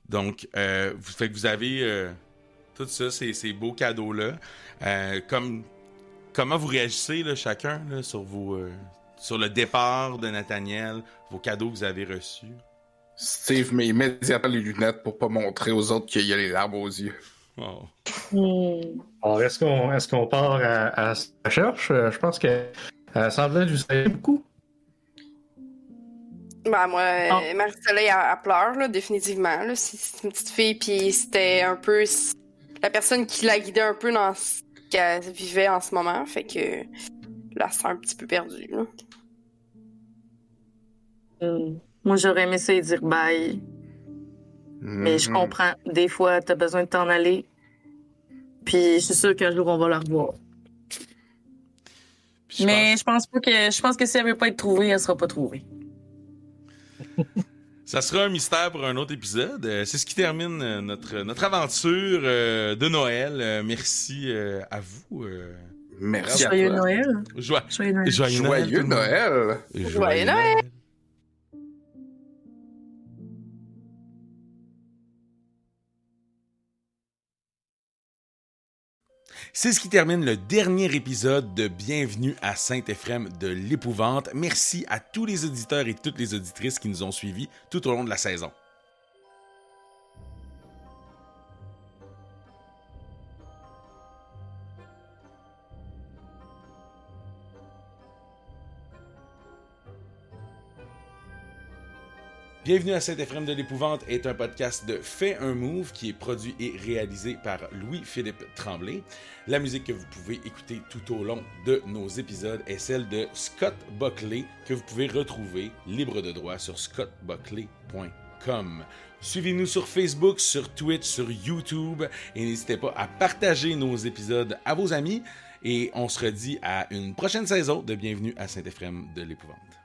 Donc, fait que vous avez tout ça, ces beaux cadeaux-là. Comment vous réagissez, là, chacun, là, sur le départ de Nathaniel, vos cadeaux que vous avez reçus? Steve met immédiatement les lunettes pour pas montrer aux autres qu'il y a les larmes aux yeux. Oh. Alors, est-ce qu'on part à sa recherche? Je pense qu'elle semblait lui aider beaucoup. Ben, moi, Marie-Soleil, elle pleure, là, définitivement. Là. C'est une petite fille, puis c'était un peu la personne qui la guidait un peu dans ce qu'elle vivait en ce moment. Fait que là, elle se sent un petit peu perdue. Là. Moi, j'aurais aimé ça et dire bye. Mais je comprends. Des fois, t'as besoin de t'en aller. Puis je suis sûre qu'un jour, on va la revoir. Mais je pense que si elle veut pas être trouvée, elle sera pas trouvée. Ça sera un mystère pour un autre épisode. C'est ce qui termine notre aventure de Noël. Merci à vous. Merci à Joyeux toi. Noël. Joyeux Noël. Joyeux Noël. Joyeux Noël. C'est ce qui termine le dernier épisode de Bienvenue à Saint-Éphrem de l'Épouvante. Merci à tous les auditeurs et toutes les auditrices qui nous ont suivis tout au long de la saison. Bienvenue à Saint-Éphrem de l'Épouvante est un podcast de Fais un Move qui est produit et réalisé par Louis-Philippe Tremblay. La musique que vous pouvez écouter tout au long de nos épisodes est celle de Scott Buckley que vous pouvez retrouver libre de droit sur scottbuckley.com. Suivez-nous sur Facebook, sur Twitch, sur YouTube et n'hésitez pas à partager nos épisodes à vos amis et on se redit à une prochaine saison de Bienvenue à Saint-Éphrem de l'Épouvante.